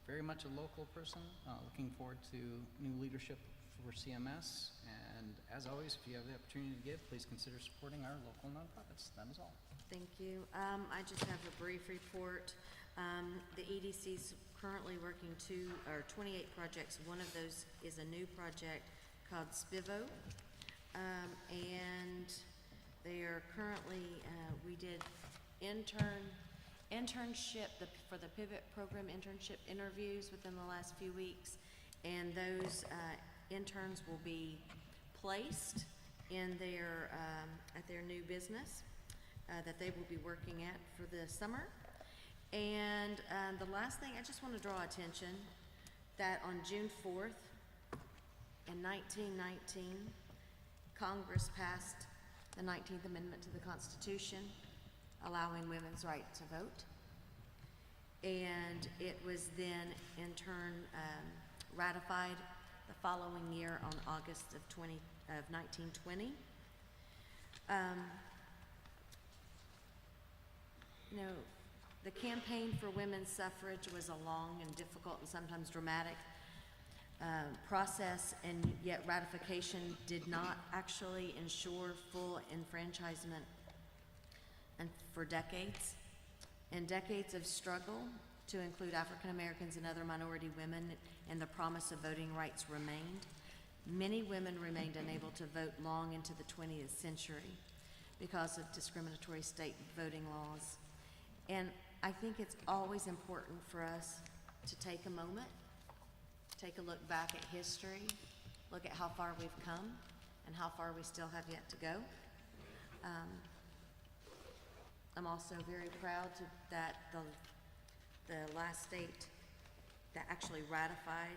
very much a local person. Looking forward to new leadership for CMS, and as always, if you have the opportunity to give, please consider supporting our local nonprofits. That is all. Thank you. I just have a brief report. The EDC's currently working 28 projects. One of those is a new project called SPIVO, and they are currently, we did internship for the Pivot Program internship interviews within the last few weeks, and those interns will be placed in their at their new business that they will be working at for the summer. And the last thing, I just want to draw attention that on June 4th in 1919, Congress passed the 19th Amendment to the Constitution, allowing women's right to vote. And it was then in turn ratified the following year on August of 1920. The campaign for women's suffrage was a long and difficult and sometimes dramatic process, and yet ratification did not actually ensure full enfranchisement and for decades. And decades of struggle to include African Americans and other minority women and the promise of voting rights remained. Many women remained unable to vote long into the 20th century because of discriminatory state voting laws. And I think it's always important for us to take a moment, take a look back at history, look at how far we've come and how far we still have yet to go. I'm also very proud that the last state that actually ratified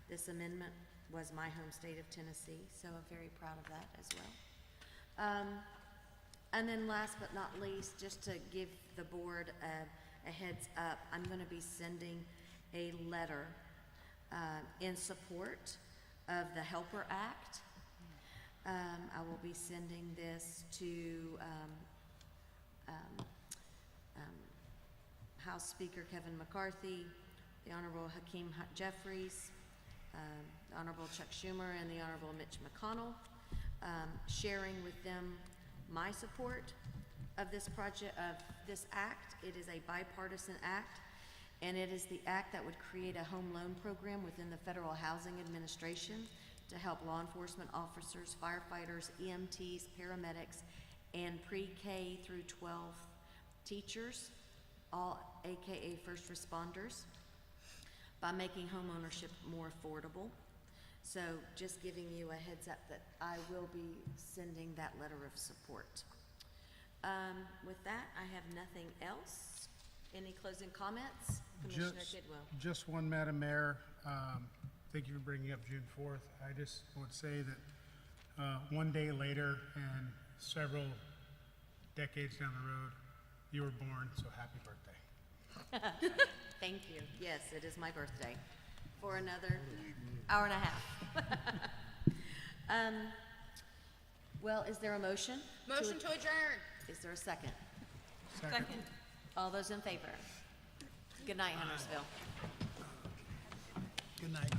this amendment was my home state of Tennessee, so I'm very proud of that as well. And then last but not least, just to give the board a heads up, I'm going to be sending a letter in support of the Helper Act. I will be sending this to House Speaker Kevin McCarthy, the Honorable Hakeem Jeffries, the Honorable Chuck Schumer, and the Honorable Mitch McConnell, sharing with them my support of this project, of this act. It is a bipartisan act, and it is the act that would create a home loan program within the Federal Housing Administration to help law enforcement officers, firefighters, EMTs, paramedics, and pre-K through 12 teachers, all AKA first responders, by making home ownership more affordable. So just giving you a heads up that I will be sending that letter of support. With that, I have nothing else. Any closing comments? Commissioner Tidwell. Just one, Madam Mayor. Thank you for bringing up June 4th. I just would say that one day later and several decades down the road, you were born, so happy birthday. Thank you. Yes, it is my birthday for another hour and a half. Well, is there a motion? Motion to adjourn. Is there a second? Second. All those in favor? Good night, Huntersville. Good night.